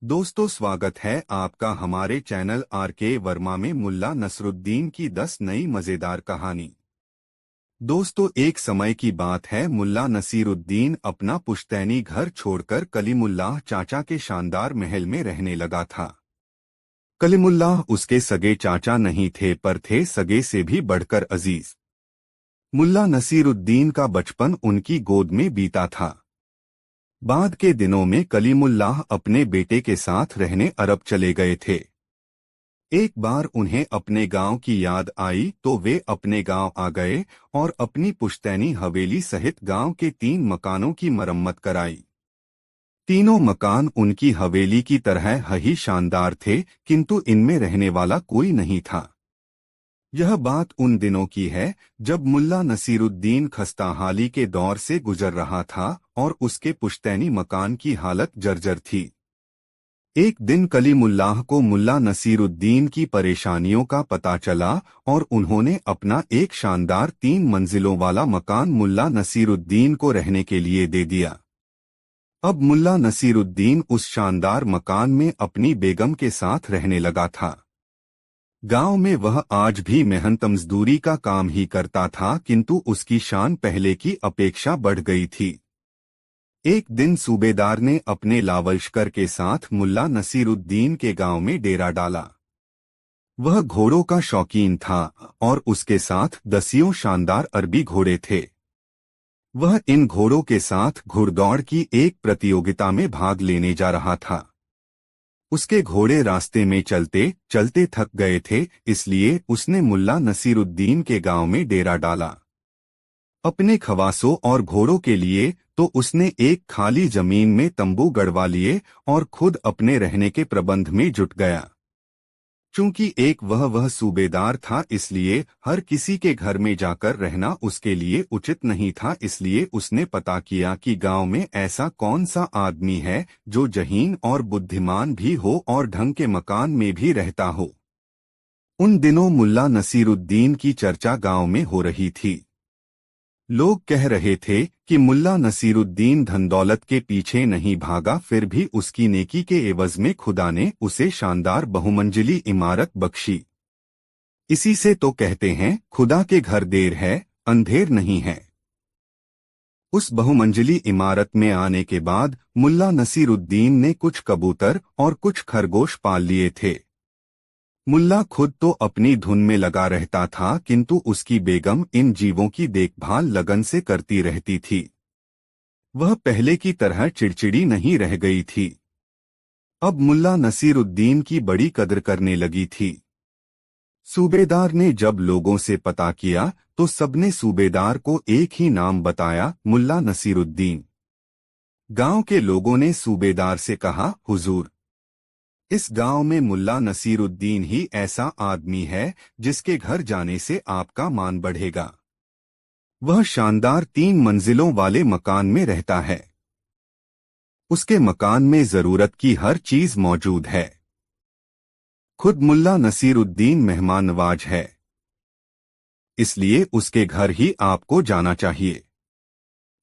दोस्तों, स्वागत है आपका हमारे चैनल आर.के. वर्मा में मुल्ला नसरुद्दीन की 10 नई मजेदार कहानी। दोस्तों, एक समय की बात है। मुल्ला नसीरुद्दीन अपना पुश्तैनी घर छोड़कर कलीमुल्लाह चाचा के शानदार महल में रहने लगा था। कलीमुल्लाह उसके सगे चाचा नहीं थे, पर थे सगे से भी बढ़कर अजीज। मुल्ला नसीरुद्दीन का बचपन उनकी गोद में बीता था। बाद के दिनों में कलीमुल्लाह अपने बेटे के साथ रहने अरब चले गए थे। एक बार उन्हें अपने गांव की याद आई तो वे अपने गांव आ गए और अपनी पुश्तैनी हवेली सहित गांव के 3 मकानों की मरम्मत कराई। तीनों मकान उनकी हवेली की तरह ही शानदार थे, किंतु इनमें रहने वाला कोई नहीं था। यह बात उन दिनों की है जब मुल्ला नसीरुद्दीन खस्ताहाली के दौर से गुजर रहा था और उसके पुश्तैनी मकान की हालत जर्जर थी। एक दिन कलीमुल्लाह को मुल्ला नसीरुद्दीन की परेशानियों का पता चला और उन्होंने अपना एक शानदार 3 मंजिलों वाला मकान मुल्ला नसीरुद्दीन को रहने के लिए दे दिया। अब मुल्ला नसीरुद्दीन उस शानदार मकान में अपनी बेगम के साथ रहने लगा था। गांव में वह आज भी मेहनत मजदूरी का काम ही करता था, किंतु उसकी शान पहले की अपेक्षा बढ़ गई थी। एक दिन सूबेदार ने अपने लावलश्कर के साथ मुल्ला नसीरुद्दीन के गांव में डेरा डाला। वह घोड़ों का शौकीन था और उसके साथ 10 शानदार अरबी घोड़े थे। वह इन घोड़ों के साथ घुड़दौड़ की एक प्रतियोगिता में भाग लेने जा रहा था। उसके घोड़े रास्ते में चलते चलते थक गए थे, इसलिए उसने मुल्ला नसीरुद्दीन के गांव में डेरा डाला। अपने खवासों और घोड़ों के लिए तो उसने एक खाली जमीन में तंबू गड़वा लिए और खुद अपने रहने के प्रबंध में जुट गया। चूंकि एक वह सूबेदार था, इसलिए हर किसी के घर में जाकर रहना उसके लिए उचित नहीं था। इसलिए उसने पता किया कि गांव में ऐसा कौन सा आदमी है जो जहीन और बुद्धिमान भी हो और ढंग के मकान में भी रहता हो। उन दिनों मुल्ला नसीरुद्दीन की चर्चा गांव में हो रही थी। लोग कह रहे थे कि मुल्ला नसीरुद्दीन धन दौलत के पीछे नहीं भागा, फिर भी उसकी नेकी के एवज में खुदा ने उसे शानदार बहुमंजिली इमारत बख्शी। इसी से तो कहते हैं, खुदा के घर देर है, अंधेर नहीं है। उस बहुमंजिली इमारत में आने के बाद मुल्ला नसीरुद्दीन ने कुछ कबूतर और कुछ खरगोश पाल लिए थे। मुल्ला खुद तो अपनी धुन में लगा रहता था, किंतु उसकी बेगम इन जीवों की देखभाल लगन से करती रहती थी। वह पहले की तरह चिड़चिड़ी नहीं रह गई थी। अब मुल्ला नसीरुद्दीन की बड़ी कदर करने लगी थी। सूबेदार ने जब लोगों से पता किया तो सबने सूबेदार को एक ही नाम बताया, मुल्ला नसीरुद्दीन। गांव के लोगों ने सूबेदार से कहा, हुजूर, इस गांव में मुल्ला नसीरुद्दीन ही ऐसा आदमी है जिसके घर जाने से आपका मान बढ़ेगा। वह शानदार 3 मंजिलों वाले मकान में रहता है। उसके मकान में जरूरत की हर चीज मौजूद है। खुद मुल्ला नसीरुद्दीन मेहमान नवाज है, इसलिए उसके घर ही आपको जाना चाहिए।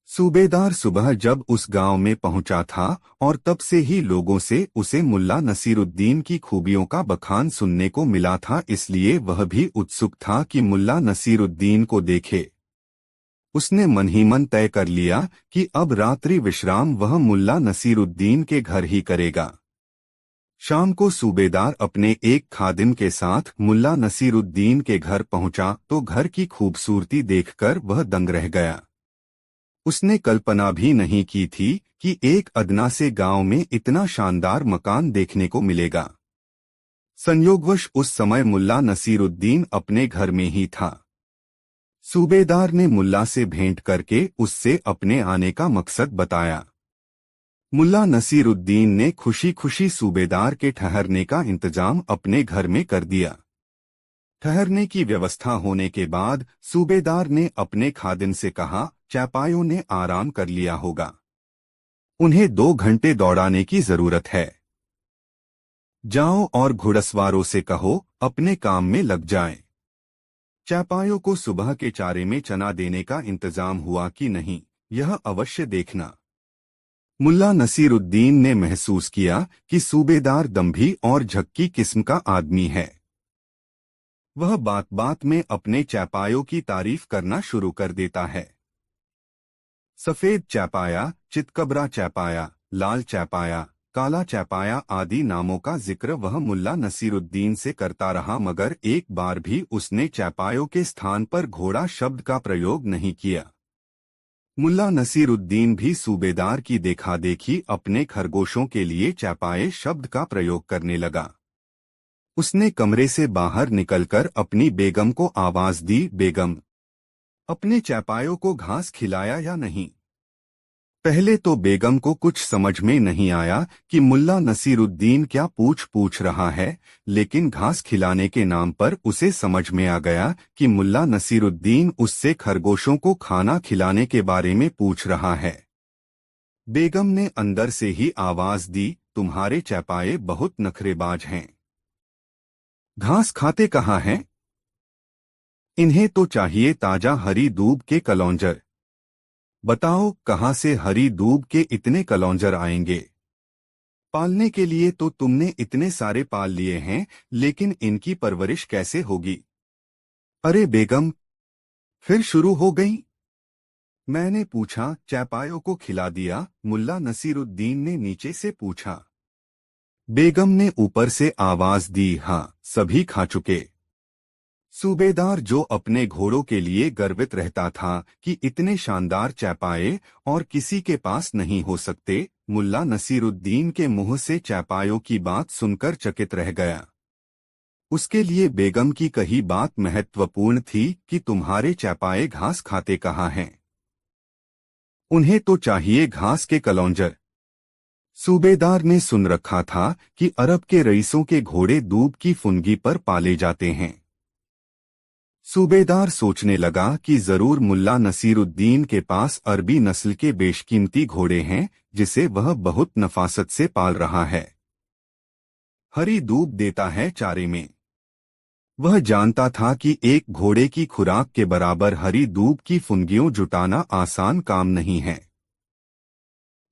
सूबेदार सुबह जब उस गांव में पहुंचा था और तब से ही लोगों से उसे मुल्ला नसीरुद्दीन की खूबियों का बखान सुनने को मिला था, इसलिए वह भी उत्सुक था कि मुल्ला नसीरुद्दीन को देखे। उसने मन ही मन तय कर लिया कि अब रात्रि विश्राम वह मुल्ला नसीरुद्दीन के घर ही करेगा। शाम को सूबेदार अपने एक खादिम के साथ मुल्ला नसीरुद्दीन के घर पहुंचा तो घर की खूबसूरती देखकर वह दंग रह गया। उसने कल्पना भी नहीं की थी कि एक अदना से गांव में इतना शानदार मकान देखने को मिलेगा। संयोगवश उस समय मुल्ला नसीरुद्दीन अपने घर में ही था। सूबेदार ने मुल्ला से भेंट करके उससे अपने आने का मकसद बताया। मुल्ला नसीरुद्दीन ने खुशी खुशी सूबेदार के ठहरने का इंतजाम अपने घर में कर दिया। ठहरने की व्यवस्था होने के बाद सूबेदार ने अपने खादिम से कहा, चापाइयों ने आराम कर लिया होगा, उन्हें 2 घंटे दौड़ाने की जरूरत है। जाओ और घुड़सवारों से कहो अपने काम में लग जाएं। चापाइयों को सुबह के चारे में चना देने का इंतजाम हुआ कि नहीं, यह अवश्य देखना। मुल्ला नसीरुद्दीन ने महसूस किया कि सूबेदार दंभी और झक्की किस्म का आदमी है। वह बात बात में अपने चापायों की तारीफ करना शुरू कर देता है। सफेद चापाया, चितकबरा चापाया, लाल चापाया, काला चापाया आदि नामों का जिक्र वह मुल्ला नसीरुद्दीन से करता रहा, मगर एक बार भी उसने चापायों के स्थान पर घोड़ा शब्द का प्रयोग नहीं किया। मुल्ला नसीरुद्दीन भी सूबेदार की देखा-देखी अपने खरगोशों के लिए चापाए शब्द का प्रयोग करने लगा। उसने कमरे से बाहर निकलकर अपनी बेगम को आवाज दी, बेगम, अपने चापायों को घास खिलाया या नहीं? पहले तो बेगम को कुछ समझ में नहीं आया कि मुल्ला नसीरुद्दीन क्या पूछ रहा है, लेकिन घास खिलाने के नाम पर उसे समझ में आ गया कि मुल्ला नसीरुद्दीन उससे खरगोशों को खाना खिलाने के बारे में पूछ रहा है। बेगम ने अंदर से ही आवाज दी, तुम्हारे चापाए बहुत नखरेबाज हैं। घास खाते कहाँ हैं? इन्हें तो चाहिए ताजा हरी दूब के कलौंजर। बताओ कहाँ से हरी दूब के इतने कलौंजर आएंगे? पालने के लिए तो तुमने इतने सारे पाल लिए हैं, लेकिन इनकी परवरिश कैसे होगी? अरे बेगम, फिर शुरू हो गई? मैंने पूछा, चापायों को खिला दिया, मुल्ला नसीरुद्दीन ने नीचे से पूछा। बेगम ने ऊपर से आवाज दी, हाँ, सभी खा चुके। सूबेदार, जो अपने घोड़ों के लिए गर्वित रहता था कि इतने शानदार चापाए और किसी के पास नहीं हो सकते, मुल्ला नसीरुद्दीन के मुंह से चापायों की बात सुनकर चकित रह गया। उसके लिए बेगम की कही बात महत्वपूर्ण थी कि तुम्हारे चापाए घास खाते कहाँ हैं? उन्हें तो चाहिए घास के कलौंजर। सूबेदार ने सुन रखा था कि अरब के रईसों के घोड़े दूब की फुनगी पर पाले जाते हैं। सूबेदार सोचने लगा कि जरूर मुल्ला नसीरुद्दीन के पास अरबी नस्ल के बेशकीमती घोड़े हैं, जिसे वह बहुत नफासत से पाल रहा है। हरी दूब देता है चारे में। वह जानता था कि एक घोड़े की खुराक के बराबर हरी दूब की फुनगियों जुटाना आसान काम नहीं है।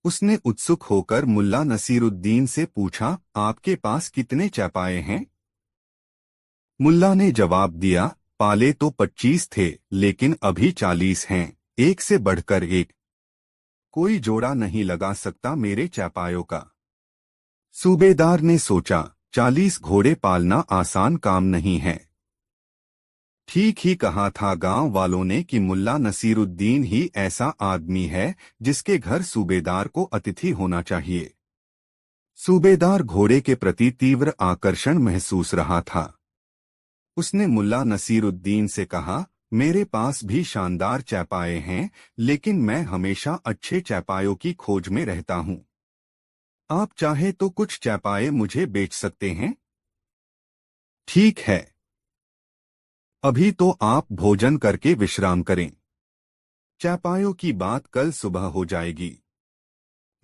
उसने उत्सुक होकर मुल्ला नसीरुद्दीन से पूछा, आपके पास कितने चापाए हैं? मुल्ला ने जवाब दिया, पाले तो 25 थे, लेकिन अभी 40 हैं, एक से बढ़कर एक। कोई जोड़ा नहीं लगा सकता मेरे चापायों का। सूबेदार ने सोचा, 40 घोड़े पालना आसान काम नहीं है। ठीक ही कहा था गांव वालों ने कि मुल्ला नसीरुद्दीन ही ऐसा आदमी है जिसके घर सूबेदार को अतिथि होना चाहिए। सूबेदार घोड़े के प्रति तीव्र आकर्षण महसूस रहा था। उसने मुल्ला नसीरुद्दीन से कहा, मेरे पास भी शानदार चापाए हैं, लेकिन मैं हमेशा अच्छे चापायों की खोज में रहता हूं। आप चाहे तो कुछ चापाए मुझे बेच सकते हैं? ठीक है। अभी तो आप भोजन करके विश्राम करें। चापायों की बात कल सुबह हो जाएगी।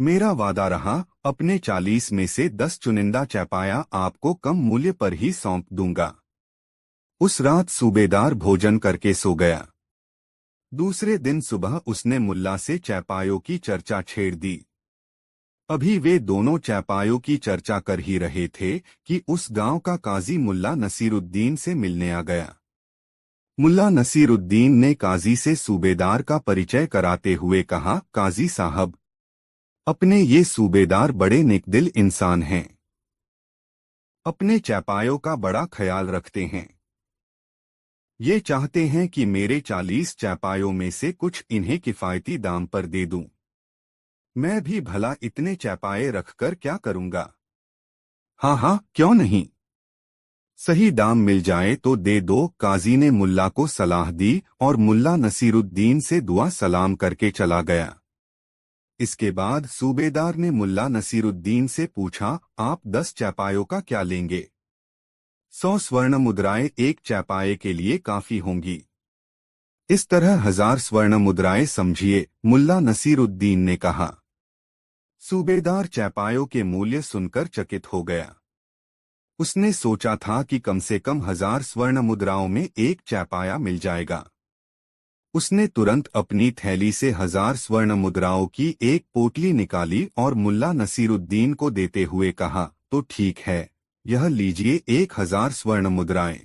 मेरा वादा रहा, अपने 40 में से 10 चुनिंदा चापाया आपको कम मूल्य पर ही सौंप दूंगा। उस रात सूबेदार भोजन करके सो गया। दूसरे दिन सुबह उसने मुल्ला से चापायों की चर्चा छेड़ दी। अभी वे दोनों चापायों की चर्चा कर ही रहे थे कि उस गांव का काजी मुल्ला नसीरुद्दीन से मिलने आ गया। मुल्ला नसीरुद्दीन ने काजी से सूबेदार का परिचय कराते हुए कहा, काजी साहब, अपने ये सूबेदार बड़े नेकदिल इंसान हैं। अपने चापायों का बड़ा ख्याल रखते हैं। ये चाहते हैं कि मेरे 40 चापायों में से कुछ इन्हें किफायती दाम पर दे दूं। मैं भी भला इतने चापाए रखकर क्या करूंगा? हाँ हाँ, क्यों नहीं। सही दाम मिल जाए तो दे दो। काजी ने मुल्ला को सलाह दी और मुल्ला नसीरुद्दीन से दुआ सलाम करके चला गया। इसके बाद सूबेदार ने मुल्ला नसीरुद्दीन से पूछा, आप 10 चापायों का क्या लेंगे? 100 स्वर्ण मुद्राएं एक चापाए के लिए काफी होंगी। इस तरह 1000 स्वर्ण मुद्राएं समझिए, मुल्ला नसीरुद्दीन ने कहा। सूबेदार चापायों के मूल्य सुनकर चकित हो गया। उसने सोचा था कि कम से कम 1000 स्वर्ण मुद्राओं में एक चापाया मिल जाएगा। उसने तुरंत अपनी थैली से 1000 स्वर्ण मुद्राओं की एक पोटली निकाली और मुल्ला नसीरुद्दीन को देते हुए कहा, तो ठीक है, यह लीजिए 1000 स्वर्ण मुद्राएं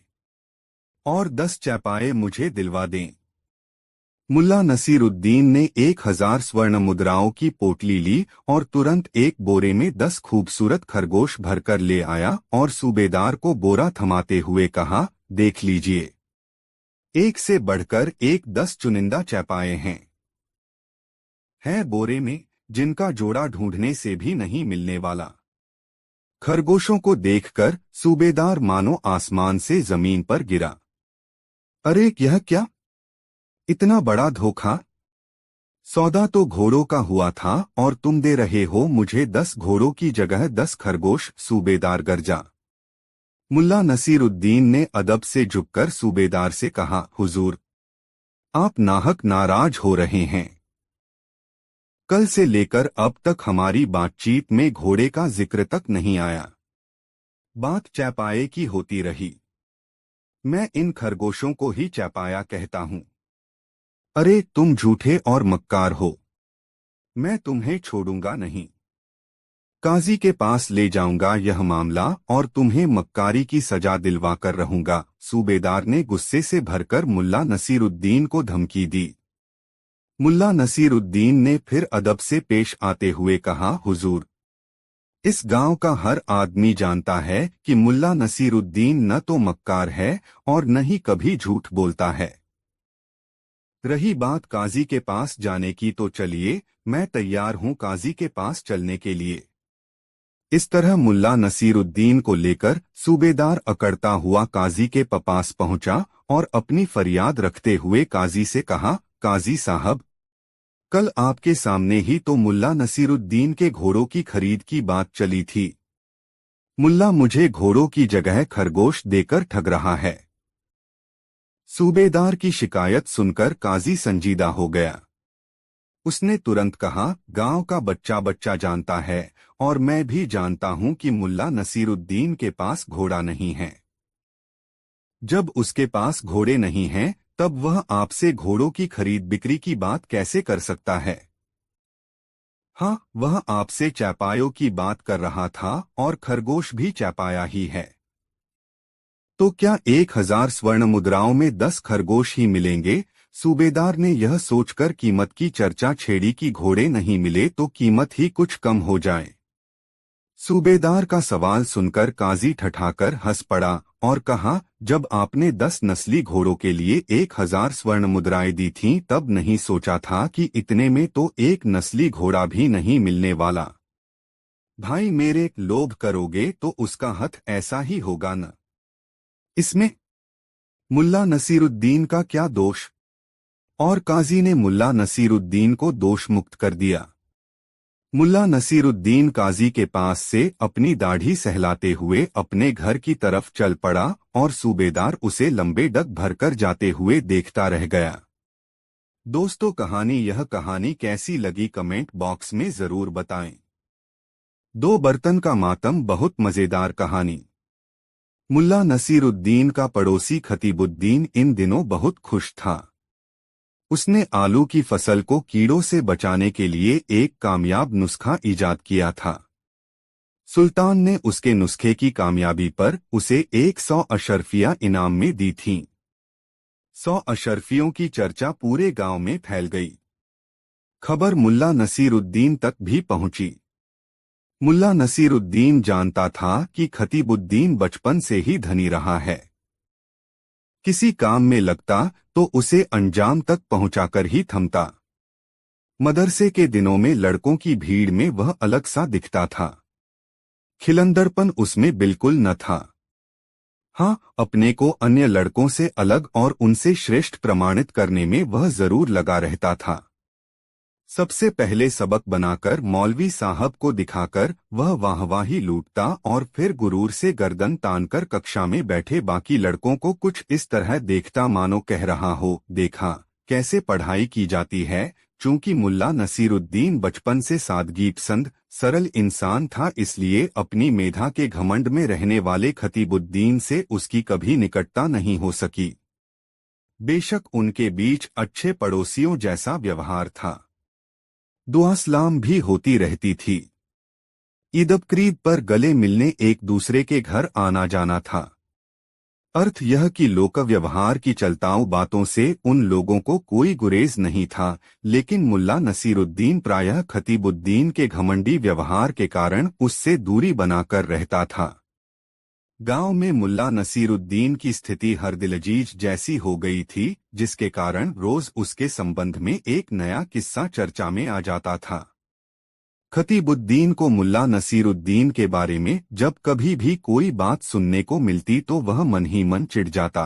और 10 चैपाए मुझे दिलवा दें। मुल्ला नसीरुद्दीन ने 1000 स्वर्ण मुद्राओं की पोटली ली और तुरंत एक बोरे में 10 खूबसूरत खरगोश भरकर ले आया और सूबेदार को बोरा थमाते हुए कहा, देख लीजिए, एक से बढ़कर एक 10 चुनिंदा चैपाए हैं बोरे में, जिनका जोड़ा ढूंढने से भी नहीं मिलने वाला। खरगोशों को देखकर सूबेदार मानो आसमान से जमीन पर गिरा। अरे यह क्या, इतना बड़ा धोखा! सौदा तो घोड़ों का हुआ था और तुम दे रहे हो मुझे 10 घोड़ों की जगह 10 खरगोश। सूबेदार गरजा। मुल्ला नसीरुद्दीन ने अदब से झुककर सूबेदार से कहा, हुजूर, आप नाहक नाराज हो रहे हैं। कल से लेकर अब तक हमारी बातचीत में घोड़े का जिक्र तक नहीं आया। बात चैपाए की होती रही। मैं इन खरगोशों को ही चैपाया कहता हूं। अरे तुम झूठे और मक्कार हो, मैं तुम्हें छोड़ूंगा नहीं। काजी के पास ले जाऊंगा यह मामला और तुम्हें मक्कारी की सजा दिलवा कर रहूंगा। सूबेदार ने गुस्से से भरकर मुल्ला नसीरुद्दीन को धमकी दी। मुल्ला नसीरुद्दीन ने फिर अदब से पेश आते हुए कहा, हुजूर, इस गांव का हर आदमी जानता है कि मुल्ला नसीरुद्दीन न तो मक्कार है और न ही कभी झूठ बोलता है। रही बात काजी के पास जाने की, तो चलिए, मैं तैयार हूं काजी के पास चलने के लिए। इस तरह मुल्ला नसीरुद्दीन को लेकर सूबेदार अकड़ता हुआ काजी के पास पहुंचा और अपनी फरियाद रखते हुए काजी से कहा, काजी साहब, कल आपके सामने ही तो मुल्ला नसीरुद्दीन के घोड़ों की खरीद की बात चली थी। मुल्ला मुझे घोड़ों की जगह खरगोश देकर ठग रहा है। सूबेदार की शिकायत सुनकर काजी संजीदा हो गया। उसने तुरंत कहा, गांव का बच्चा बच्चा जानता है और मैं भी जानता हूं कि मुल्ला नसीरुद्दीन के पास घोड़ा नहीं है। जब उसके पास घोड़े नहीं हैं, तब वह आपसे घोड़ों की खरीद बिक्री की बात कैसे कर सकता है? हाँ, वह आपसे चैपायों की बात कर रहा था और खरगोश भी चैपाया ही है। तो क्या 1000 स्वर्ण मुद्राओं में 10 खरगोश ही मिलेंगे? सूबेदार ने यह सोचकर कीमत की चर्चा छेड़ी कि घोड़े नहीं मिले तो कीमत ही कुछ कम हो जाए। सूबेदार का सवाल सुनकर काजी ठठाकर हंस पड़ा और कहा, जब आपने 10 नस्ली घोड़ों के लिए 1000 स्वर्ण मुद्राएं दी थीं, तब नहीं सोचा था कि इतने में तो एक नस्ली घोड़ा भी नहीं मिलने वाला। भाई मेरे, लोभ करोगे तो उसका हथ ऐसा ही होगा न। इसमें मुल्ला नसीरुद्दीन का क्या दोष? और काजी ने मुल्ला नसीरुद्दीन को दोष मुक्त कर दिया। मुल्ला नसीरुद्दीन काजी के पास से अपनी दाढ़ी सहलाते हुए अपने घर की तरफ चल पड़ा और सूबेदार उसे लंबे डग भरकर जाते हुए देखता रह गया। दोस्तों, यह कहानी कैसी लगी कमेंट बॉक्स में जरूर बताएं। 2 बर्तन का मातम बहुत मजेदार कहानी। मुल्ला नसीरुद्दीन का पड़ोसी खतीबुद्दीन इन दिनों बहुत खुश था। उसने आलू की फसल को कीड़ों से बचाने के लिए एक कामयाब नुस्खा इजाद किया था। सुल्तान ने उसके नुस्खे की कामयाबी पर उसे 100 अशर्फियां इनाम में दी थीं। 100 अशर्फियों की चर्चा पूरे गांव में फैल गई। खबर मुल्ला नसीरुद्दीन तक भी पहुंची। मुल्ला नसीरुद्दीन जानता था कि खतीबुद्दीन बचपन से ही धनी रहा है। किसी काम में लगता तो उसे अंजाम तक पहुंचाकर ही थमता। मदरसे के दिनों में लड़कों की भीड़ में वह अलग सा दिखता था। खिलंदरपन उसमें बिल्कुल न था। हाँ, अपने को अन्य लड़कों से अलग और उनसे श्रेष्ठ प्रमाणित करने में वह जरूर लगा रहता था। सबसे पहले सबक बनाकर मौलवी साहब को दिखाकर वह वाहवाही लूटता और फिर गुरूर से गर्दन तानकर कक्षा में बैठे बाकी लड़कों को कुछ इस तरह देखता मानो कह रहा हो, देखा कैसे पढ़ाई की जाती है। चूंकि मुल्ला नसीरुद्दीन बचपन से सादगीपसंद सरल इंसान था, इसलिए अपनी मेधा के घमंड में रहने वाले खतीबुद्दीन से उसकी कभी निकटता नहीं हो सकी। बेशक उनके बीच अच्छे पड़ोसियों जैसा व्यवहार था। दुआ सलाम भी होती रहती थी। ईद बकरीद पर गले मिलने एक दूसरे के घर आना जाना था। अर्थ यह कि लोक व्यवहार की चलताऊ बातों से उन लोगों को कोई गुरेज नहीं था, लेकिन मुल्ला नसीरुद्दीन प्रायः खतीबुद्दीन के घमंडी व्यवहार के कारण उससे दूरी बनाकर रहता था। गांव में मुल्ला नसीरुद्दीन की स्थिति हर दिलजीज जैसी हो गई थी, जिसके कारण रोज उसके संबंध में एक नया किस्सा चर्चा में आ जाता था। खतीबुद्दीन को मुल्ला नसीरुद्दीन के बारे में जब कभी भी कोई बात सुनने को मिलती तो वह मन ही मन चिढ़ जाता।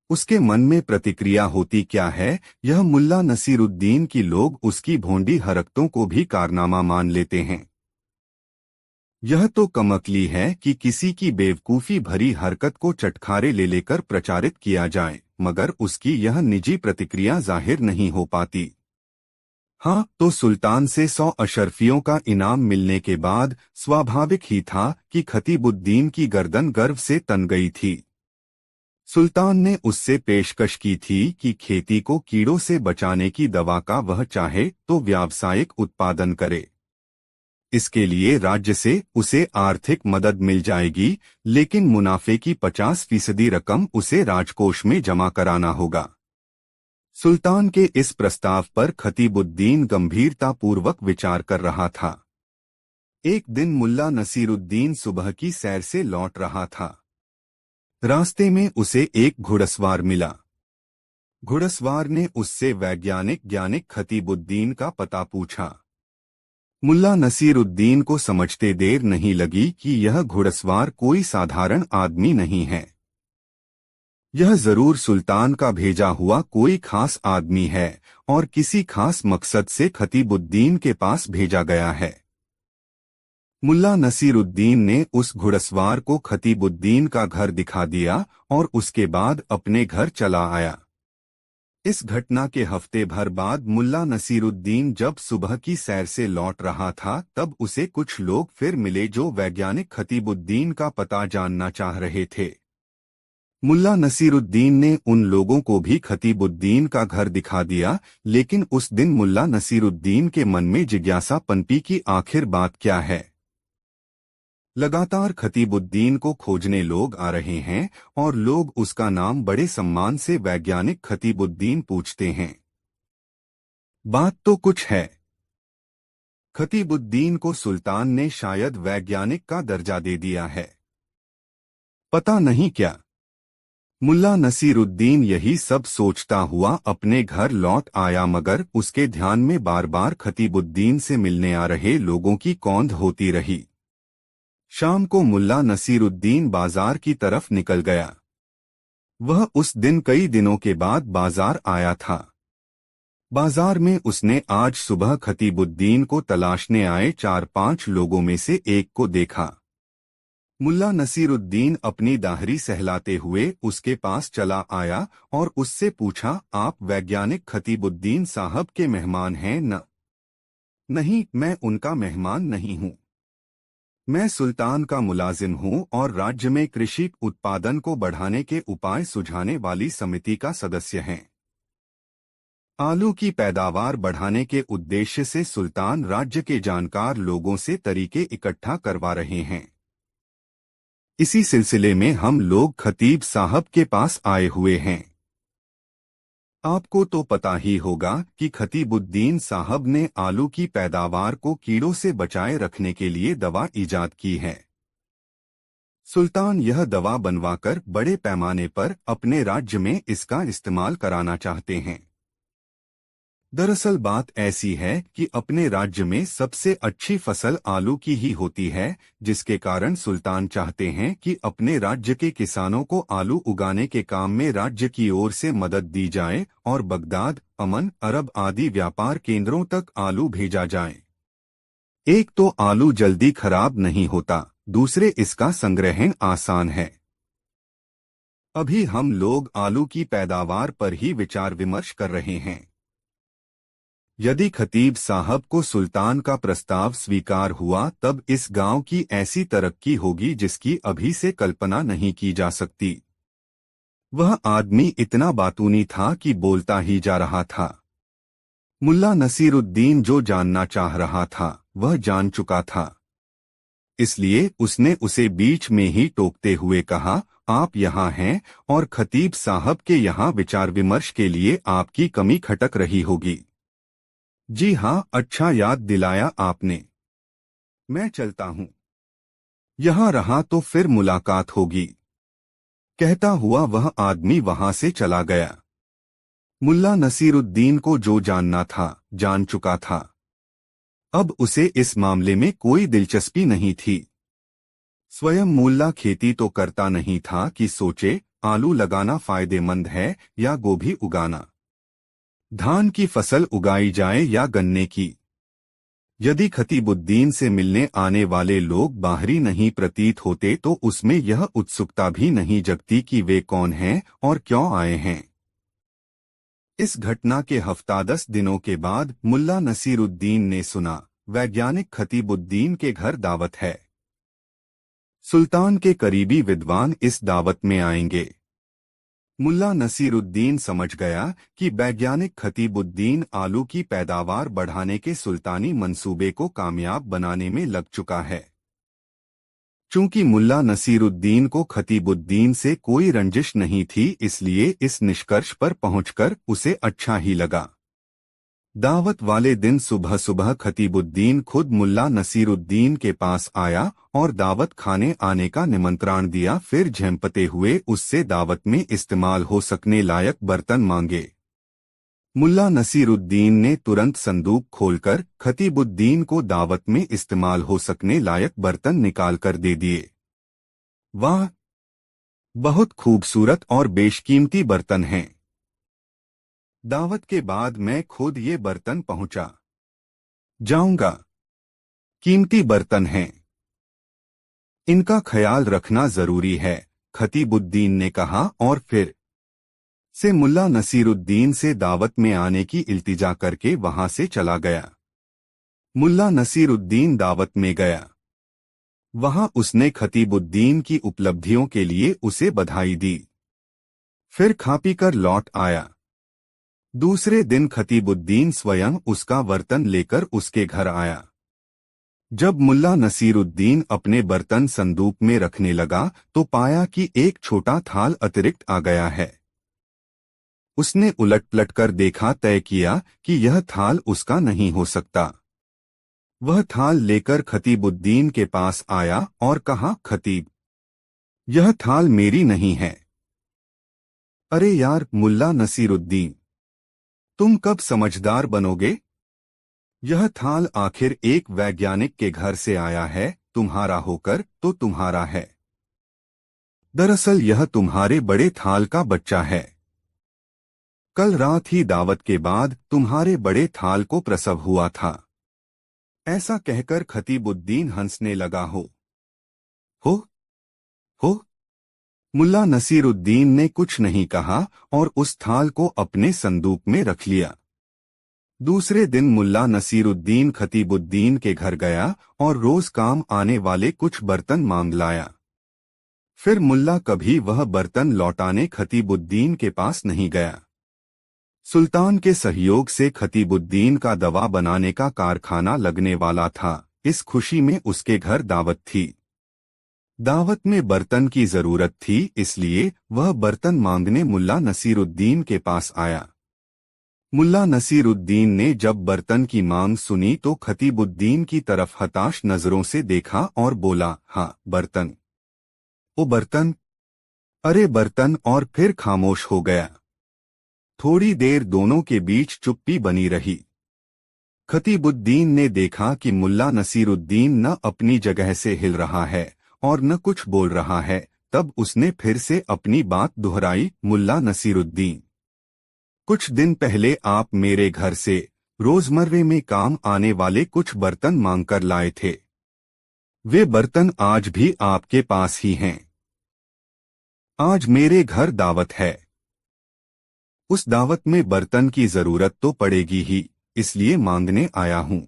उसके मन में प्रतिक्रिया होती क्या है, यह मुल्ला नसीरुद्दीन की लोग उसकी भोंडी हरकतों को भी कारनामा मान लेते हैं। यह तो कमअक्ली है कि किसी की बेवकूफ़ी भरी हरकत को चटखारे ले लेकर प्रचारित किया जाए, मगर उसकी यह निजी प्रतिक्रिया जाहिर नहीं हो पाती। हाँ, तो सुल्तान से 100 अशरफियों का इनाम मिलने के बाद स्वाभाविक ही था कि खतीबुद्दीन की गर्दन गर्व से तन गई थी। सुल्तान ने उससे पेशकश की थी कि खेती को कीड़ों से बचाने की दवा का वह चाहे तो व्यावसायिक उत्पादन करे। इसके लिए राज्य से उसे आर्थिक मदद मिल जाएगी, लेकिन मुनाफे की 50% रकम उसे राजकोष में जमा कराना होगा। सुल्तान के इस प्रस्ताव पर खतीबुद्दीन गंभीरतापूर्वक विचार कर रहा था। एक दिन मुल्ला नसीरुद्दीन सुबह की सैर से लौट रहा था। रास्ते में उसे एक घुड़सवार मिला। घुड़सवार ने उससे वैज्ञानिक खतीबुद्दीन का पता पूछा। मुल्ला नसीरुद्दीन को समझते देर नहीं लगी कि यह घुड़सवार कोई साधारण आदमी नहीं है। यह जरूर सुल्तान का भेजा हुआ कोई खास आदमी है और किसी खास मकसद से खतीबुद्दीन के पास भेजा गया है। मुल्ला नसीरुद्दीन ने उस घुड़सवार को खतीबुद्दीन का घर दिखा दिया और उसके बाद अपने घर चला आया। इस घटना के हफ्ते भर बाद मुल्ला नसीरुद्दीन जब सुबह की सैर से लौट रहा था, तब उसे कुछ लोग फिर मिले जो वैज्ञानिक खतीबुद्दीन का पता जानना चाह रहे थे। मुल्ला नसीरुद्दीन ने उन लोगों को भी खतीबुद्दीन का घर दिखा दिया, लेकिन उस दिन मुल्ला नसीरुद्दीन के मन में जिज्ञासा पनपी कि आखिर बात क्या है। लगातार खतीबुद्दीन को खोजने लोग आ रहे हैं और लोग उसका नाम बड़े सम्मान से वैज्ञानिक खतीबुद्दीन पूछते हैं। बात तो कुछ है। खतीबुद्दीन को सुल्तान ने शायद वैज्ञानिक का दर्जा दे दिया है, पता नहीं क्या। मुल्ला नसीरुद्दीन यही सब सोचता हुआ अपने घर लौट आया, मगर उसके ध्यान में बार बार खतीबुद्दीन से मिलने आ रहे लोगों की कौंध होती रही। शाम को मुल्ला नसीरुद्दीन बाजार की तरफ निकल गया। वह उस दिन कई दिनों के बाद बाजार आया था। बाजार में उसने आज सुबह खतीबुद्दीन को तलाशने आए 4-5 लोगों में से एक को देखा। मुल्ला नसीरुद्दीन अपनी दाढ़ी सहलाते हुए उसके पास चला आया और उससे पूछा, आप वैज्ञानिक खतीबुद्दीन साहब के मेहमान हैं न? नहीं, मैं उनका मेहमान नहीं हूँ। मैं सुल्तान का मुलाजिम हूँ और राज्य में कृषि उत्पादन को बढ़ाने के उपाय सुझाने वाली समिति का सदस्य हैं। आलू की पैदावार बढ़ाने के उद्देश्य से सुल्तान राज्य के जानकार लोगों से तरीके इकट्ठा करवा रहे हैं। इसी सिलसिले में हम लोग खतीब साहब के पास आए हुए हैं। आपको तो पता ही होगा कि खतीबुद्दीन साहब ने आलू की पैदावार को कीड़ों से बचाए रखने के लिए दवा इजाद की है। सुल्तान यह दवा बनवाकर बड़े पैमाने पर अपने राज्य में इसका इस्तेमाल कराना चाहते हैं। दरअसल बात ऐसी है कि अपने राज्य में सबसे अच्छी फसल आलू की ही होती है, जिसके कारण सुल्तान चाहते हैं कि अपने राज्य के किसानों को आलू उगाने के काम में राज्य की ओर से मदद दी जाए और बगदाद, अमन, अरब आदि व्यापार केंद्रों तक आलू भेजा जाए। एक तो आलू जल्दी खराब नहीं होता, दूसरे इसका संग्रहण आसान है। अभी हम लोग आलू की पैदावार पर ही विचार विमर्श कर रहे हैं। यदि खतीब साहब को सुल्तान का प्रस्ताव स्वीकार हुआ, तब इस गांव की ऐसी तरक्की होगी जिसकी अभी से कल्पना नहीं की जा सकती। वह आदमी इतना बातूनी था कि बोलता ही जा रहा था। मुल्ला नसीरुद्दीन जो जानना चाह रहा था वह जान चुका था, इसलिए उसने उसे बीच में ही टोकते हुए कहा, आप यहाँ हैं और खतीब साहब के यहाँ विचार विमर्श के लिए आपकी कमी खटक रही होगी। जी हाँ, अच्छा याद दिलाया आपने। मैं चलता हूँ, यहाँ रहा तो फिर मुलाकात होगी। कहता हुआ वह आदमी वहां से चला गया। मुल्ला नसीरुद्दीन को जो जानना था जान चुका था। अब उसे इस मामले में कोई दिलचस्पी नहीं थी। स्वयं मुल्ला खेती तो करता नहीं था कि सोचे आलू लगाना फायदेमंद है या गोभी उगाना, धान की फसल उगाई जाए या गन्ने की। यदि खतीबुद्दीन से मिलने आने वाले लोग बाहरी नहीं प्रतीत होते तो उसमें यह उत्सुकता भी नहीं जगती कि वे कौन हैं और क्यों आए हैं। इस घटना के हफ्ता 10 दिनों के बाद मुल्ला नसीरुद्दीन ने सुना, वैज्ञानिक खतीबुद्दीन के घर दावत है। सुल्तान के करीबी विद्वान इस दावत में आएंगे। मुल्ला नसीरुद्दीन समझ गया कि वैज्ञानिक खतीबुद्दीन आलू की पैदावार बढ़ाने के सुल्तानी मंसूबे को कामयाब बनाने में लग चुका है। चूंकि मुल्ला नसीरुद्दीन को खतीबुद्दीन से कोई रंजिश नहीं थी, इसलिए इस निष्कर्ष पर पहुंचकर उसे अच्छा ही लगा। दावत वाले दिन सुबह सुबह खतीबुद्दीन खुद मुल्ला नसीरुद्दीन के पास आया और दावत खाने आने का निमंत्रण दिया। फिर झेंपते हुए उससे दावत में इस्तेमाल हो सकने लायक बर्तन मांगे। मुल्ला नसीरुद्दीन ने तुरंत संदूक खोलकर खतीबुद्दीन को दावत में इस्तेमाल हो सकने लायक बर्तन निकालकर दे दिए। वाह, बहुत खूबसूरत और बेशकीमती बर्तन हैं। दावत के बाद मैं खुद ये बर्तन पहुंचा जाऊंगा। कीमती बर्तन हैं, इनका ख्याल रखना जरूरी है, खतीबुद्दीन ने कहा और फिर से मुल्ला नसीरुद्दीन से दावत में आने की इल्तिजा करके वहां से चला गया। मुल्ला नसीरुद्दीन दावत में गया। वहां उसने खतीबुद्दीन की उपलब्धियों के लिए उसे बधाई दी। फिर खा पी कर लौट आया। दूसरे दिन खतीबुद्दीन स्वयं उसका बर्तन लेकर उसके घर आया। जब मुल्ला नसीरुद्दीन अपने बर्तन संदूक में रखने लगा तो पाया कि एक छोटा थाल अतिरिक्त आ गया है। उसने उलट पलट कर देखा, तय किया कि यह थाल उसका नहीं हो सकता। वह थाल लेकर खतीबुद्दीन के पास आया और कहा, खतीब, यह थाल मेरी नहीं है। अरे यार मुल्ला नसीरुद्दीन, तुम कब समझदार बनोगे? यह थाल आखिर एक वैज्ञानिक के घर से आया है, तुम्हारा होकर तो तुम्हारा है। दरअसल यह तुम्हारे बड़े थाल का बच्चा है। कल रात ही दावत के बाद तुम्हारे बड़े थाल को प्रसव हुआ था। ऐसा कहकर खतीबुद्दीन हंसने लगा। हो मुल्ला नसीरुद्दीन ने कुछ नहीं कहा और उस थाल को अपने संदूक में रख लिया। दूसरे दिन मुल्ला नसीरुद्दीन खतीबुद्दीन के घर गया और रोज काम आने वाले कुछ बर्तन मांग लाया। फिर मुल्ला कभी वह बर्तन लौटाने खतीबुद्दीन के पास नहीं गया। सुल्तान के सहयोग से खतीबुद्दीन का दवा बनाने का कारखाना लगने वाला था। इस खुशी में उसके घर दावत थी। दावत में बर्तन की जरूरत थी, इसलिए वह बर्तन मांगने मुल्ला नसीरुद्दीन के पास आया। मुल्ला नसीरुद्दीन ने जब बर्तन की मांग सुनी तो खतीबुद्दीन की तरफ हताश नजरों से देखा और बोला, हाँ बर्तन, ओ बर्तन, अरे बर्तन, और फिर खामोश हो गया। थोड़ी देर दोनों के बीच चुप्पी बनी रही। खतीबुद्दीन ने देखा कि मुल्ला नसीरुद्दीन न अपनी जगह से हिल रहा है और न कुछ बोल रहा है। तब उसने फिर से अपनी बात दोहराई, मुल्ला नसीरुद्दीन, कुछ दिन पहले आप मेरे घर से रोजमर्रे में काम आने वाले कुछ बर्तन मांगकर लाए थे। वे बर्तन आज भी आपके पास ही हैं। आज मेरे घर दावत है। उस दावत में बर्तन की जरूरत तो पड़ेगी ही, इसलिए मांगने आया हूं।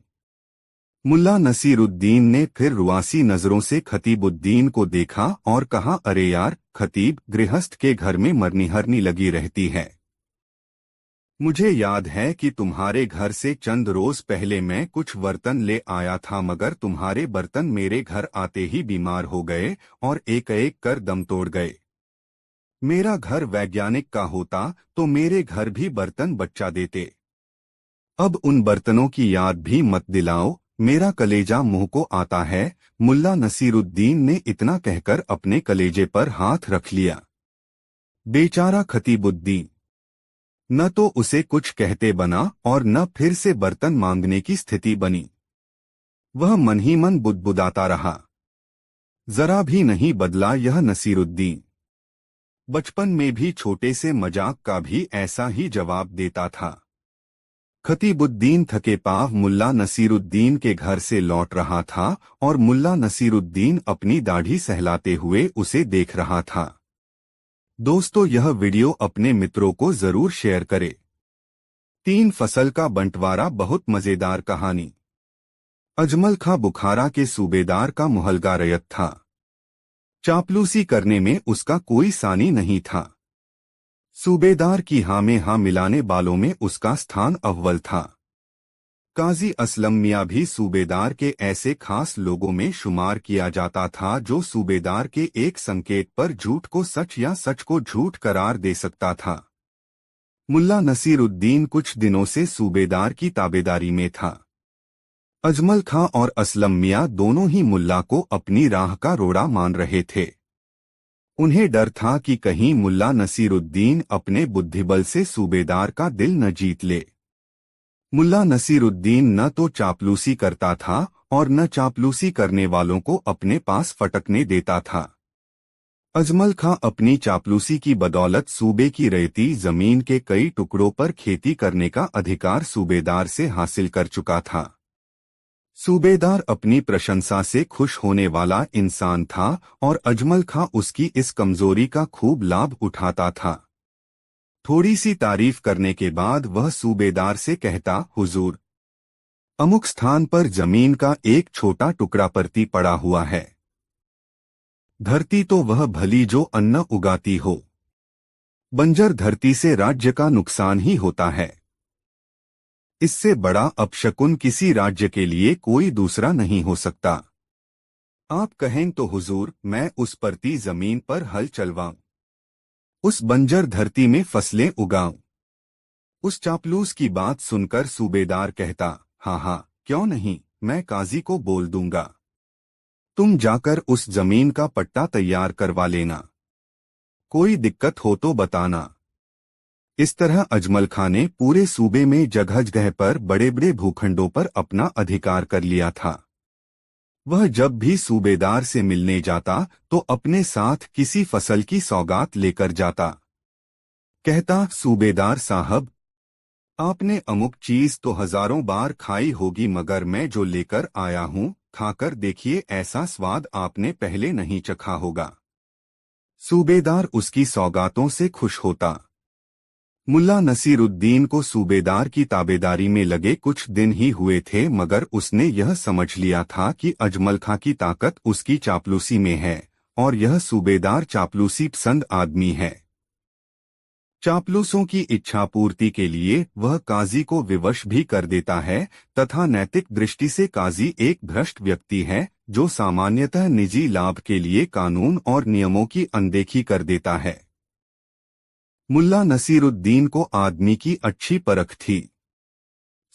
मुल्ला नसीरुद्दीन ने फिर रुआसी नजरों से खतीबुद्दीन को देखा और कहा, अरे यार खतीब, गृहस्थ के घर में मरनी हरनी लगी रहती है। मुझे याद है कि तुम्हारे घर से चंद रोज पहले मैं कुछ बर्तन ले आया था, मगर तुम्हारे बर्तन मेरे घर आते ही बीमार हो गए और एक एक कर दम तोड़ गए। मेरा घर वैज्ञानिक का होता तो मेरे घर भी बर्तन बच्चा देते। अब उन बर्तनों की याद भी मत दिलाओ, मेरा कलेजा मुंह को आता है। मुल्ला नसीरुद्दीन ने इतना कहकर अपने कलेजे पर हाथ रख लिया। बेचारा खतीबुद्दीन, न तो उसे कुछ कहते बना और न फिर से बर्तन मांगने की स्थिति बनी। वह मन ही मन बुदबुदाता रहा। जरा भी नहीं बदला यह नसीरुद्दीन। बचपन में भी छोटे से मजाक का भी ऐसा ही जवाब देता था। खतीबुद्दीन थके पाव मुल्ला नसीरुद्दीन के घर से लौट रहा था और मुल्ला नसीरुद्दीन अपनी दाढ़ी सहलाते हुए उसे देख रहा था। दोस्तों, यह वीडियो अपने मित्रों को जरूर शेयर करें। 3 फसल का बंटवारा बहुत मजेदार कहानी। अजमल खां बुखारा के सूबेदार का मुहलगा रयत था। चापलूसी करने में उसका कोई सानी नहीं था। सूबेदार की हाँ में हाँ मिलाने वालों में उसका स्थान अव्वल था। काजी असलम मियाँ भी सूबेदार के ऐसे खास लोगों में शुमार किया जाता था जो सूबेदार के एक संकेत पर झूठ को सच या सच को झूठ करार दे सकता था। मुल्ला नसीरुद्दीन कुछ दिनों से सूबेदार की ताबेदारी में था। अजमल खां और असलम मियाँ दोनों ही मुल्ला को अपनी राह का रोड़ा मान रहे थे। उन्हें डर था कि कहीं मुल्ला नसीरुद्दीन अपने बुद्धिबल से सूबेदार का दिल न जीत ले। मुल्ला नसीरुद्दीन न तो चापलूसी करता था और न चापलूसी करने वालों को अपने पास फटकने देता था। अजमल खां अपनी चापलूसी की बदौलत सूबे की रेती जमीन के कई टुकड़ों पर खेती करने का अधिकार सूबेदार से हासिल कर चुका था। सूबेदार अपनी प्रशंसा से खुश होने वाला इंसान था और अजमल खां उसकी इस कमजोरी का खूब लाभ उठाता था। थोड़ी सी तारीफ करने के बाद वह सूबेदार से कहता, हुजूर, अमुक स्थान पर जमीन का एक छोटा टुकड़ा परती पड़ा हुआ है। धरती तो वह भली जो अन्न उगाती हो। बंजर धरती से राज्य का नुकसान ही होता है। इससे बड़ा अपशकुन किसी राज्य के लिए कोई दूसरा नहीं हो सकता। आप कहें तो हुजूर, मैं उस परती जमीन पर हल चलवाऊं, उस बंजर धरती में फसलें उगाऊं। उस चापलूस की बात सुनकर सूबेदार कहता, हाँ हाँ, क्यों नहीं, मैं काजी को बोल दूंगा। तुम जाकर उस जमीन का पट्टा तैयार करवा लेना। कोई दिक्कत हो तो बताना। इस तरह अजमल खां ने पूरे सूबे में जगह जगह पर बड़े बड़े भूखंडों पर अपना अधिकार कर लिया था। वह जब भी सूबेदार से मिलने जाता तो अपने साथ किसी फसल की सौगात लेकर जाता। कहता, सूबेदार साहब, आपने अमुक चीज तो हजारों बार खाई होगी, मगर मैं जो लेकर आया हूँ, खाकर देखिए, ऐसा स्वाद आपने पहले नहीं चखा होगा। सूबेदार उसकी सौगातों से खुश होता। मुल्ला नसीरुद्दीन को सूबेदार की ताबेदारी में लगे कुछ दिन ही हुए थे, मगर उसने यह समझ लिया था कि अजमल खां की ताकत उसकी चापलूसी में है और यह सूबेदार चापलूसी पसंद आदमी है। चापलूसों की इच्छा पूर्ति के लिए वह काजी को विवश भी कर देता है तथा नैतिक दृष्टि से काजी एक भ्रष्ट व्यक्ति है जो सामान्यतः निजी लाभ के लिए कानून और नियमों की अनदेखी कर देता है। मुल्ला नसीरुद्दीन को आदमी की अच्छी परख थी।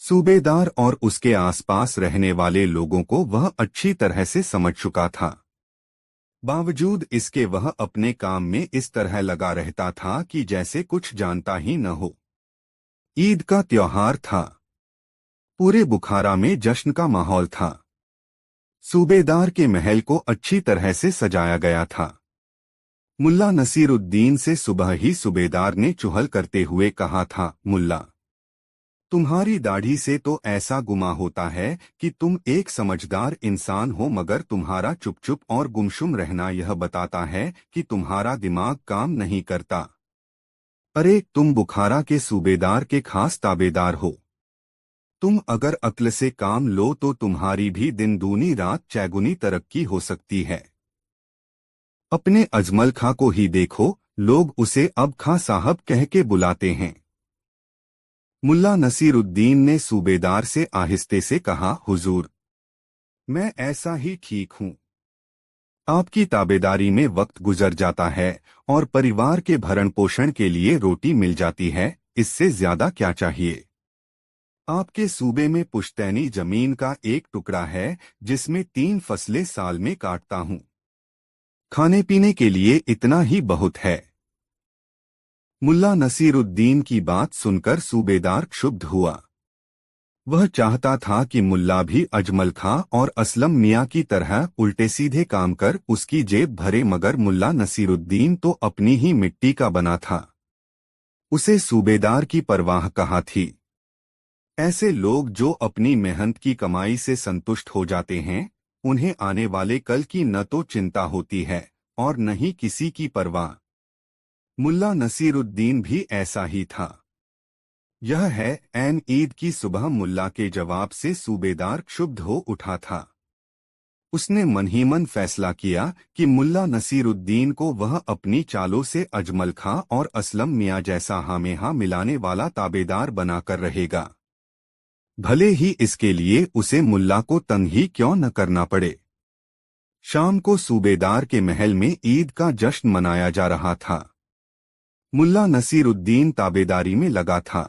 सूबेदार और उसके आसपास रहने वाले लोगों को वह अच्छी तरह से समझ चुका था। बावजूद इसके वह अपने काम में इस तरह लगा रहता था कि जैसे कुछ जानता ही न हो। ईद का त्योहार था। पूरे बुखारा में जश्न का माहौल था। सूबेदार के महल को अच्छी तरह से सजाया गया था। मुल्ला नसीरुद्दीन से सुबह ही सूबेदार ने चुहल करते हुए कहा था, मुल्ला, तुम्हारी दाढ़ी से तो ऐसा गुमा होता है कि तुम एक समझदार इंसान हो, मगर तुम्हारा चुप चुप और गुमशुम रहना यह बताता है कि तुम्हारा दिमाग काम नहीं करता। अरे, तुम बुखारा के सूबेदार के खास ताबेदार हो। तुम अगर अक्ल से काम लो तो तुम्हारी भी दिन दूनी रात चौगुनी तरक्की हो सकती है। अपने अजमल खां को ही देखो, लोग उसे अब खां साहब कह के बुलाते हैं। मुल्ला नसीरुद्दीन ने सूबेदार से आहिस्ते से कहा, हुजूर, मैं ऐसा ही ठीक हूँ। आपकी ताबेदारी में वक्त गुजर जाता है और परिवार के भरण पोषण के लिए रोटी मिल जाती है, इससे ज्यादा क्या चाहिए। आपके सूबे में पुश्तैनी जमीन का एक टुकड़ा है जिसमें 3 फसलें साल में काटता हूँ। खाने पीने के लिए इतना ही बहुत है। मुल्ला नसीरुद्दीन की बात सुनकर सूबेदार क्षुब्ध हुआ। वह चाहता था कि मुल्ला भी अजमल खां और असलम मियाँ की तरह उल्टे सीधे काम कर उसकी जेब भरे, मगर मुल्ला नसीरुद्दीन तो अपनी ही मिट्टी का बना था। उसे सूबेदार की परवाह कहाँ थी। ऐसे लोग जो अपनी मेहनत की कमाई से संतुष्ट हो जाते हैं, उन्हें आने वाले कल की न तो चिंता होती है और न ही किसी की परवाह। मुल्ला नसीरुद्दीन भी ऐसा ही था। यह है, ऐन ईद की सुबह मुल्ला के जवाब से सूबेदार क्षुब्ध हो उठा था। उसने मन ही मन फैसला किया कि मुल्ला नसीरुद्दीन को वह अपनी चालों से अजमल खां और असलम मियाँ जैसा हामेहा मिलाने वाला ताबेदार बनाकर रहेगा, भले ही इसके लिए उसे मुल्ला को तंग ही क्यों न करना पड़े। शाम को सूबेदार के महल में ईद का जश्न मनाया जा रहा था। मुल्ला नसीरुद्दीन ताबेदारी में लगा था।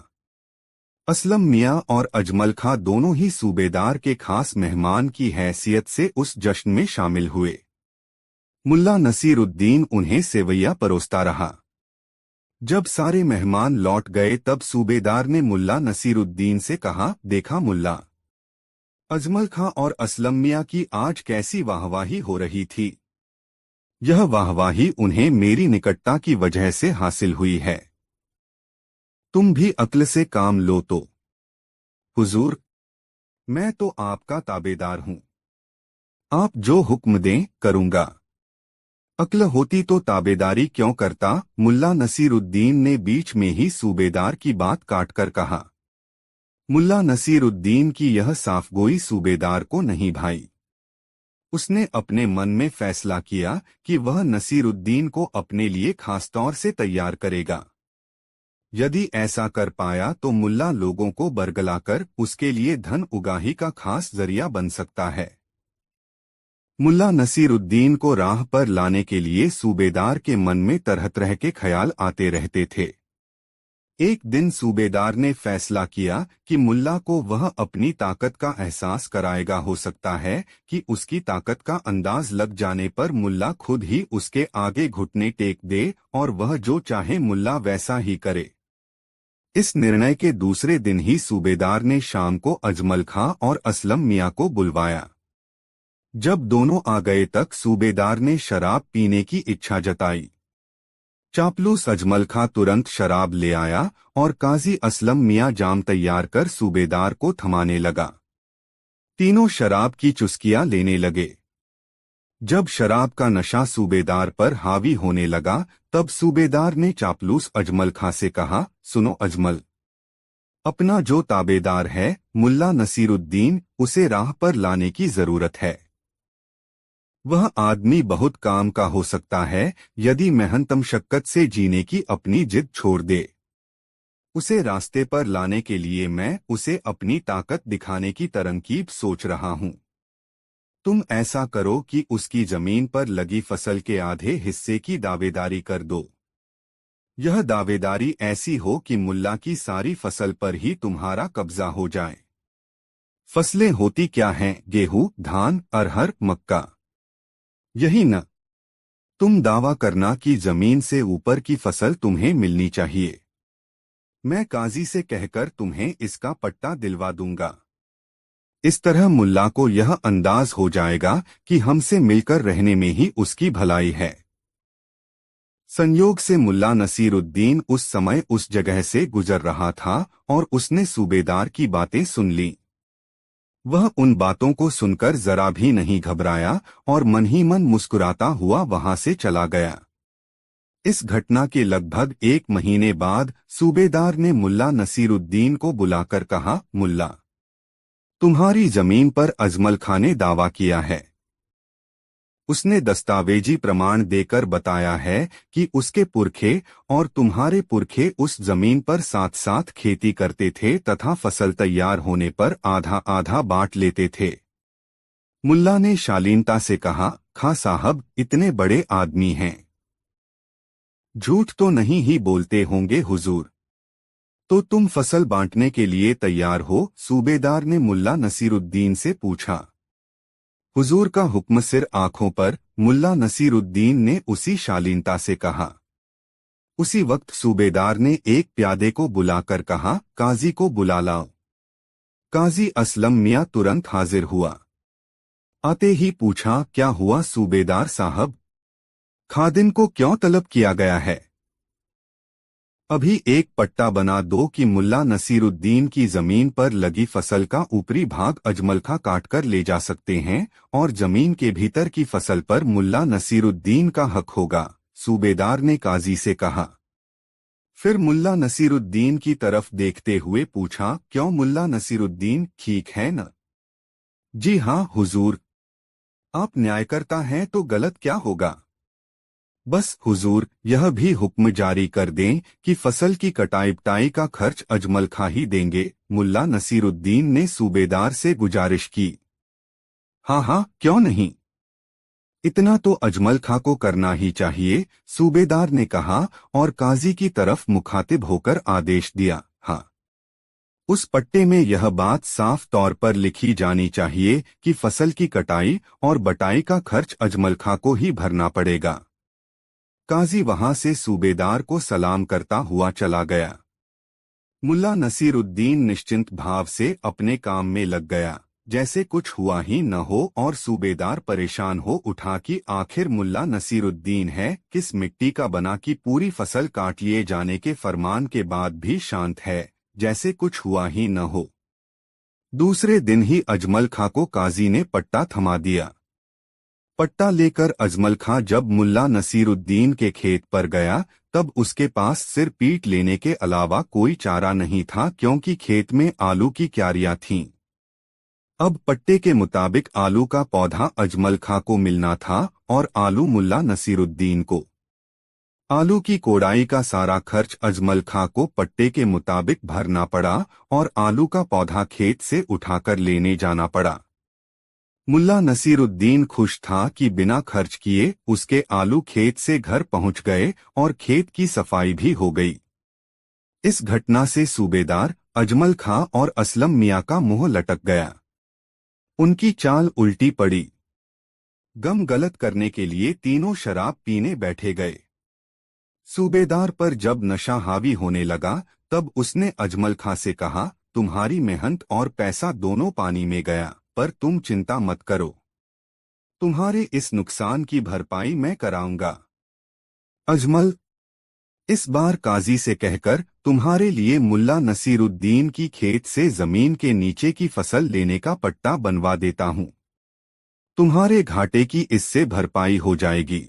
असलम मियाँ और अजमल खां दोनों ही सूबेदार के खास मेहमान की हैसियत से उस जश्न में शामिल हुए। मुल्ला नसीरुद्दीन उन्हें सेवैया परोसता रहा। जब सारे मेहमान लौट गए तब सूबेदार ने मुल्ला नसीरुद्दीन से कहा, देखा मुल्ला, अजमल खां और असलम मियाँ की आज कैसी वाहवाही हो रही थी। यह वाहवाही उन्हें मेरी निकटता की वजह से हासिल हुई है। तुम भी अक्ल से काम लो तो। हुजूर, मैं तो आपका ताबेदार हूँ। आप जो हुक्म दें करूँगा। अक्ल होती तो ताबेदारी क्यों करता। मुल्ला नसीरुद्दीन ने बीच में ही सूबेदार की बात काटकर कहा। मुल्ला नसीरुद्दीन की यह साफगोई सूबेदार को नहीं भाई। उसने अपने मन में फैसला किया कि वह नसीरुद्दीन को अपने लिए खासतौर से तैयार करेगा। यदि ऐसा कर पाया तो मुल्ला लोगों को बरगलाकर उसके लिए धन उगाही का खास जरिया बन सकता है। मुल्ला नसीरुद्दीन को राह पर लाने के लिए सूबेदार के मन में तरह तरह के ख्याल आते रहते थे। एक दिन सूबेदार ने फैसला किया कि मुल्ला को वह अपनी ताकत का एहसास कराएगा। हो सकता है कि उसकी ताकत का अंदाज लग जाने पर मुल्ला खुद ही उसके आगे घुटने टेक दे और वह जो चाहे मुल्ला वैसा ही करे। इस निर्णय के दूसरे दिन ही सूबेदार ने शाम को अजमल खां और असलम मियाँ को बुलवाया। जब दोनों आ गए तक सूबेदार ने शराब पीने की इच्छा जताई। चापलूस अजमल खां तुरंत शराब ले आया और काजी असलम मियाँ जाम तैयार कर सूबेदार को थमाने लगा। तीनों शराब की चुस्कियां लेने लगे। जब शराब का नशा सूबेदार पर हावी होने लगा तब सूबेदार ने चापलूस अजमल खां से कहा, सुनो अजमल, अपना जो ताबेदार है मुल्ला नसीरुद्दीन, उसे राह पर लाने की जरूरत है। वह आदमी बहुत काम का हो सकता है यदि मेहनत मशक्कत से जीने की अपनी जिद छोड़ दे। उसे रास्ते पर लाने के लिए मैं उसे अपनी ताकत दिखाने की तरकीब सोच रहा हूँ। तुम ऐसा करो कि उसकी जमीन पर लगी फसल के आधे हिस्से की दावेदारी कर दो। यह दावेदारी ऐसी हो कि मुल्ला की सारी फसल पर ही तुम्हारा कब्जा हो जाए। फसलें होती क्या हैं? गेहूं, धान, अरहर, मक्का, यही न? तुम दावा करना कि जमीन से ऊपर की फसल तुम्हें मिलनी चाहिए। मैं काजी से कहकर तुम्हें इसका पट्टा दिलवा दूंगा। इस तरह मुल्ला को यह अंदाज हो जाएगा कि हमसे मिलकर रहने में ही उसकी भलाई है। संयोग से मुल्ला नसीरुद्दीन उस समय उस जगह से गुजर रहा था और उसने सूबेदार की बातें सुन लीं। वह उन बातों को सुनकर जरा भी नहीं घबराया और मन ही मन मुस्कुराता हुआ वहां से चला गया। इस घटना के लगभग 1 महीने बाद सूबेदार ने मुल्ला नसीरुद्दीन को बुलाकर कहा, मुल्ला, तुम्हारी जमीन पर अजमल खां ने दावा किया है। उसने दस्तावेजी प्रमाण देकर बताया है कि उसके पुरखे और तुम्हारे पुरखे उस जमीन पर साथ साथ खेती करते थे तथा फसल तैयार होने पर आधा आधा बांट लेते थे। मुल्ला ने शालीनता से कहा, खां साहब इतने बड़े आदमी हैं, झूठ तो नहीं ही बोलते होंगे हुजूर। तो तुम फसल बांटने के लिए तैयार हो? सूबेदार ने मुल्ला नसीरुद्दीन से पूछा। हुजूर का हुक्म सिर आंखों पर, मुल्ला नसीरुद्दीन ने उसी शालीनता से कहा। उसी वक्त सूबेदार ने एक प्यादे को बुलाकर कहा, काजी को बुला लाओ। काजी असलम मियाँ तुरंत हाजिर हुआ। आते ही पूछा, क्या हुआ सूबेदार साहब? खादिम को क्यों तलब किया गया है? अभी एक पट्टा बना दो कि मुल्ला नसीरुद्दीन की जमीन पर लगी फसल का ऊपरी भाग अजमल खां काटकर ले जा सकते हैं और जमीन के भीतर की फसल पर मुल्ला नसीरुद्दीन का हक होगा, सूबेदार ने काजी से कहा। फिर मुल्ला नसीरुद्दीन की तरफ देखते हुए पूछा, क्यों मुल्ला नसीरुद्दीन, ठीक है न? जी हाँ हुजूर। आप न्यायकर्ता हैं तो गलत क्या होगा? बस हुजूर यह भी हुक्म जारी कर दें कि फसल की कटाई पिटाई का खर्च अजमल खां ही देंगे, मुल्ला नसीरुद्दीन ने सूबेदार से गुजारिश की। हाँ हाँ क्यों नहीं, इतना तो अजमल खां को करना ही चाहिए, सूबेदार ने कहा और काजी की तरफ मुखातिब होकर आदेश दिया। हाँ, उस पट्टे में यह बात साफ तौर पर लिखी जानी चाहिए कि फसल की कटाई और बटाई का खर्च अजमल खां को ही भरना पड़ेगा। काजी वहां से सूबेदार को सलाम करता हुआ चला गया। मुल्ला नसीरुद्दीन निश्चिंत भाव से अपने काम में लग गया, जैसे कुछ हुआ ही न हो, और सूबेदार परेशान हो उठा कि आखिर मुल्ला नसीरुद्दीन है किस मिट्टी का बना कि पूरी फसल काट लिए जाने के फरमान के बाद भी शांत है, जैसे कुछ हुआ ही न हो। दूसरे दिन ही अजमल खां को काजी ने पट्टा थमा दिया। पट्टा लेकर अजमल खां जब मुल्ला नसीरुद्दीन के खेत पर गया तब उसके पास सिर पीट लेने के अलावा कोई चारा नहीं था, क्योंकि खेत में आलू की क्यारियां थीं। अब पट्टे के मुताबिक आलू का पौधा अजमल खां को मिलना था और आलू मुल्ला नसीरुद्दीन को। आलू की कोड़ाई का सारा खर्च अजमल खां को पट्टे के मुताबिक भरना पड़ा और आलू का पौधा खेत से उठाकर लेने जाना पड़ा। मुल्ला नसीरुद्दीन खुश था कि बिना खर्च किए उसके आलू खेत से घर पहुंच गए और खेत की सफाई भी हो गई। इस घटना से सूबेदार, अजमल खां और असलम मियाँ का मुंह लटक गया। उनकी चाल उल्टी पड़ी। गम गलत करने के लिए तीनों शराब पीने बैठे गए। सूबेदार पर जब नशा हावी होने लगा तब उसने अजमल खां से कहा, तुम्हारी मेहनत और पैसा दोनों पानी में गया, पर तुम चिंता मत करो, तुम्हारे इस नुकसान की भरपाई मैं कराऊंगा। अजमल, इस बार काजी से कहकर तुम्हारे लिए मुल्ला नसीरुद्दीन की खेत से जमीन के नीचे की फसल लेने का पट्टा बनवा देता हूं, तुम्हारे घाटे की इससे भरपाई हो जाएगी।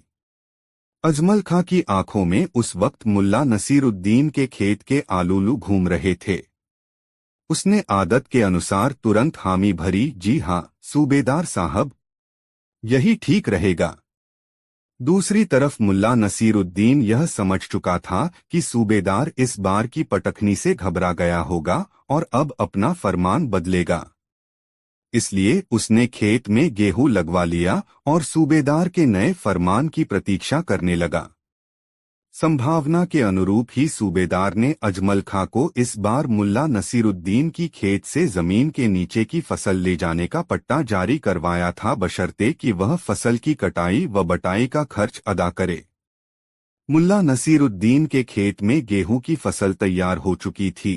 अजमल खां की आंखों में उस वक्त मुल्ला नसीरुद्दीन के खेत के आलूलू घूम रहे थे। उसने आदत के अनुसार तुरंत हामी भरी, जी हाँ सूबेदार साहब, यही ठीक रहेगा। दूसरी तरफ मुल्ला नसीरुद्दीन यह समझ चुका था कि सूबेदार इस बार की पटखनी से घबरा गया होगा और अब अपना फरमान बदलेगा। इसलिए उसने खेत में गेहूं लगवा लिया और सूबेदार के नए फरमान की प्रतीक्षा करने लगा। संभावना के अनुरूप ही सूबेदार ने अजमल खां को इस बार मुल्ला नसीरुद्दीन की खेत से जमीन के नीचे की फसल ले जाने का पट्टा जारी करवाया था, बशर्ते कि वह फसल की कटाई व बटाई का खर्च अदा करे। मुल्ला नसीरुद्दीन के खेत में गेहूं की फसल तैयार हो चुकी थी।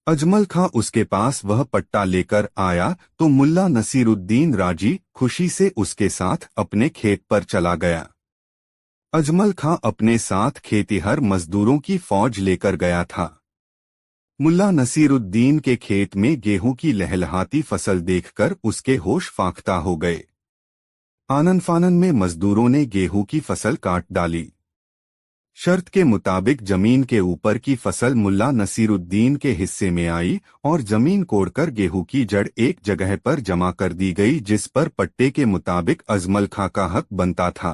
अजमल खां उसके पास वह पट्टा लेकर आया तो मुल्ला नसीरुद्दीन राजी खुशी से उसके साथ अपने खेत पर चला गया। अजमल खां अपने साथ खेतिहर मजदूरों की फौज लेकर गया था। मुल्ला नसीरुद्दीन के खेत में गेहूं की लहलहाती फसल देखकर उसके होश फाख्ता हो गए। आनन फानन में मजदूरों ने गेहूं की फसल काट डाली। शर्त के मुताबिक जमीन के ऊपर की फसल मुल्ला नसीरुद्दीन के हिस्से में आई और जमीन कोड़कर गेहूं की जड़ एक जगह पर जमा कर दी गई, जिस पर पट्टे के मुताबिक अजमल खां का हक बनता था।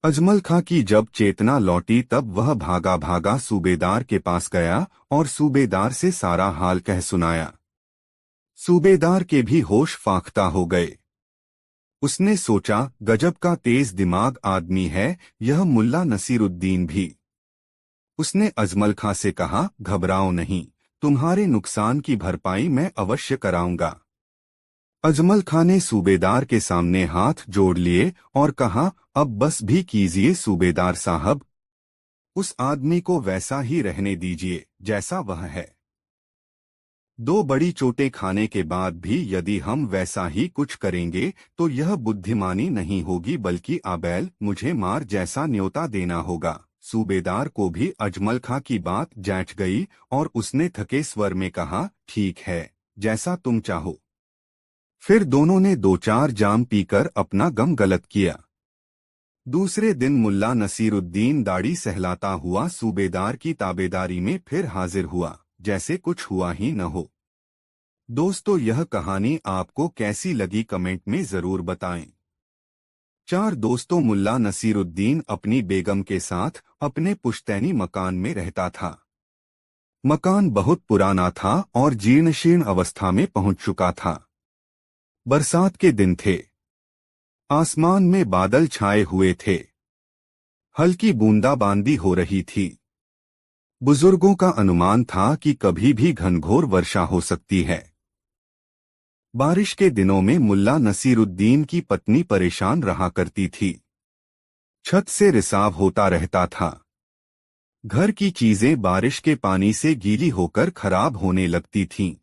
अजमल खां की जब चेतना लौटी तब वह भागा भागा सूबेदार के पास गया और सूबेदार से सारा हाल कह सुनाया। सूबेदार के भी होश फाख्ता हो गए। उसने सोचा, गजब का तेज दिमाग आदमी है यह मुल्ला नसीरुद्दीन भी। उसने अजमल खां से कहा, घबराओ नहीं, तुम्हारे नुकसान की भरपाई मैं अवश्य कराऊंगा। अजमल खां ने सूबेदार के सामने हाथ जोड़ लिए और कहा, अब बस भी कीजिए सूबेदार साहब, उस आदमी को वैसा ही रहने दीजिए जैसा वह है। दो बड़ी चोटें खाने के बाद भी यदि हम वैसा ही कुछ करेंगे तो यह बुद्धिमानी नहीं होगी बल्कि आबैल मुझे मार जैसा न्योता देना होगा। सूबेदार को भी अजमल खां की बात जैठ गई और उसने थके स्वर में कहा, ठीक है, जैसा तुम चाहो। फिर दोनों ने दो चार जाम पीकर अपना गम गलत किया। दूसरे दिन मुल्ला नसीरुद्दीन दाढ़ी सहलाता हुआ सूबेदार की ताबेदारी में फिर हाजिर हुआ, जैसे कुछ हुआ ही न हो। दोस्तों, यह कहानी आपको कैसी लगी कमेंट में जरूर बताएं। चार दोस्तों मुल्ला नसीरुद्दीन अपनी बेगम के साथ अपने पुश्तैनी मकान में रहता था। मकान बहुत पुराना था और जीर्ण अवस्था में पहुंच चुका था। बरसात के दिन थे। आसमान में बादल छाए हुए थे। हल्की बूंदाबांदी हो रही थी। बुजुर्गों का अनुमान था कि कभी भी घनघोर वर्षा हो सकती है। बारिश के दिनों में मुल्ला नसीरुद्दीन की पत्नी परेशान रहा करती थी। छत से रिसाव होता रहता था। घर की चीजें बारिश के पानी से गीली होकर खराब होने लगती थीं।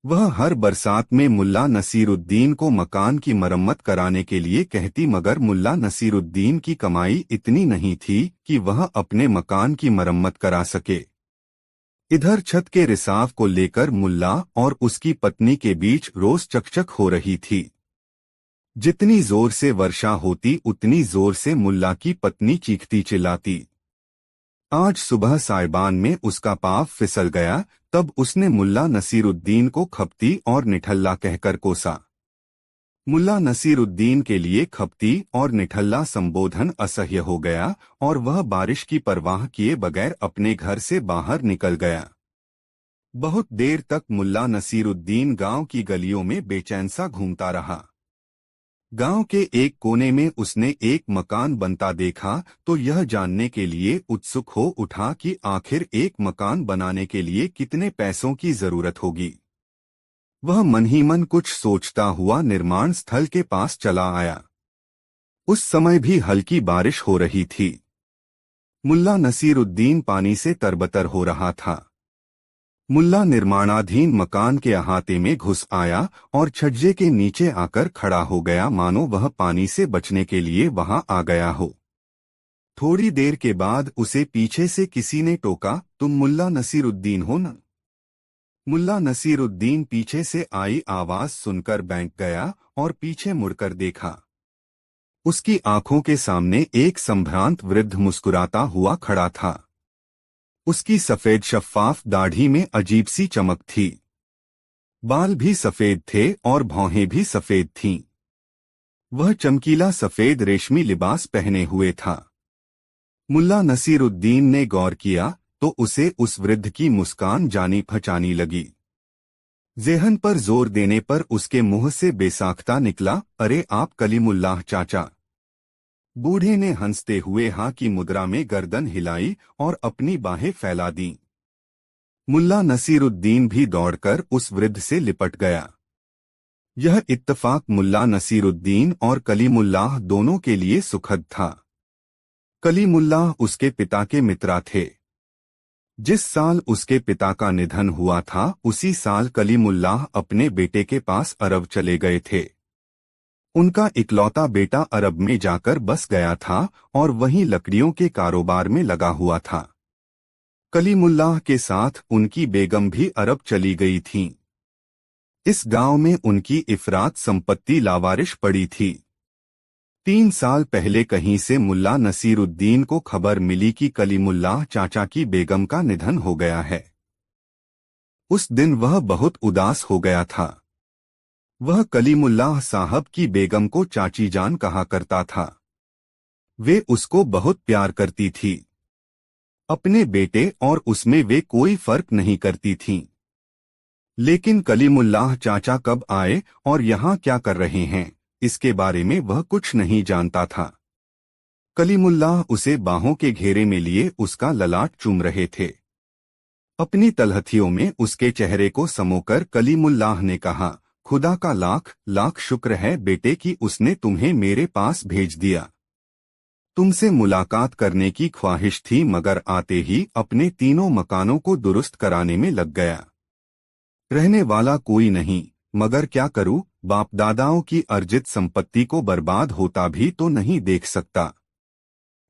वह हर बरसात में मुल्ला नसीरुद्दीन को मकान की मरम्मत कराने के लिए कहती, मगर मुल्ला नसीरुद्दीन की कमाई इतनी नहीं थी कि वह अपने मकान की मरम्मत करा सके। इधर छत के रिसाव को लेकर मुल्ला और उसकी पत्नी के बीच रोज चकचक हो रही थी। जितनी जोर से वर्षा होती उतनी जोर से मुल्ला की पत्नी चीखती चिल्लाती। आज सुबह साइबान में उसका पाँव फिसल गया, तब उसने मुल्ला नसीरुद्दीन को खपती और निठल्ला कहकर कोसा। मुल्ला नसीरुद्दीन के लिए खपती और निठल्ला संबोधन असह्य हो गया और वह बारिश की परवाह किए बगैर अपने घर से बाहर निकल गया। बहुत देर तक मुल्ला नसीरुद्दीन गांव की गलियों में बेचैन सा घूमता रहा। गांव के एक कोने में उसने एक मकान बनता देखा तो यह जानने के लिए उत्सुक हो उठा कि आखिर एक मकान बनाने के लिए कितने पैसों की जरूरत होगी। वह मन ही मन कुछ सोचता हुआ निर्माण स्थल के पास चला आया। उस समय भी हल्की बारिश हो रही थी। मुल्ला नसीरुद्दीन पानी से तरबतर हो रहा था। मुल्ला निर्माणाधीन मकान के अहाते में घुस आया और छज्जे के नीचे आकर खड़ा हो गया, मानो वह पानी से बचने के लिए वहां आ गया हो। थोड़ी देर के बाद उसे पीछे से किसी ने टोका, तुम मुल्ला नसीरुद्दीन हो न? मुल्ला नसीरुद्दीन पीछे से आई आवाज सुनकर बैंक गया और पीछे मुड़कर देखा। उसकी आंखों के सामने एक संभ्रांत वृद्ध मुस्कुराता हुआ खड़ा था। उसकी सफेद शफ्फाफ दाढ़ी में अजीब सी चमक थी। बाल भी सफेद थे और भौहें भी सफेद थीं। वह चमकीला सफेद रेशमी लिबास पहने हुए था। मुल्ला नसीरुद्दीन ने गौर किया तो उसे उस वृद्ध की मुस्कान जानी पहचानी लगी। ज़ेहन पर जोर देने पर उसके मुंह से बेसाख्ता निकला, अरे आप कलीमुल्लाह चाचा। बूढ़े ने हंसते हुए हाँ की मुद्रा में गर्दन हिलाई और अपनी बाहें फैला दी। मुल्ला नसीरुद्दीन भी दौड़कर उस वृद्ध से लिपट गया। यह इत्तफाक मुल्ला नसीरुद्दीन और कलीमुल्लाह दोनों के लिए सुखद था। कलीमुल्लाह उसके पिता के मित्रा थे। जिस साल उसके पिता का निधन हुआ था उसी साल कलीमुल्लाह अपने बेटे के पास अरब चले गए थे। उनका इकलौता बेटा अरब में जाकर बस गया था और वहीं लकड़ियों के कारोबार में लगा हुआ था। कलीमुल्लाह के साथ उनकी बेगम भी अरब चली गई थीं। इस गांव में उनकी इफरात संपत्ति लावारिश पड़ी थी। 3 साल पहले कहीं से मुल्ला नसीरुद्दीन को खबर मिली कि कलीमुल्लाह चाचा की बेगम का निधन हो गया है। उस दिन वह बहुत उदास हो गया था। वह कलीमुल्लाह साहब की बेगम को चाची जान कहा करता था। वे उसको बहुत प्यार करती थी। अपने बेटे और उसमें वे कोई फर्क नहीं करती थीं। लेकिन कलीमुल्लाह चाचा कब आए और यहाँ क्या कर रहे हैं, इसके बारे में वह कुछ नहीं जानता था। कलीमुल्लाह उसे बाहों के घेरे में लिए उसका ललाट चूम रहे थे। अपनी तलहथियों में उसके चेहरे को समोकर कलीमुल्लाह ने कहा, खुदा का लाख लाख शुक्र है बेटे कि उसने तुम्हें मेरे पास भेज दिया। तुमसे मुलाकात करने की ख्वाहिश थी मगर आते ही अपने तीनों मकानों को दुरुस्त कराने में लग गया। रहने वाला कोई नहीं, मगर क्या करूं, बाप दादाओं की अर्जित संपत्ति को बर्बाद होता भी तो नहीं देख सकता।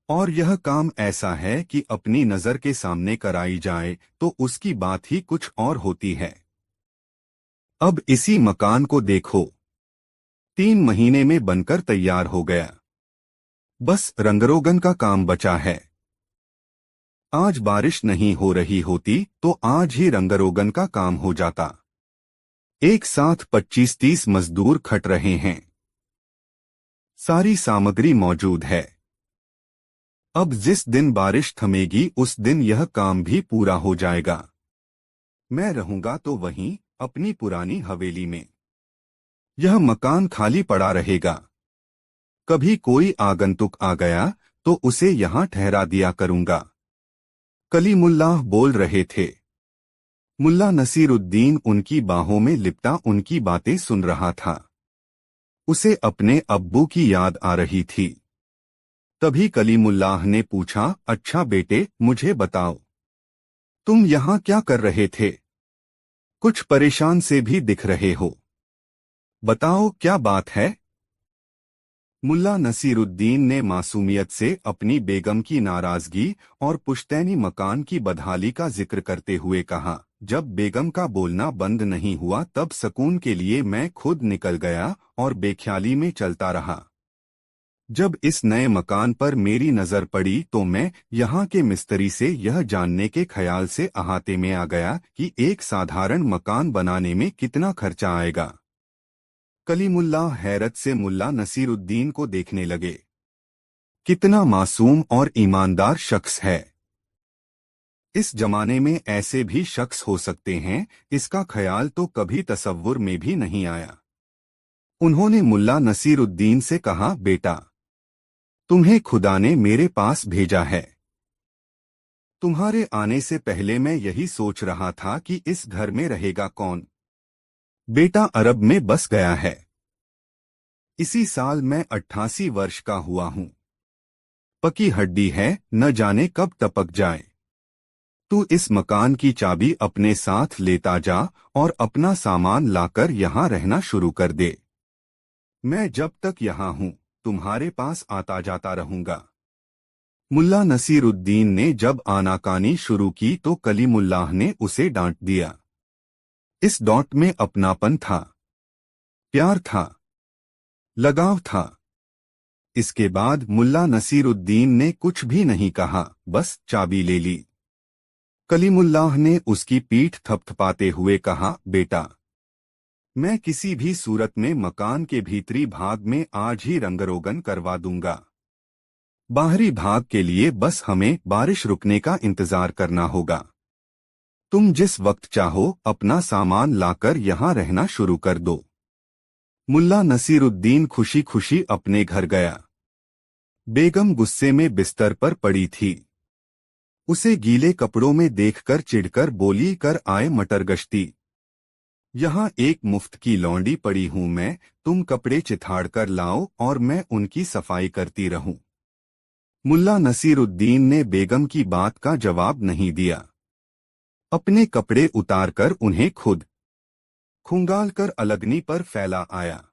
और यह काम ऐसा है कि अपनी नजर के सामने कराई जाए तो उसकी बात ही कुछ और होती है। अब इसी मकान को देखो, 3 महीने में बनकर तैयार हो गया। बस रंगरोगन का काम बचा है। आज बारिश नहीं हो रही होती तो आज ही रंगरोगन का काम हो जाता। एक साथ 25-30 मजदूर खट रहे हैं। सारी सामग्री मौजूद है। अब जिस दिन बारिश थमेगी उस दिन यह काम भी पूरा हो जाएगा। मैं रहूंगा तो वहीं अपनी पुरानी हवेली में। यह मकान खाली पड़ा रहेगा। कभी कोई आगंतुक आ गया तो उसे यहाँ ठहरा दिया करूंगा। कलीमुल्लाह बोल रहे थे। मुल्ला नसीरुद्दीन उनकी बाहों में लिपटा उनकी बातें सुन रहा था। उसे अपने अब्बू की याद आ रही थी। तभी कलीमुल्लाह ने पूछा, अच्छा बेटे मुझे बताओ, तुम यहाँ क्या कर रहे थे? कुछ परेशान से भी दिख रहे हो। बताओ क्या बात है? मुल्ला नसीरुद्दीन ने मासूमियत से अपनी बेगम की नाराजगी और पुश्तैनी मकान की बदहाली का जिक्र करते हुए कहा, जब बेगम का बोलना बंद नहीं हुआ तब सुकून के लिए मैं खुद निकल गया और बेख्याली में चलता रहा। जब इस नए मकान पर मेरी नजर पड़ी तो मैं यहाँ के मिस्त्री से यह जानने के ख्याल से अहाते में आ गया कि एक साधारण मकान बनाने में कितना खर्चा आएगा। कलीमुल्लाह हैरत से मुल्ला नसीरुद्दीन को देखने लगे। कितना मासूम और ईमानदार शख्स है। इस जमाने में ऐसे भी शख्स हो सकते हैं, इसका ख्याल तो कभी तसव्वुर में भी नहीं आया। उन्होंने मुल्ला नसीरुद्दीन से कहा, बेटा तुम्हें खुदा ने मेरे पास भेजा है। तुम्हारे आने से पहले मैं यही सोच रहा था कि इस घर में रहेगा कौन। बेटा अरब में बस गया है। इसी साल मैं 88 वर्ष का हुआ हूँ। पकी हड्डी है, न जाने कब टपक जाए। तू इस मकान की चाबी अपने साथ लेता जा और अपना सामान लाकर यहाँ रहना शुरू कर दे। मैं जब तक यहाँ हूँ तुम्हारे पास आता जाता रहूंगा। मुल्ला नसीरुद्दीन ने जब आनाकानी शुरू की तो कलीमुल्लाह ने उसे डांट दिया। इस डांट में अपनापन था, प्यार था, लगाव था। इसके बाद मुल्ला नसीरुद्दीन ने कुछ भी नहीं कहा, बस चाबी ले ली। कलीमुल्लाह ने उसकी पीठ थपथपाते हुए कहा, बेटा मैं किसी भी सूरत में मकान के भीतरी भाग में आज ही रंगरोगन करवा दूंगा। बाहरी भाग के लिए बस हमें बारिश रुकने का इंतजार करना होगा। तुम जिस वक्त चाहो अपना सामान लाकर यहाँ रहना शुरू कर दो। मुल्ला नसीरुद्दीन खुशी खुशी अपने घर गया। बेगम गुस्से में बिस्तर पर पड़ी थी। उसे गीले कपड़ों में देखकर चिढ़कर बोली, कर आए मटर गश्ती। यहाँ एक मुफ्त की लौंडी पड़ी हूँ मैं, तुम कपड़े चिथाड़ कर लाओ और मैं उनकी सफाई करती रहूं। मुल्ला नसीरुद्दीन ने बेगम की बात का जवाब नहीं दिया। अपने कपड़े उतारकर उन्हें खुद खंगाल कर अलगनी पर फैला आया।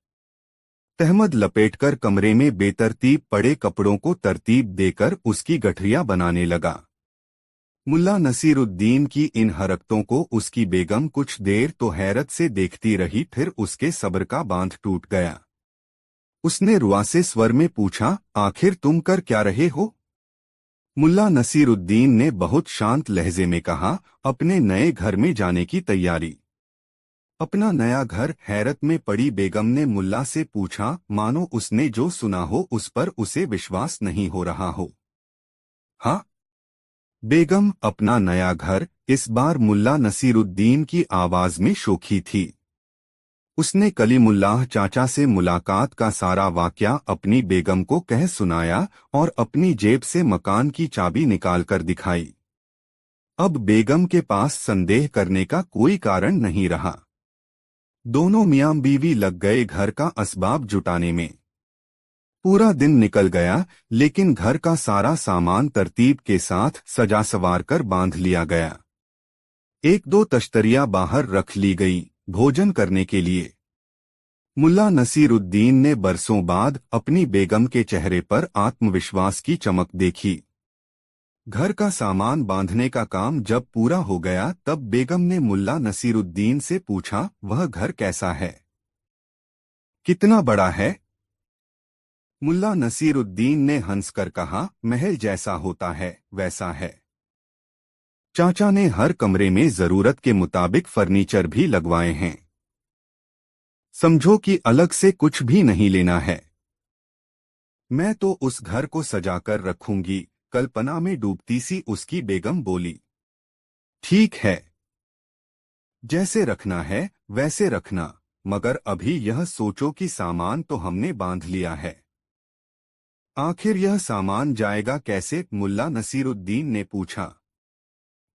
तहमद लपेटकर कमरे में बेतरतीब पड़े कपड़ों को तरतीब देकर उसकी गठरियां बनाने लगा। मुल्ला नसीरुद्दीन की इन हरकतों को उसकी बेगम कुछ देर तो हैरत से देखती रही, फिर उसके सब्र का बांध टूट गया। उसने रुआसे स्वर में पूछा, आखिर तुम कर क्या रहे हो? मुल्ला नसीरुद्दीन ने बहुत शांत लहजे में कहा, अपने नए घर में जाने की तैयारी। अपना नया घर? हैरत में पड़ी बेगम ने मुल्ला से पूछा, मानो उसने जो सुना हो उस पर उसे विश्वास नहीं हो रहा हो। हाँ बेगम, अपना नया घर? इस बार मुल्ला नसीरुद्दीन की आवाज में शोखी थी। उसने कलीमुल्लाह चाचा से मुलाकात का सारा वाकया अपनी बेगम को कह सुनाया और अपनी जेब से मकान की चाबी निकालकर दिखाई। अब बेगम के पास संदेह करने का कोई कारण नहीं रहा। दोनों मियां बीवी लग गए घर का असबाब जुटाने में। पूरा दिन निकल गया, लेकिन घर का सारा सामान तरतीब के साथ सजा सवार कर बांध लिया गया। एक दो तश्तरियां बाहर रख ली गई भोजन करने के लिए। मुल्ला नसीरुद्दीन ने बरसों बाद अपनी बेगम के चेहरे पर आत्मविश्वास की चमक देखी। घर का सामान बांधने का काम जब पूरा हो गया तब बेगम ने मुल्ला नसीरुद्दीन से पूछा, वह घर कैसा है? कितना बड़ा है? मुल्ला नसीरुद्दीन ने हंसकर कहा, महल जैसा होता है वैसा है। चाचा ने हर कमरे में जरूरत के मुताबिक फर्नीचर भी लगवाए हैं। समझो कि अलग से कुछ भी नहीं लेना है। मैं तो उस घर को सजाकर रखूंगी, कल्पना में डूबती सी उसकी बेगम बोली। ठीक है, जैसे रखना है वैसे रखना, मगर अभी यह सोचो कि सामान तो हमने बांध लिया है। आखिर यह सामान जाएगा कैसे? मुल्ला नसीरुद्दीन ने पूछा।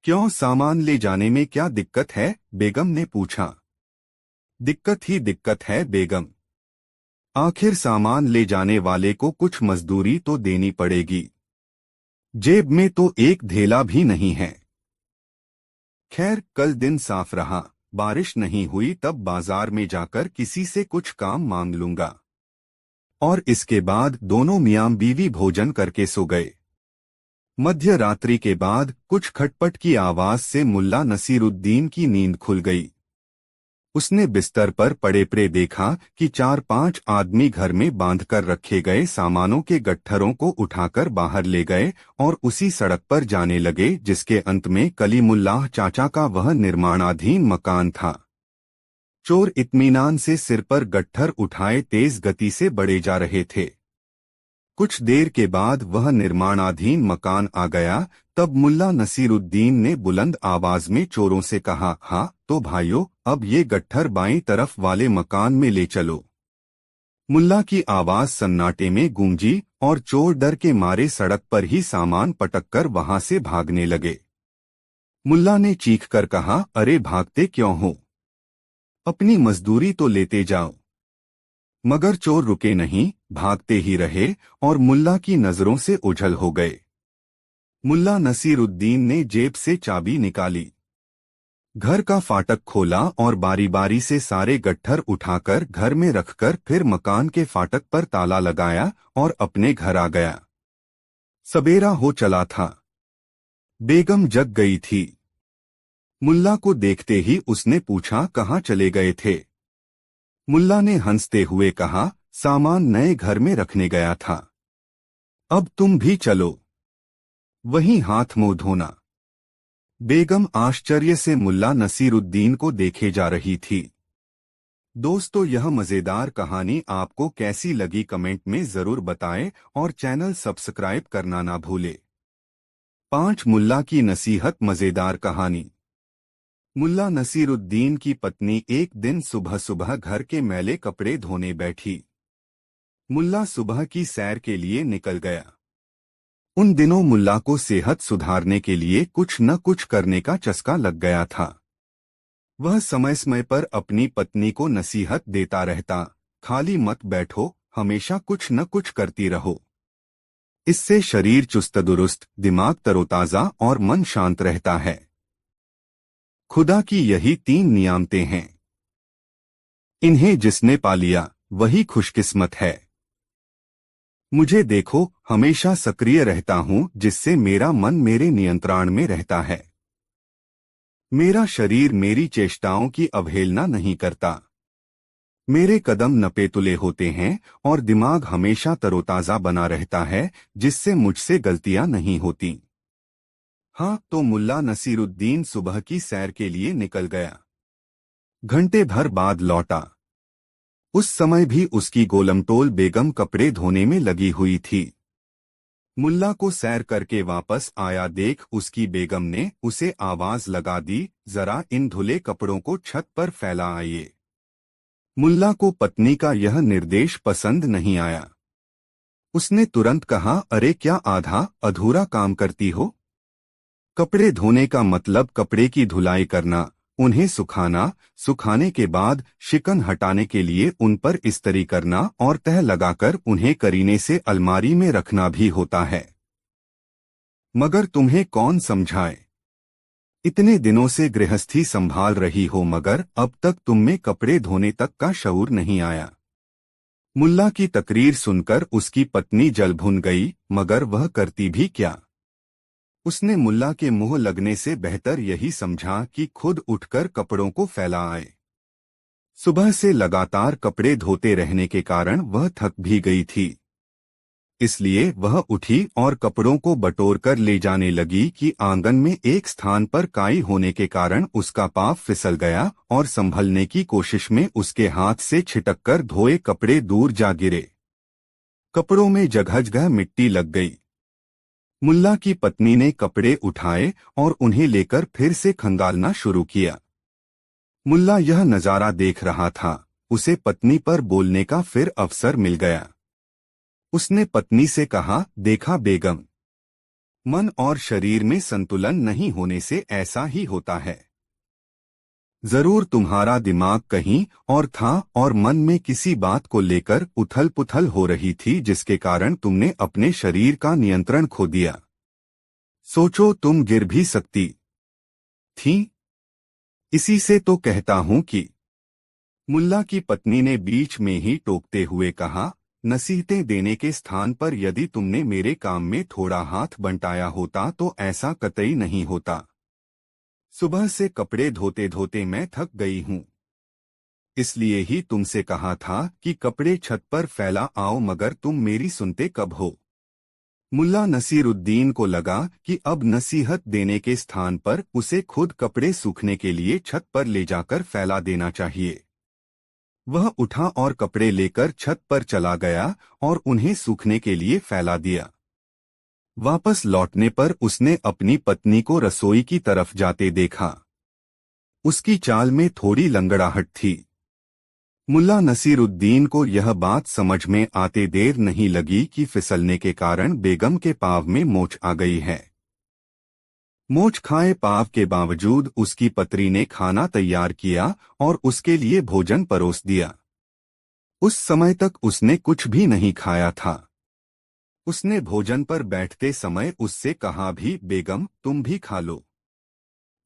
क्यों, सामान ले जाने में क्या दिक्कत है? बेगम ने पूछा। दिक्कत ही दिक्कत है बेगम। आखिर सामान ले जाने वाले को कुछ मजदूरी तो देनी पड़ेगी। जेब में तो एक धेला भी नहीं है। खैर, कल दिन साफ रहा, बारिश नहीं हुई तब बाजार में जाकर किसी से कुछ काम मांग लूंगा। और इसके बाद दोनों मियां बीवी भोजन करके सो गए। मध्य रात्रि के बाद कुछ खटपट की आवाज से मुल्ला नसीरुद्दीन की नींद खुल गई। उसने बिस्तर पर पड़े पड़े देखा कि 4-5 आदमी घर में बांधकर रखे गए सामानों के गट्ठरों को उठाकर बाहर ले गए और उसी सड़क पर जाने लगे जिसके अंत में कलीमुल्लाह चाचा का वह निर्माणाधीन मकान था। चोर इत्मीनान से सिर पर गट्ठर उठाए तेज गति से बढ़े जा रहे थे। कुछ देर के बाद वह निर्माणाधीन मकान आ गया। तब मुल्ला नसीरुद्दीन ने बुलंद आवाज में चोरों से कहा, हाँ तो भाइयों, अब ये गट्ठर बाईं तरफ वाले मकान में ले चलो। मुल्ला की आवाज सन्नाटे में गूंजी और चोर डर के मारे सड़क पर ही सामान पटककर वहां से भागने लगे। मुल्ला ने चीखकर कहा, अरे भागते क्यों हो? अपनी मजदूरी तो लेते जाओ। मगर चोर रुके नहीं, भागते ही रहे और मुल्ला की नजरों से ओझल हो गए। मुल्ला नसीरुद्दीन ने जेब से चाबी निकाली, घर का फाटक खोला और बारी बारी से सारे गट्ठर उठाकर घर में रखकर फिर मकान के फाटक पर ताला लगाया और अपने घर आ गया। सबेरा हो चला था। बेगम जग गई थी। मुल्ला को देखते ही उसने पूछा, कहाँ चले गए थे? मुल्ला ने हंसते हुए कहा, सामान नए घर में रखने गया था। अब तुम भी चलो, वहीं हाथ मुंह धोना। बेगम आश्चर्य से मुल्ला नसीरुद्दीन को देखे जा रही थी। दोस्तों, यह मजेदार कहानी आपको कैसी लगी कमेंट में जरूर बताएं और चैनल सब्सक्राइब करना ना भूले। 5 मुल्ला की नसीहत मजेदार कहानी। मुल्ला नसीरुद्दीन की पत्नी एक दिन सुबह सुबह घर के मैले कपड़े धोने बैठी। मुल्ला सुबह की सैर के लिए निकल गया। उन दिनों मुल्ला को सेहत सुधारने के लिए कुछ न कुछ करने का चस्का लग गया था। वह समय समय पर अपनी पत्नी को नसीहत देता रहता, खाली मत बैठो, हमेशा कुछ न कुछ करती रहो। इससे शरीर चुस्त दुरुस्त, दिमाग तरोताजा और मन शांत रहता है। खुदा की यही 3 नियामतें हैं। इन्हें जिसने पा लिया वही खुशकिस्मत है। मुझे देखो, हमेशा सक्रिय रहता हूँ जिससे मेरा मन मेरे नियंत्रण में रहता है। मेरा शरीर मेरी चेष्टाओं की अवहेलना नहीं करता। मेरे कदम नपेतुले होते हैं और दिमाग हमेशा तरोताजा बना रहता है, जिससे मुझसे गलतियां नहीं होती। हाँ, तो मुल्ला नसीरुद्दीन सुबह की सैर के लिए निकल गया। घंटे भर बाद लौटा। उस समय भी उसकी गोलमटोल बेगम कपड़े धोने में लगी हुई थी। मुल्ला को सैर करके वापस आया देख उसकी बेगम ने उसे आवाज लगा दी, जरा इन धुले कपड़ों को छत पर फैला आइए। मुल्ला को पत्नी का यह निर्देश पसंद नहीं आया। उसने तुरंत कहा, अरे क्या आधा अधूरा काम करती हो? कपड़े धोने का मतलब कपड़े की धुलाई करना, उन्हें सुखाना, सुखाने के बाद शिकन हटाने के लिए उन पर इस्त्री करना और तह लगाकर उन्हें करीने से अलमारी में रखना भी होता है। मगर तुम्हें कौन समझाए? इतने दिनों से गृहस्थी संभाल रही हो मगर अब तक तुम में कपड़े धोने तक का शऊर नहीं आया। मुल्ला की तकरीर सुनकर उसकी पत्नी जल भुन गई, मगर वह करती भी क्या। उसने मुल्ला के मुंह लगने से बेहतर यही समझा कि खुद उठकर कपड़ों को फैला आए। सुबह से लगातार कपड़े धोते रहने के कारण वह थक भी गई थी। इसलिए वह उठी और कपड़ों को बटोरकर ले जाने लगी कि आंगन में एक स्थान पर काई होने के कारण उसका पाँव फिसल गया और संभलने की कोशिश में उसके हाथ से छिटककर धोए कपड़े दूर जा गिरे। कपड़ों में जगह जगह मिट्टी लग गई। मुल्ला की पत्नी ने कपड़े उठाए और उन्हें लेकर फिर से खंगालना शुरू किया। मुल्ला यह नजारा देख रहा था। उसे पत्नी पर बोलने का फिर अवसर मिल गया। उसने पत्नी से कहा, देखा बेगम, मन और शरीर में संतुलन नहीं होने से ऐसा ही होता है। जरूर तुम्हारा दिमाग कहीं और था और मन में किसी बात को लेकर उथल पुथल हो रही थी, जिसके कारण तुमने अपने शरीर का नियंत्रण खो दिया। सोचो, तुम गिर भी सकती थी। इसी से तो कहता हूं कि। मुल्ला की पत्नी ने बीच में ही टोकते हुए कहा, नसीहतें देने के स्थान पर यदि तुमने मेरे काम में थोड़ा हाथ बंटाया होता तो ऐसा कतई नहीं होता। सुबह से कपड़े धोते धोते मैं थक गई हूं। इसलिए ही तुमसे कहा था कि कपड़े छत पर फैला आओ, मगर तुम मेरी सुनते कब हो। मुल्ला नसीरुद्दीन को लगा कि अब नसीहत देने के स्थान पर उसे खुद कपड़े सूखने के लिए छत पर ले जाकर फैला देना चाहिए। वह उठा और कपड़े लेकर छत पर चला गया और उन्हें सूखने के लिए फैला दिया। वापस लौटने पर उसने अपनी पत्नी को रसोई की तरफ जाते देखा। उसकी चाल में थोड़ी लंगड़ाहट थी। मुल्ला नसीरुद्दीन को यह बात समझ में आते देर नहीं लगी कि फिसलने के कारण बेगम के पाँव में मोच आ गई है। मोच खाए पाँव के बावजूद उसकी पत्नी ने खाना तैयार किया और उसके लिए भोजन परोस दिया। उस समय तक उसने कुछ भी नहीं खाया था। उसने भोजन पर बैठते समय उससे कहा भी, बेगम तुम भी खा लो।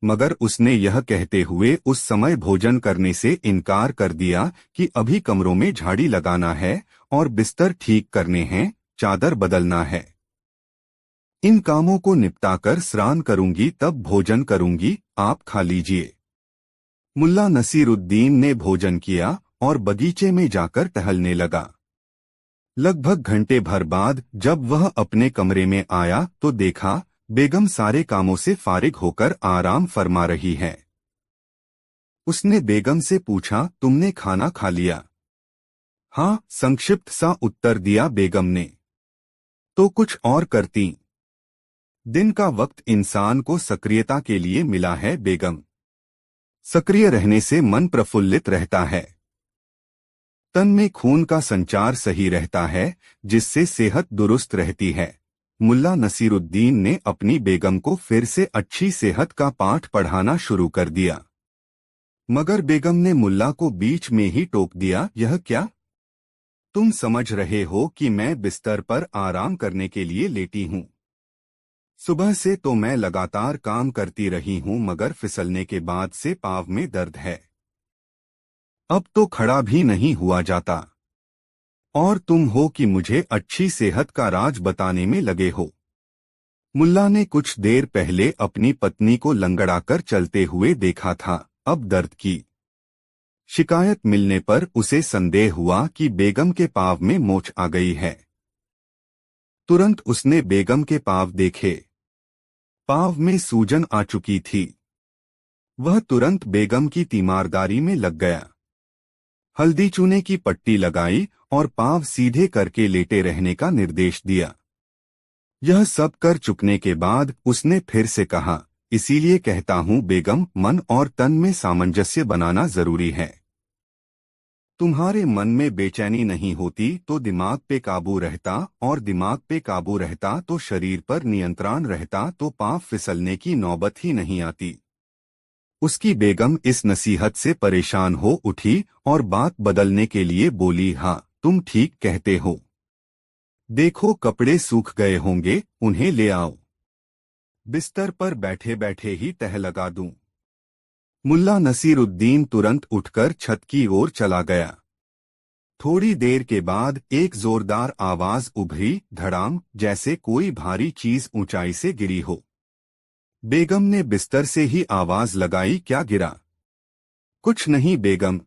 मगर उसने यह कहते हुए उस समय भोजन करने से इनकार कर दिया कि अभी कमरों में झाड़ी लगाना है और बिस्तर ठीक करने हैं, चादर बदलना है। इन कामों को निपटाकर स्नान करूंगी तब भोजन करूंगी, आप खा लीजिए। मुल्ला नसीरुद्दीन ने भोजन किया और बगीचे में जाकर टहलने लगा। लगभग घंटे भर बाद जब वह अपने कमरे में आया तो देखा बेगम सारे कामों से फारिग होकर आराम फरमा रही है। उसने बेगम से पूछा, तुमने खाना खा लिया? हाँ, संक्षिप्त सा उत्तर दिया बेगम ने। तो कुछ और करती। दिन का वक्त इंसान को सक्रियता के लिए मिला है बेगम। सक्रिय रहने से मन प्रफुल्लित रहता है। तन में खून का संचार सही रहता है, जिससे सेहत दुरुस्त रहती है। मुल्ला नसीरुद्दीन ने अपनी बेगम को फिर से अच्छी सेहत का पाठ पढ़ाना शुरू कर दिया। मगर बेगम ने मुल्ला को बीच में ही टोक दिया, यह क्या? तुम समझ रहे हो कि मैं बिस्तर पर आराम करने के लिए लेटी हूँ। सुबह से तो मैं लगातार काम करती रही हूँ, मगर फिसलने के बाद से पाँव में दर्द है। अब तो खड़ा भी नहीं हुआ जाता। और तुम हो कि मुझे अच्छी सेहत का राज बताने में लगे हो। मुल्ला ने कुछ देर पहले अपनी पत्नी को लंगड़ाकर चलते हुए देखा था, अब दर्द की शिकायत मिलने पर उसे संदेह हुआ कि बेगम के पाँव में मोच आ गई है। तुरंत उसने बेगम के पाँव देखे। पाँव में सूजन आ चुकी थी। वह तुरंत बेगम की तीमारदारी में लग गया। हल्दी चूने की पट्टी लगाई और पाँव सीधे करके लेटे रहने का निर्देश दिया। यह सब कर चुकने के बाद उसने फिर से कहा, इसीलिए कहता हूँ बेगम, मन और तन में सामंजस्य बनाना जरूरी है। तुम्हारे मन में बेचैनी नहीं होती तो दिमाग पे काबू रहता, और दिमाग पे काबू रहता तो शरीर पर नियंत्रण रहता, तो पाँव फिसलने की नौबत ही नहीं आती। उसकी बेगम इस नसीहत से परेशान हो उठी और बात बदलने के लिए बोली, हाँ तुम ठीक कहते हो। देखो कपड़े सूख गए होंगे, उन्हें ले आओ। बिस्तर पर बैठे बैठे ही तह लगा दूं। मुल्ला नसीरुद्दीन तुरंत उठकर छत की ओर चला गया। थोड़ी देर के बाद एक जोरदार आवाज उभरी, धड़ाम, जैसे कोई भारी चीज ऊंचाई से गिरी हो। बेगम ने बिस्तर से ही आवाज लगाई, क्या गिरा? कुछ नहीं बेगम,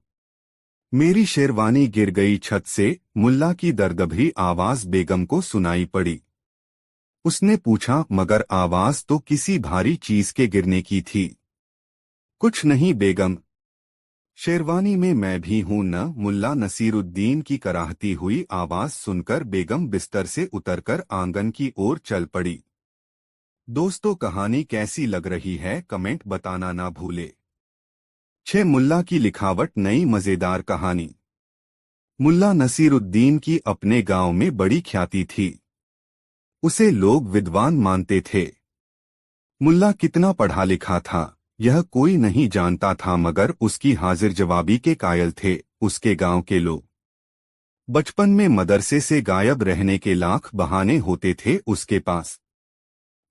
मेरी शेरवानी गिर गई छत से। मुल्ला की दर्दभरी आवाज बेगम को सुनाई पड़ी। उसने पूछा, मगर आवाज तो किसी भारी चीज के गिरने की थी। कुछ नहीं बेगम, शेरवानी में मैं भी हूं न। मुल्ला नसीरुद्दीन की कराहती हुई आवाज सुनकर बेगम बिस्तर से उतरकर आंगन की ओर चल पड़ी। दोस्तों, कहानी कैसी लग रही है कमेंट बताना ना भूले। 6 मुल्ला की लिखावट नई मजेदार कहानी। मुल्ला नसीरुद्दीन की अपने गांव में बड़ी ख्याति थी। उसे लोग विद्वान मानते थे। मुल्ला कितना पढ़ा लिखा था यह कोई नहीं जानता था, मगर उसकी हाजिर जवाबी के कायल थे उसके गांव के लोग। बचपन में मदरसे से गायब रहने के लाख बहाने होते थे उसके पास।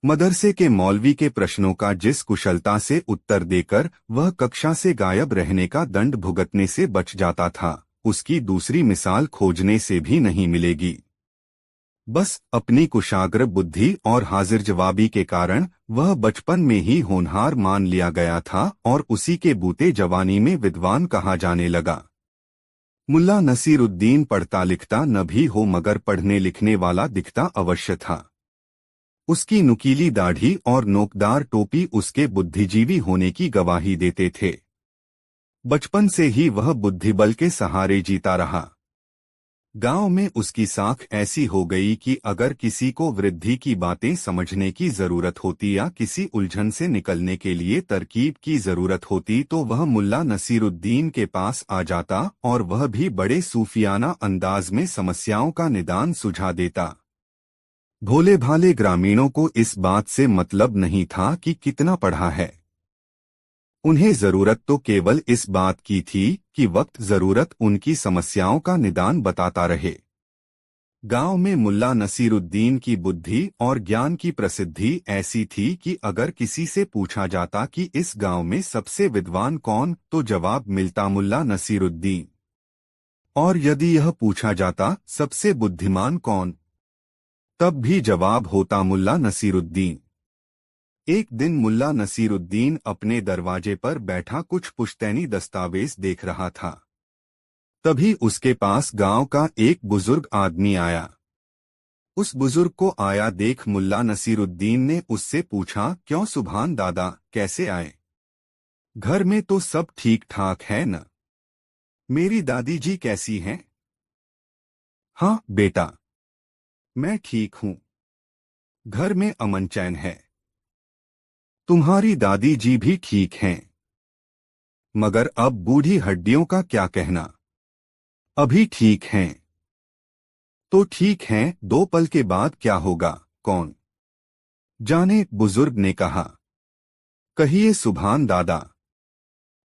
मदरसे के मौलवी के प्रश्नों का जिस कुशलता से उत्तर देकर वह कक्षा से गायब रहने का दंड भुगतने से बच जाता था, उसकी दूसरी मिसाल खोजने से भी नहीं मिलेगी। बस अपनी कुशाग्र बुद्धि और हाजिर जवाबी के कारण वह बचपन में ही होनहार मान लिया गया था और उसी के बूते जवानी में विद्वान कहा जाने लगा। मुल्ला नसीरुद्दीन पढ़ता लिखता न भी हो, मगर पढ़ने लिखने वाला दिखता अवश्य था। उसकी नुकीली दाढ़ी और नोकदार टोपी उसके बुद्धिजीवी होने की गवाही देते थे। बचपन से ही वह बुद्धिबल के सहारे जीता रहा। गांव में उसकी साख ऐसी हो गई कि अगर किसी को वृद्धि की बातें समझने की जरूरत होती या किसी उलझन से निकलने के लिए तरकीब की जरूरत होती तो वह मुल्ला नसीरुद्दीन के पास आ जाता, और वह भी बड़े सूफियाना अंदाज में समस्याओं का निदान सुझा देता। भोले भाले ग्रामीणों को इस बात से मतलब नहीं था कि कितना पढ़ा है। उन्हें जरूरत तो केवल इस बात की थी कि वक्त जरूरत उनकी समस्याओं का निदान बताता रहे। गांव में मुल्ला नसीरुद्दीन की बुद्धि और ज्ञान की प्रसिद्धि ऐसी थी कि अगर किसी से पूछा जाता कि इस गांव में सबसे विद्वान कौन, तो जवाब मिलता मुल्ला नसीरुद्दीन। और यदि यह पूछा जाता सबसे बुद्धिमान कौन, तब भी जवाब होता मुल्ला नसीरुद्दीन। एक दिन मुल्ला नसीरुद्दीन अपने दरवाजे पर बैठा कुछ पुश्तैनी दस्तावेज देख रहा था। तभी उसके पास गांव का एक बुजुर्ग आदमी आया। उस बुजुर्ग को आया देख मुल्ला नसीरुद्दीन ने उससे पूछा, क्यों सुभान दादा, कैसे आए? घर में तो सब ठीक ठाक है न? मेरी दादी जी कैसी हैं? हाँ बेटा, मैं ठीक हूँ। घर में अमन चैन है। तुम्हारी दादी जी भी ठीक हैं। मगर अब बूढ़ी हड्डियों का क्या कहना? अभी ठीक हैं। तो ठीक हैं, 2 पल के बाद क्या होगा, कौन जाने, बुजुर्ग ने कहा। कहिए सुभान दादा,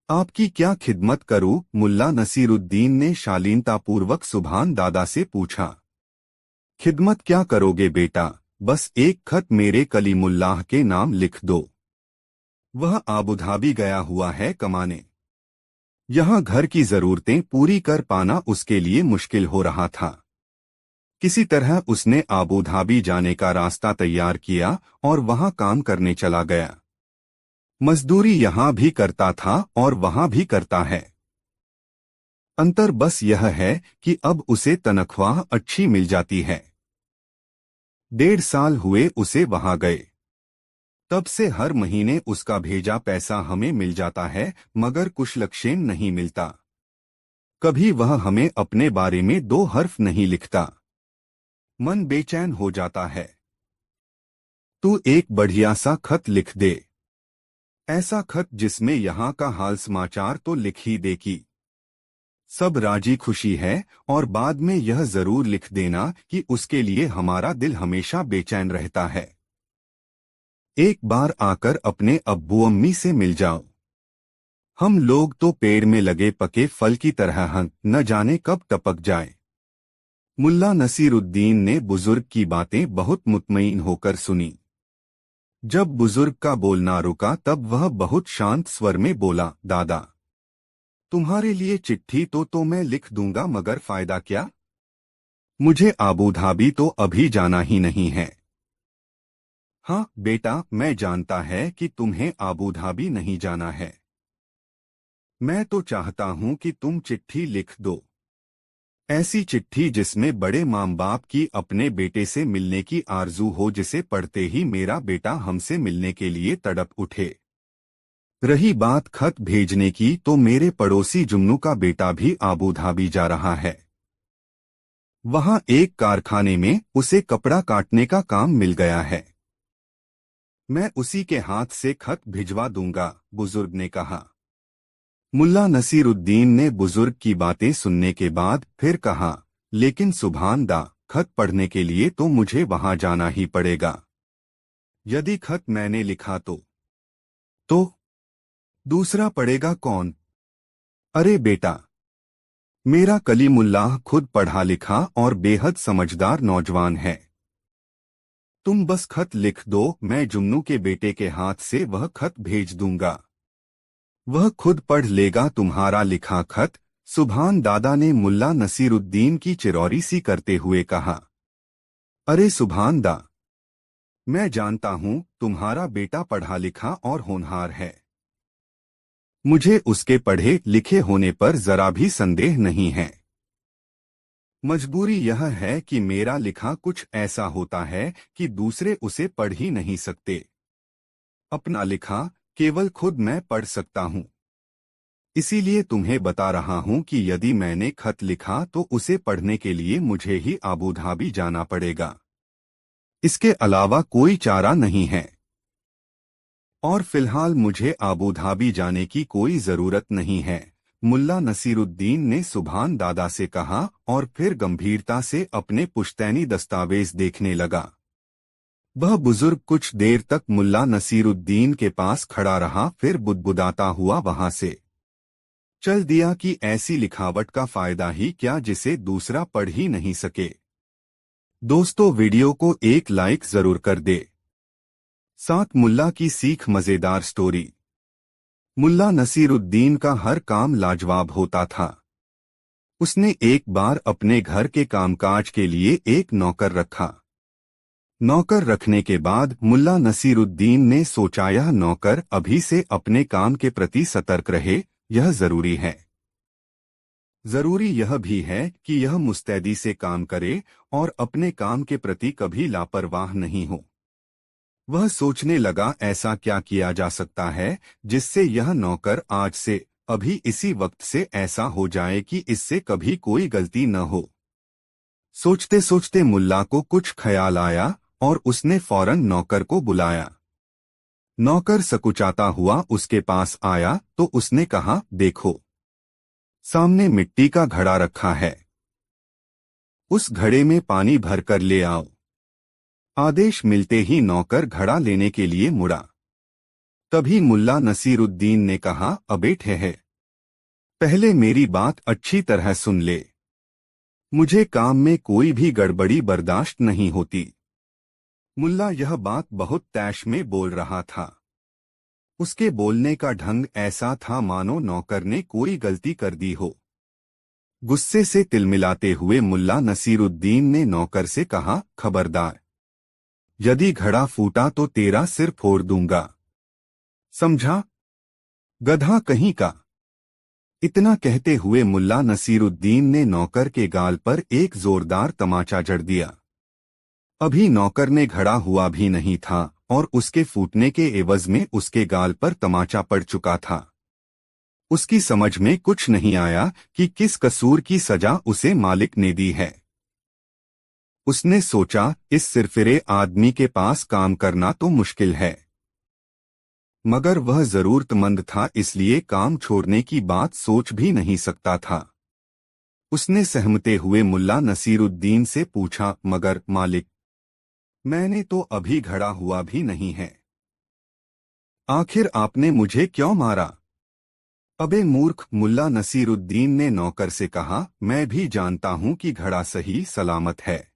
आपकी क्या खिदमत करूं? मुल्ला नसीरुद्दीन ने शालीनतापूर्वक सुभान दादा से पूछा। खिदमत क्या करोगे बेटा, बस एक खत मेरे कलीमुल्लाह के नाम लिख दो। वह आबुधाबी गया हुआ है कमाने। यहाँ घर की जरूरतें पूरी कर पाना उसके लिए मुश्किल हो रहा था। किसी तरह उसने आबुधाबी जाने का रास्ता तैयार किया और वहाँ काम करने चला गया। मजदूरी यहाँ भी करता था और वहाँ भी करता है। अंतर बस यह है कि अब उसे तनख्वाह अच्छी मिल जाती है। 1.5 साल हुए उसे वहां गए। तब से हर महीने उसका भेजा पैसा हमें मिल जाता है, मगर कुशलक्षेम नहीं मिलता। कभी वह हमें अपने बारे में 2 हर्फ नहीं लिखता। मन बेचैन हो जाता है। तू एक बढ़िया सा खत लिख दे। ऐसा खत जिसमें यहाँ का हाल समाचार तो लिख ही दे कि सब राजी खुशी है, और बाद में यह जरूर लिख देना कि उसके लिए हमारा दिल हमेशा बेचैन रहता है। एक बार आकर अपने अब्बू अम्मी से मिल जाओ। हम लोग तो पेड़ में लगे पके फल की तरह हैं, न जाने कब टपक जाए। मुल्ला नसीरुद्दीन ने बुजुर्ग की बातें बहुत मुतमईन होकर सुनी। जब बुजुर्ग का बोलना रुका तब वह बहुत शांत स्वर में बोला, दादा, तुम्हारे लिए चिट्ठी तो मैं लिख दूंगा, मगर फायदा क्या? मुझे आबू धाबी तो अभी जाना ही नहीं है। हाँ बेटा, मैं जानता है कि तुम्हें आबू धाबी नहीं जाना है। मैं तो चाहता हूँ कि तुम चिट्ठी लिख दो। ऐसी चिट्ठी जिसमें बड़े माँ बाप की अपने बेटे से मिलने की आरजू हो, जिसे पढ़ते ही मेरा बेटा हमसे मिलने के लिए तड़प उठे। रही बात खत भेजने की, तो मेरे पड़ोसी जुम्नू का बेटा भी आबू धाबी जा रहा है। वहां एक कारखाने में उसे कपड़ा काटने का काम मिल गया है। मैं उसी के हाथ से खत भिजवा दूंगा, बुजुर्ग ने कहा। मुल्ला नसीरुद्दीन ने बुजुर्ग की बातें सुनने के बाद फिर कहा, लेकिन सुभान दा, खत पढ़ने के लिए तो मुझे वहां जाना ही पड़ेगा। यदि खत मैंने लिखा तो दूसरा पढ़ेगा कौन? अरे बेटा, मेरा कलीमुल्लाह खुद पढ़ा लिखा और बेहद समझदार नौजवान है। तुम बस खत लिख दो, मैं जुम्नू के बेटे के हाथ से वह खत भेज दूंगा। वह खुद पढ़ लेगा तुम्हारा लिखा खत। सुभान दादा ने मुल्ला नसीरुद्दीन की चिरौरी सी करते हुए कहा। अरे सुभान दा, मैं जानता हूँ तुम्हारा बेटा पढ़ा लिखा और होनहार है। मुझे उसके पढ़े लिखे होने पर जरा भी संदेह नहीं है। मजबूरी यह है कि मेरा लिखा कुछ ऐसा होता है कि दूसरे उसे पढ़ ही नहीं सकते। अपना लिखा केवल खुद मैं पढ़ सकता हूँ। इसीलिए तुम्हें बता रहा हूँ कि यदि मैंने खत लिखा तो उसे पढ़ने के लिए मुझे ही आबू धाबी जाना पड़ेगा। इसके अलावा कोई चारा नहीं है। और फिलहाल मुझे आबू धाबी जाने की कोई जरूरत नहीं है, मुल्ला नसीरुद्दीन ने सुभान दादा से कहा और फिर गंभीरता से अपने पुश्तैनी दस्तावेज देखने लगा। वह बुजुर्ग कुछ देर तक मुल्ला नसीरुद्दीन के पास खड़ा रहा, फिर बुदबुदाता हुआ वहां से चल दिया कि ऐसी लिखावट का फायदा ही क्या जिसे दूसरा पढ़ ही नहीं सके। दोस्तों, वीडियो को एक लाइक जरूर कर दे। साथ मुल्ला की सीख मजेदार स्टोरी। मुल्ला नसीरुद्दीन का हर काम लाजवाब होता था। उसने एक बार अपने घर के कामकाज के लिए एक नौकर रखा। नौकर रखने के बाद मुल्ला नसीरुद्दीन ने सोचा यह नौकर अभी से अपने काम के प्रति सतर्क रहे, यह जरूरी है। जरूरी यह भी है कि यह मुस्तैदी से काम करे और अपने काम के प्रति कभी लापरवाह नहीं हो। वह सोचने लगा ऐसा क्या किया जा सकता है जिससे यह नौकर आज से अभी इसी वक्त से ऐसा हो जाए कि इससे कभी कोई गलती न हो। सोचते सोचते मुल्ला को कुछ ख्याल आया और उसने फौरन नौकर को बुलाया। नौकर सकुचाता हुआ उसके पास आया तो उसने कहा, देखो, सामने मिट्टी का घड़ा रखा है। उस घड़े में पानी भरकर ले आओ। आदेश मिलते ही नौकर घड़ा लेने के लिए मुड़ा। तभी मुल्ला नसीरुद्दीन ने कहा, अबे ठहर, पहले मेरी बात अच्छी तरह सुन ले। मुझे काम में कोई भी गड़बड़ी बर्दाश्त नहीं होती। मुल्ला यह बात बहुत तैश में बोल रहा था। उसके बोलने का ढंग ऐसा था मानो नौकर ने कोई गलती कर दी हो। गुस्से से तिलमिलाते हुए मुल्ला नसीरुद्दीन ने नौकर से कहा, खबरदार, यदि घड़ा फूटा तो तेरा सिर फोड़ दूंगा। समझा? गधा कहीं का। इतना कहते हुए मुल्ला नसीरुद्दीन ने नौकर के गाल पर एक जोरदार तमाचा जड़ दिया। अभी नौकर ने घड़ा हुआ भी नहीं था और उसके फूटने के एवज में उसके गाल पर तमाचा पड़ चुका था। उसकी समझ में कुछ नहीं आया कि किस कसूर की सजा उसे मालिक ने दी है। उसने सोचा, इस सिरफिरे आदमी के पास काम करना तो मुश्किल है, मगर वह जरूरतमंद था इसलिए काम छोड़ने की बात सोच भी नहीं सकता था। उसने सहमते हुए मुल्ला नसीरुद्दीन से पूछा, मगर मालिक, मैंने तो अभी घड़ा हुआ भी नहीं है, आखिर आपने मुझे क्यों मारा? अबे मूर्ख, मुल्ला नसीरुद्दीन ने नौकर से कहा, मैं भी जानता हूं कि घड़ा सही सलामत है।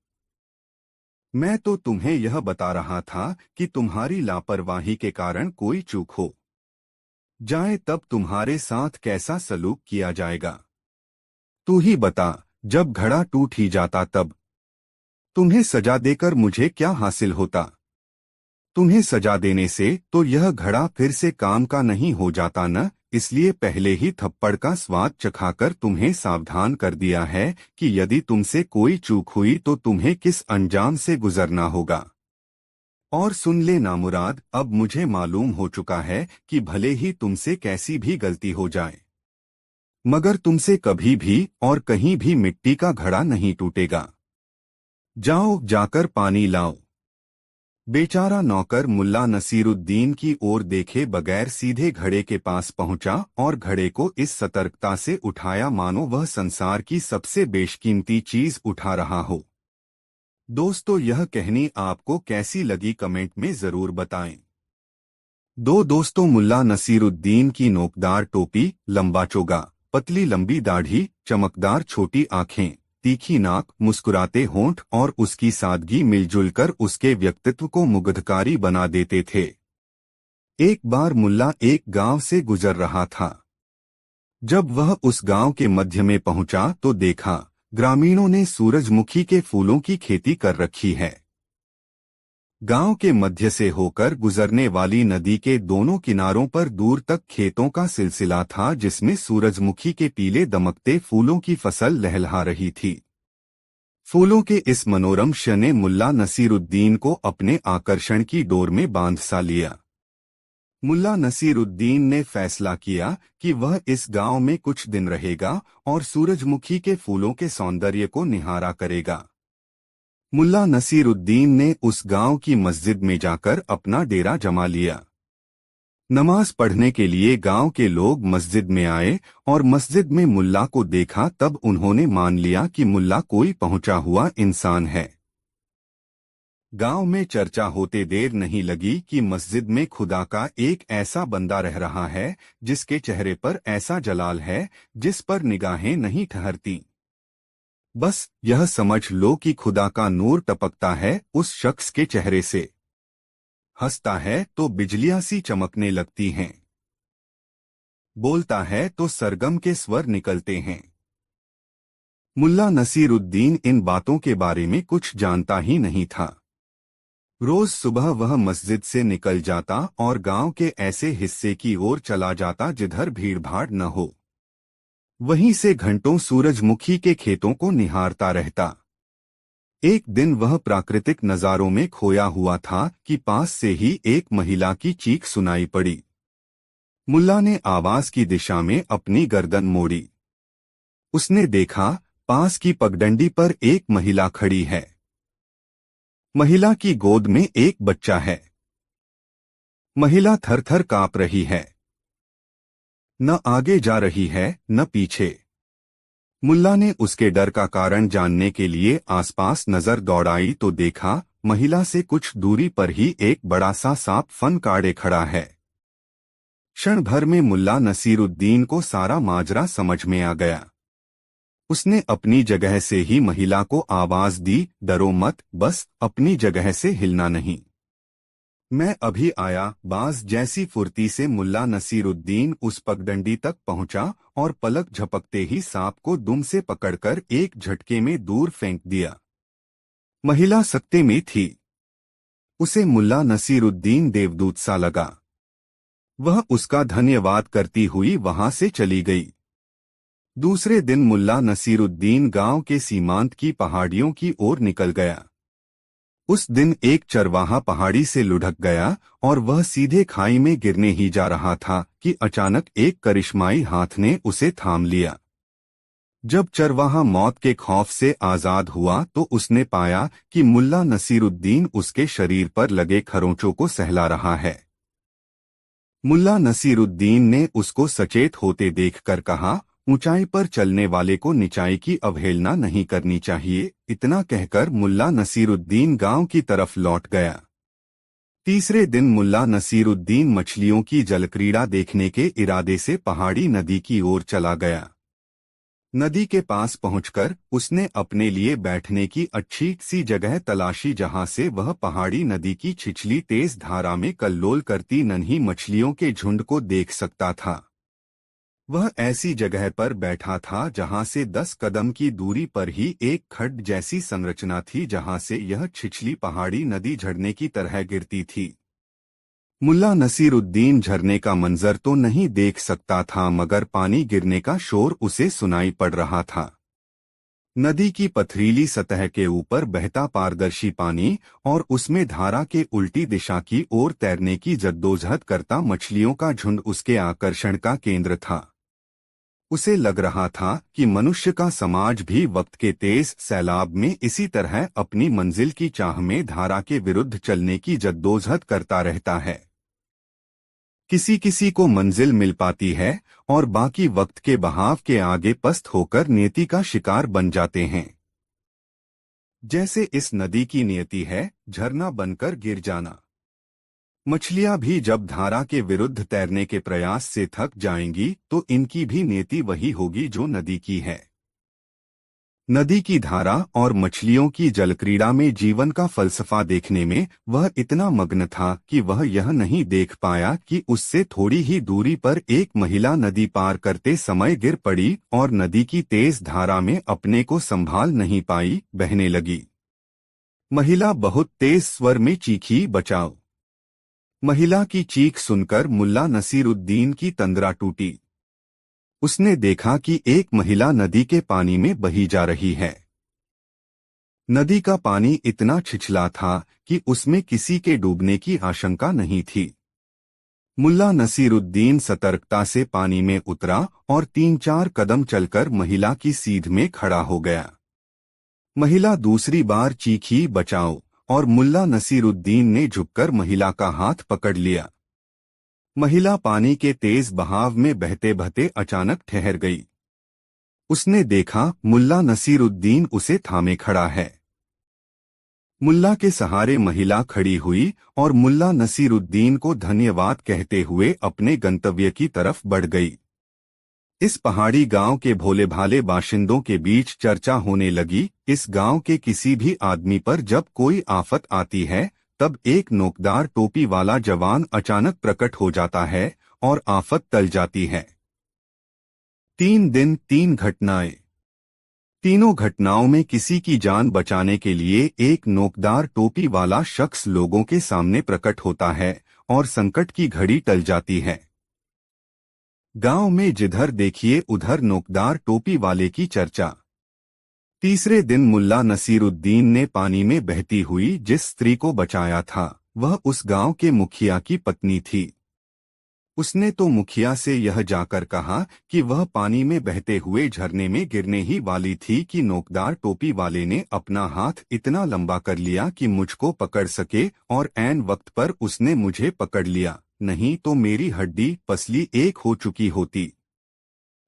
मैं तो तुम्हें यह बता रहा था कि तुम्हारी लापरवाही के कारण कोई चूक हो जाए तब तुम्हारे साथ कैसा सलूक किया जाएगा। तू ही बता, जब घड़ा टूट ही जाता तब तुम्हें सजा देकर मुझे क्या हासिल होता? तुम्हें सजा देने से तो यह घड़ा फिर से काम का नहीं हो जाता न, इसलिए पहले ही थप्पड़ का स्वाद चखाकर तुम्हें सावधान कर दिया है कि यदि तुमसे कोई चूक हुई तो तुम्हें किस अंजाम से गुजरना होगा। और सुन ले नामुराद, अब मुझे मालूम हो चुका है कि भले ही तुमसे कैसी भी गलती हो जाए, मगर तुमसे कभी भी और कहीं भी मिट्टी का घड़ा नहीं टूटेगा। जाओ, जाकर पानी लाओ। बेचारा नौकर मुल्ला नसीरुद्दीन की ओर देखे बगैर सीधे घड़े के पास पहुंचा और घड़े को इस सतर्कता से उठाया मानो वह संसार की सबसे बेशकीमती चीज उठा रहा हो। दोस्तों, यह कहानी आपको कैसी लगी कमेंट में जरूर बताएं। दोस्तों, मुल्ला नसीरुद्दीन की नोकदार टोपी, लंबा चोगा, पतली लंबी दाढ़ी, चमकदार छोटी आंखें, तीखी नाक, मुस्कुराते होंठ और उसकी सादगी मिलजुल कर उसके व्यक्तित्व को मुग्धकारी बना देते थे। एक बार मुल्ला एक गांव से गुजर रहा था। जब वह उस गांव के मध्य में पहुंचा तो देखा, ग्रामीणों ने सूरजमुखी के फूलों की खेती कर रखी है। गांव के मध्य से होकर गुजरने वाली नदी के दोनों किनारों पर दूर तक खेतों का सिलसिला था जिसमें सूरजमुखी के पीले दमकते फूलों की फसल लहलहा रही थी। फूलों के इस मनोरम क्षण ने मुल्ला नसीरुद्दीन को अपने आकर्षण की डोर में बांध सा लिया। मुल्ला नसीरुद्दीन ने फैसला किया कि वह इस गांव में कुछ दिन रहेगा और सूरजमुखी के फूलों के सौंदर्य को निहारा करेगा। मुल्ला नसीरुद्दीन ने उस गांव की मस्जिद में जाकर अपना डेरा जमा लिया। नमाज पढ़ने के लिए गांव के लोग मस्जिद में आए और मस्जिद में मुल्ला को देखा तब उन्होंने मान लिया कि मुल्ला कोई पहुंचा हुआ इंसान है। गांव में चर्चा होते देर नहीं लगी कि मस्जिद में खुदा का एक ऐसा बंदा रह रहा है जिसके चेहरे पर ऐसा जलाल है जिस पर निगाहें नहीं ठहरती। बस यह समझ लो कि खुदा का नूर टपकता है उस शख्स के चेहरे से। हंसता है तो बिजलियां सी चमकने लगती हैं, बोलता है तो सरगम के स्वर निकलते हैं। मुल्ला नसीरुद्दीन इन बातों के बारे में कुछ जानता ही नहीं था। रोज सुबह वह मस्जिद से निकल जाता और गांव के ऐसे हिस्से की ओर चला जाता जिधर भीड़भाड़ न हो। वहीं से घंटों सूरजमुखी के खेतों को निहारता रहता। एक दिन वह प्राकृतिक नजारों में खोया हुआ था कि पास से ही एक महिला की चीख सुनाई पड़ी। मुल्ला ने आवाज की दिशा में अपनी गर्दन मोड़ी। उसने देखा, पास की पगडंडी पर एक महिला खड़ी है। महिला की गोद में एक बच्चा है। महिला थर-थर कांप रही है, न आगे जा रही है न पीछे। मुल्ला ने उसके डर का कारण जानने के लिए आसपास नजर दौड़ाई तो देखा, महिला से कुछ दूरी पर ही एक बड़ा सा सांप फन काढ़े खड़ा है। क्षण भर में मुल्ला नसीरुद्दीन को सारा माजरा समझ में आ गया। उसने अपनी जगह से ही महिला को आवाज दी, डरो मत, बस अपनी जगह से हिलना नहीं, मैं अभी आया। बाज जैसी फुर्ती से मुल्ला नसीरुद्दीन उस पगडंडी तक पहुंचा और पलक झपकते ही सांप को दुम से पकड़कर एक झटके में दूर फेंक दिया। महिला सकते में थी। उसे मुल्ला नसीरुद्दीन देवदूत सा लगा। वह उसका धन्यवाद करती हुई वहां से चली गई। दूसरे दिन मुल्ला नसीरुद्दीन गांव के सीमांत की पहाड़ियों की ओर निकल गया। उस दिन एक चरवाहा पहाड़ी से लुढ़क गया और वह सीधे खाई में गिरने ही जा रहा था कि अचानक एक करिश्माई हाथ ने उसे थाम लिया। जब चरवाहा मौत के खौफ से आजाद हुआ तो उसने पाया कि मुल्ला नसीरुद्दीन उसके शरीर पर लगे खरोंचों को सहला रहा है। मुल्ला नसीरुद्दीन ने उसको सचेत होते देखकर कहा, ऊंचाई पर चलने वाले को निचाई की अवहेलना नहीं करनी चाहिए। इतना कहकर मुल्ला नसीरुद्दीन गांव की तरफ लौट गया। तीसरे दिन मुल्ला नसीरुद्दीन मछलियों की जलक्रीड़ा देखने के इरादे से पहाड़ी नदी की ओर चला गया। नदी के पास पहुंचकर उसने अपने लिए बैठने की अच्छी सी जगह तलाशी जहां से वह पहाड़ी नदी की छिछली तेज धारा में कल्लोल करती नन्ही मछलियों के झुंड को देख सकता था। वह ऐसी जगह पर बैठा था जहां से 10 कदम की दूरी पर ही एक खड्ड जैसी संरचना थी जहां से यह छिछली पहाड़ी नदी झरने की तरह गिरती थी। मुल्ला नसीरुद्दीन झरने का मंजर तो नहीं देख सकता था मगर पानी गिरने का शोर उसे सुनाई पड़ रहा था। नदी की पथरीली सतह के ऊपर बहता पारदर्शी पानी और उसमें धारा के उल्टी दिशा की ओर तैरने की जद्दोजहद करता मछलियों का झुंड उसके आकर्षण का केंद्र था। उसे लग रहा था कि मनुष्य का समाज भी वक्त के तेज सैलाब में इसी तरह अपनी मंजिल की चाह में धारा के विरुद्ध चलने की जद्दोजहद करता रहता है। किसी किसी को मंजिल मिल पाती है और बाकी वक्त के बहाव के आगे पस्त होकर नियति का शिकार बन जाते हैं। जैसे इस नदी की नियति है, झरना बनकर गिर जाना। मछलियां भी जब धारा के विरुद्ध तैरने के प्रयास से थक जाएंगी तो इनकी भी नियति वही होगी जो नदी की है। नदी की धारा और मछलियों की जलक्रीड़ा में जीवन का फलसफा देखने में वह इतना मग्न था कि वह यह नहीं देख पाया कि उससे थोड़ी ही दूरी पर एक महिला नदी पार करते समय गिर पड़ी और नदी की तेज धारा में अपने को संभाल नहीं पाई, बहने लगी। महिला बहुत तेज स्वर में चीखी, बचाओ। महिला की चीख सुनकर मुल्ला नसीरुद्दीन की तंद्रा टूटी। उसने देखा कि एक महिला नदी के पानी में बही जा रही है। नदी का पानी इतना छिछला था कि उसमें किसी के डूबने की आशंका नहीं थी। मुल्ला नसीरुद्दीन सतर्कता से पानी में उतरा और 3-4 कदम चलकर महिला की सीध में खड़ा हो गया। महिला दूसरी बार चीखी, बचाओ, और मुल्ला नसीरुद्दीन ने झुककर महिला का हाथ पकड़ लिया। महिला पानी के तेज बहाव में बहते बहते अचानक ठहर गई। उसने देखा मुल्ला नसीरुद्दीन उसे थामे खड़ा है। मुल्ला के सहारे महिला खड़ी हुई और मुल्ला नसीरुद्दीन को धन्यवाद कहते हुए अपने गंतव्य की तरफ बढ़ गई। इस पहाड़ी गांव के भोले भाले बाशिंदों के बीच चर्चा होने लगी। इस गांव के किसी भी आदमी पर जब कोई आफत आती है तब एक नोकदार टोपी वाला जवान अचानक प्रकट हो जाता है और आफत टल जाती है। 3 दिन 3 घटनाएं। तीनों घटनाओं में किसी की जान बचाने के लिए एक नोकदार टोपी वाला शख्स लोगों के सामने प्रकट होता है और संकट की घड़ी टल जाती है। गांव में जिधर देखिए उधर नोकदार टोपी वाले की चर्चा। तीसरे दिन मुल्ला नसीरुद्दीन ने पानी में बहती हुई जिस स्त्री को बचाया था वह उस गांव के मुखिया की पत्नी थी। उसने तो मुखिया से यह जाकर कहा कि वह पानी में बहते हुए झरने में गिरने ही वाली थी कि नोकदार टोपी वाले ने अपना हाथ इतना लंबा कर लिया कि मुझको पकड़ सके और ऐन वक्त पर उसने मुझे पकड़ लिया, नहीं तो मेरी हड्डी पसली एक हो चुकी होती।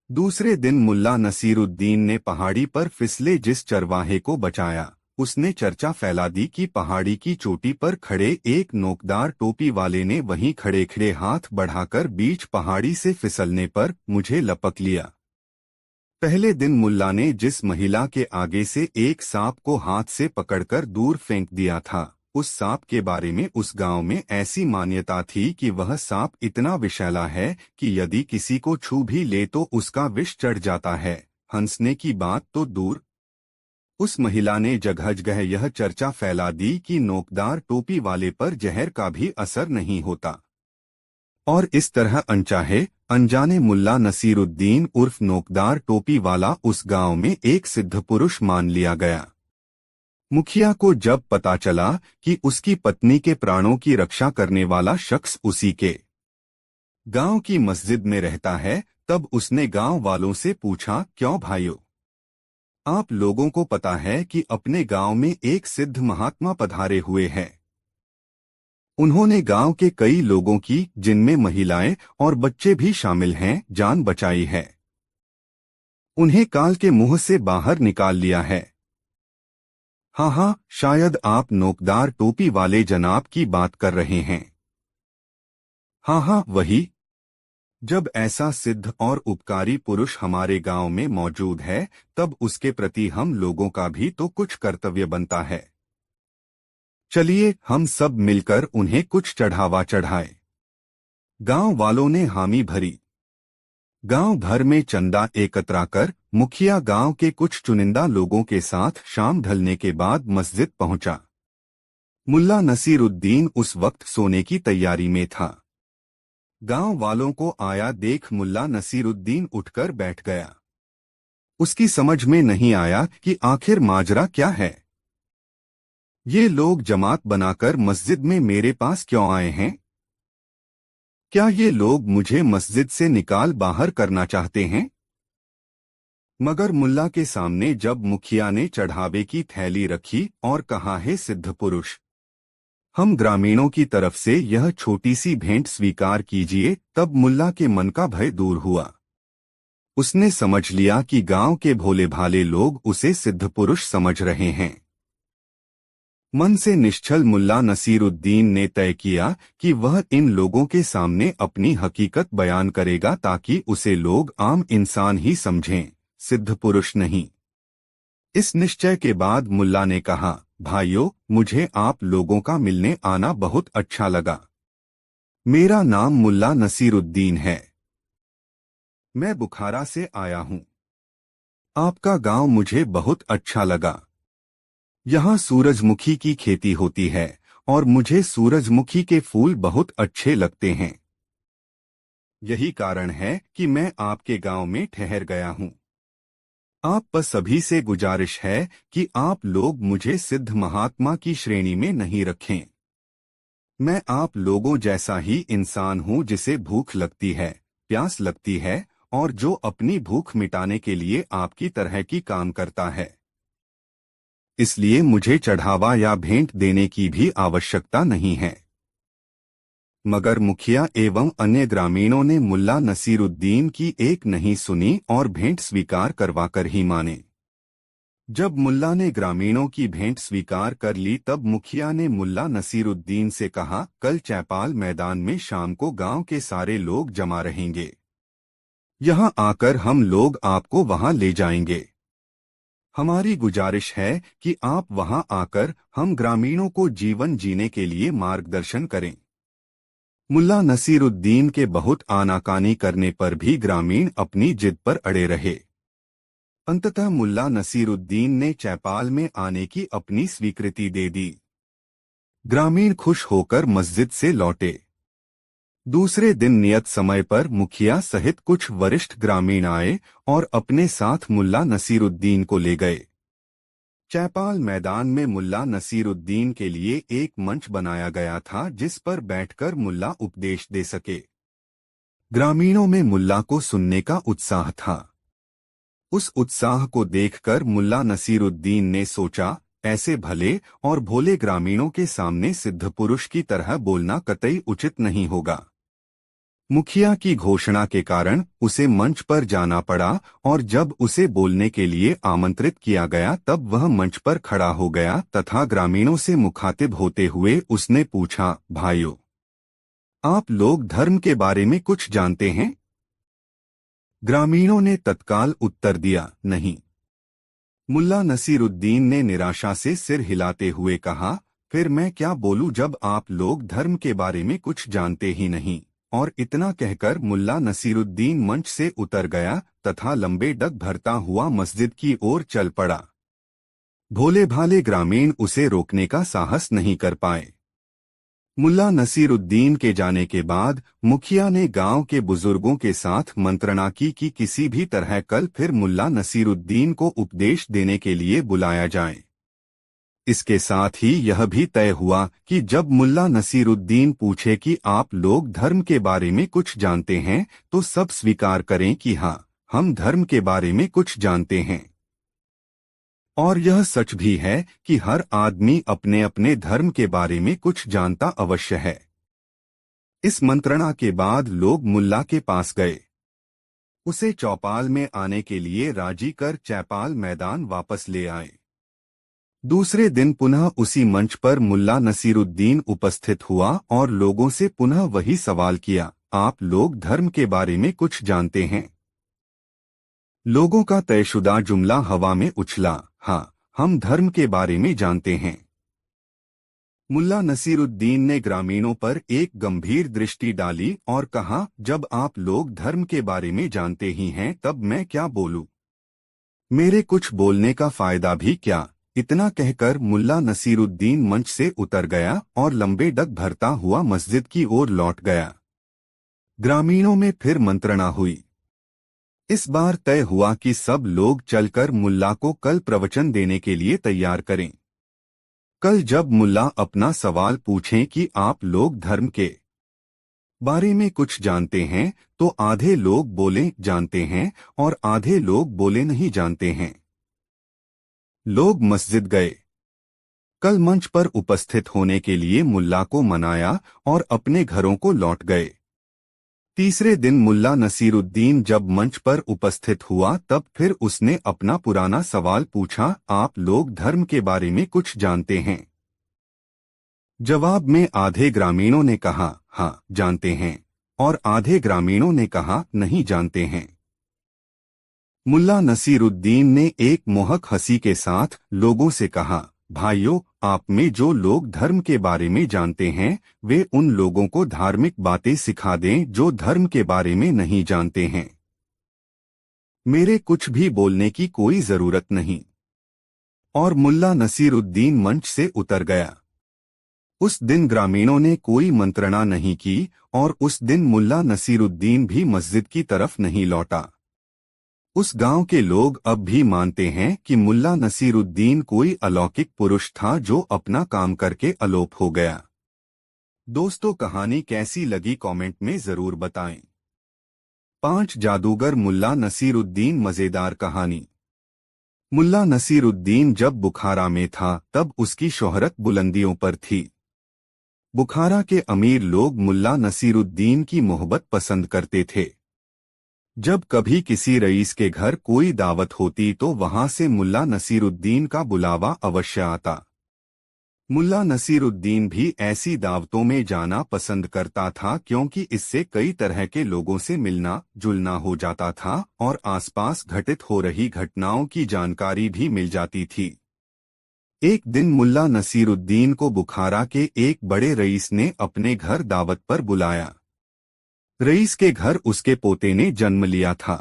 दूसरे दिन मुल्ला नसीरुद्दीन ने पहाड़ी पर फिसले जिस चरवाहे को बचाया उसने चर्चा फैला दी कि पहाड़ी की चोटी पर खड़े एक नोकदार टोपी वाले ने वहीं खड़े खड़े हाथ बढ़ाकर बीच पहाड़ी से फिसलने पर मुझे लपक लिया। पहले दिन मुल्ला ने जिस महिला के आगे से एक सांप को हाथ से पकड़कर दूर फेंक दिया था उस सांप के बारे में उस गांव में ऐसी मान्यता थी कि वह सांप इतना विषैला है कि यदि किसी को छू भी ले तो उसका विष चढ़ जाता है। हंसने की बात तो दूर, उस महिला ने जगह जगह यह चर्चा फैला दी कि नोकदार टोपी वाले पर जहर का भी असर नहीं होता और इस तरह अनचाहे अनजाने मुल्ला नसीरुद्दीन उर्फ नोकदार टोपी वाला उस गांव में एक सिद्ध पुरुष मान लिया गया। मुखिया को जब पता चला कि उसकी पत्नी के प्राणों की रक्षा करने वाला शख्स उसी के गांव की मस्जिद में रहता है, तब उसने गांव वालों से पूछा, क्यों भाइयों, आप लोगों को पता है कि अपने गांव में एक सिद्ध महात्मा पधारे हुए हैं। उन्होंने गांव के कई लोगों की, जिनमें महिलाएं और बच्चे भी शामिल हैं, जान बचाई है। उन्हें काल के मुंह से बाहर निकाल लिया है। हाँ हाँ, शायद आप नोकदार टोपी वाले जनाब की बात कर रहे हैं। हाँ हाँ, वही। जब ऐसा सिद्ध और उपकारी पुरुष हमारे गांव में मौजूद है, तब उसके प्रति हम लोगों का भी तो कुछ कर्तव्य बनता है। चलिए हम सब मिलकर उन्हें कुछ चढ़ावा चढ़ाए। गांव वालों ने हामी भरी। गांव भर में चंदा एकत्रा कर मुखिया गांव के कुछ चुनिंदा लोगों के साथ शाम ढलने के बाद मस्जिद पहुंचा। मुल्ला नसीरुद्दीन उस वक्त सोने की तैयारी में था। गांव वालों को आया देख मुल्ला नसीरुद्दीन उठकर बैठ गया। उसकी समझ में नहीं आया कि आखिर माजरा क्या है। ये लोग जमात बनाकर मस्जिद में मेरे पास क्यों आए हैं? क्या ये लोग मुझे मस्जिद से निकाल बाहर करना चाहते हैं? मगर मुल्ला के सामने जब मुखिया ने चढ़ावे की थैली रखी और कहा, है सिद्ध पुरुष, हम ग्रामीणों की तरफ से यह छोटी सी भेंट स्वीकार कीजिए, तब मुल्ला के मन का भय दूर हुआ। उसने समझ लिया कि गांव के भोले भाले लोग उसे सिद्ध पुरुष समझ रहे हैं। मन से निश्चल मुल्ला नसीरुद्दीन ने तय किया कि वह इन लोगों के सामने अपनी हकीकत बयान करेगा, ताकि उसे लोग आम इंसान ही समझें, सिद्ध पुरुष नहीं। इस निश्चय के बाद मुल्ला ने कहा, भाइयों, मुझे आप लोगों का मिलने आना बहुत अच्छा लगा। मेरा नाम मुल्ला नसीरुद्दीन है। मैं बुखारा से आया हूं। आपका गांव मुझे बहुत अच्छा लगा। यहाँ सूरजमुखी की खेती होती है और मुझे सूरजमुखी के फूल बहुत अच्छे लगते हैं। यही कारण है कि मैं आपके गांव में ठहर गया हूं। आप पर सभी से गुजारिश है कि आप लोग मुझे सिद्ध महात्मा की श्रेणी में नहीं रखें। मैं आप लोगों जैसा ही इंसान हूं, जिसे भूख लगती है, प्यास लगती है और जो अपनी भूख मिटाने के लिए आपकी तरह की काम करता है। इसलिए मुझे चढ़ावा या भेंट देने की भी आवश्यकता नहीं है। मगर मुखिया एवं अन्य ग्रामीणों ने मुल्ला नसीरुद्दीन की एक नहीं सुनी और भेंट स्वीकार करवाकर ही माने। जब मुल्ला ने ग्रामीणों की भेंट स्वीकार कर ली, तब मुखिया ने मुल्ला नसीरुद्दीन से कहा, कल चैपाल मैदान में शाम को गांव के सारे लोग जमा रहेंगे। यहां आकर हम लोग आपको वहां ले जाएंगे। हमारी गुजारिश है कि आप वहां आकर हम ग्रामीणों को जीवन जीने के लिए मार्गदर्शन करें। मुल्ला नसीरुद्दीन के बहुत आनाकानी करने पर भी ग्रामीण अपनी जिद पर अड़े रहे। अंततः मुल्ला नसीरुद्दीन ने चैपाल में आने की अपनी स्वीकृति दे दी। ग्रामीण खुश होकर मस्जिद से लौटे। दूसरे दिन नियत समय पर मुखिया सहित कुछ वरिष्ठ ग्रामीण आए और अपने साथ मुल्ला नसीरुद्दीन को ले गए। चैपाल मैदान में मुल्ला नसीरुद्दीन के लिए एक मंच बनाया गया था, जिस पर बैठकर मुल्ला उपदेश दे सके। ग्रामीणों में मुल्ला को सुनने का उत्साह था। उस उत्साह को देखकर मुल्ला नसीरुद्दीन ने सोचा, ऐसे भले और भोले ग्रामीणों के सामने सिद्ध पुरुष की तरह बोलना कतई उचित नहीं होगा। मुखिया की घोषणा के कारण उसे मंच पर जाना पड़ा और जब उसे बोलने के लिए आमंत्रित किया गया, तब वह मंच पर खड़ा हो गया तथा ग्रामीणों से मुखातिब होते हुए उसने पूछा, भाइयों, आप लोग धर्म के बारे में कुछ जानते हैं? ग्रामीणों ने तत्काल उत्तर दिया, नहीं। मुल्ला नसीरुद्दीन ने निराशा से सिर हिलाते हुए कहा, फिर मैं क्या बोलूं जब आप लोग धर्म के बारे में कुछ जानते ही नहीं। और इतना कहकर मुल्ला नसीरुद्दीन मंच से उतर गया तथा लंबे डग भरता हुआ मस्जिद की ओर चल पड़ा। भोले भाले ग्रामीण उसे रोकने का साहस नहीं कर पाए। मुल्ला नसीरुद्दीन के जाने के बाद मुखिया ने गांव के बुजुर्गों के साथ मंत्रणा की कि किसी भी तरह कल फिर मुल्ला नसीरुद्दीन को उपदेश देने के लिए बुलाया जाए। इसके साथ ही यह भी तय हुआ कि जब मुल्ला नसीरुद्दीन पूछे कि आप लोग धर्म के बारे में कुछ जानते हैं, तो सब स्वीकार करें कि हाँ, हम धर्म के बारे में कुछ जानते हैं। और यह सच भी है कि हर आदमी अपने अपने धर्म के बारे में कुछ जानता अवश्य है। इस मंत्रणा के बाद लोग मुल्ला के पास गए, उसे चौपाल में आने के लिए राजी कर चौपाल मैदान वापस ले आए। दूसरे दिन पुनः उसी मंच पर मुल्ला नसीरुद्दीन उपस्थित हुआ और लोगों से पुनः वही सवाल किया, आप लोग धर्म के बारे में कुछ जानते हैं? लोगों का तयशुदा जुमला हवा में उछला, हाँ, हम धर्म के बारे में जानते हैं। मुल्ला नसीरुद्दीन ने ग्रामीणों पर एक गंभीर दृष्टि डाली और कहा, जब आप लोग धर्म के बारे में जानते ही हैं तब मैं क्या बोलूं? मेरे कुछ बोलने का फायदा भी क्या? इतना कहकर मुल्ला नसीरुद्दीन मंच से उतर गया और लंबे डग भरता हुआ मस्जिद की ओर लौट गया। ग्रामीणों में फिर मंत्रणा हुई। इस बार तय हुआ कि सब लोग चलकर मुल्ला को कल प्रवचन देने के लिए तैयार करें। कल जब मुल्ला अपना सवाल पूछें कि आप लोग धर्म के बारे में कुछ जानते हैं, तो आधे लोग बोले जानते हैं और आधे लोग बोले नहीं जानते हैं। लोग मस्जिद गए। कल मंच पर उपस्थित होने के लिए मुल्ला को मनाया और अपने घरों को लौट गए। तीसरे दिन मुल्ला नसीरुद्दीन जब मंच पर उपस्थित हुआ तब फिर उसने अपना पुराना सवाल पूछा, आप लोग धर्म के बारे में कुछ जानते हैं? जवाब में आधे ग्रामीणों ने कहा, हाँ जानते हैं, और आधे ग्रामीणों ने कहा, नहीं जानते हैं। मुल्ला नसीरुद्दीन ने एक मोहक हंसी के साथ लोगों से कहा, भाइयों, आप में जो लोग धर्म के बारे में जानते हैं, वे उन लोगों को धार्मिक बातें सिखा दें जो धर्म के बारे में नहीं जानते हैं। मेरे कुछ भी बोलने की कोई जरूरत नहीं। और मुल्ला नसीरुद्दीन मंच से उतर गया। उस दिन ग्रामीणों ने कोई मंत्रणा नहीं की और उस दिन मुल्ला नसीरुद्दीन भी मस्जिद की तरफ नहीं लौटा। उस गांव के लोग अब भी मानते हैं कि मुल्ला नसीरुद्दीन कोई अलौकिक पुरुष था जो अपना काम करके अलोप हो गया। दोस्तों, कहानी कैसी लगी कमेंट में जरूर बताएं। 5 जादूगर मुल्ला नसीरुद्दीन मजेदार कहानी। मुल्ला नसीरुद्दीन जब बुखारा में था तब उसकी शोहरत बुलंदियों पर थी। बुखारा के अमीर लोग मुल्ला नसीरुद्दीन की मोहब्बत पसंद करते थे। जब कभी किसी रईस के घर कोई दावत होती तो वहां से मुल्ला नसीरुद्दीन का बुलावा अवश्य आता। मुल्ला नसीरुद्दीन भी ऐसी दावतों में जाना पसंद करता था क्योंकि इससे कई तरह के लोगों से मिलना जुलना हो जाता था और आसपास घटित हो रही घटनाओं की जानकारी भी मिल जाती थी। एक दिन मुल्ला नसीरुद्दीन को बुखारा के एक बड़े रईस ने अपने घर दावत पर बुलाया। रईस के घर उसके पोते ने जन्म लिया था।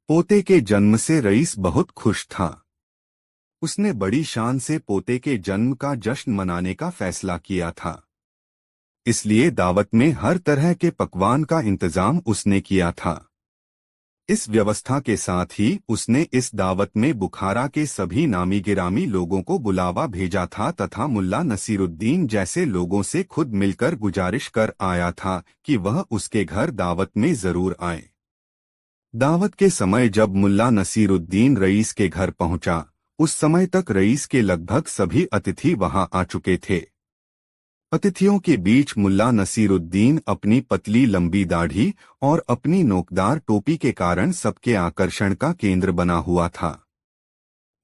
पोते के जन्म से रईस बहुत खुश था। उसने बड़ी शान से पोते के जन्म का जश्न मनाने का फैसला किया था। इसलिए दावत में हर तरह के पकवान का इंतजाम उसने किया था। इस व्यवस्था के साथ ही उसने इस दावत में बुखारा के सभी नामी गिरामी लोगों को बुलावा भेजा था तथा मुल्ला नसीरुद्दीन जैसे लोगों से खुद मिलकर गुजारिश कर आया था कि वह उसके घर दावत में जरूर आए। दावत के समय जब मुल्ला नसीरुद्दीन रईस के घर पहुंचा, उस समय तक रईस के लगभग सभी अतिथि वहां आ चुके थे। अतिथियों के बीच मुल्ला नसीरुद्दीन अपनी पतली लंबी दाढ़ी और अपनी नोकदार टोपी के कारण सबके आकर्षण का केंद्र बना हुआ था।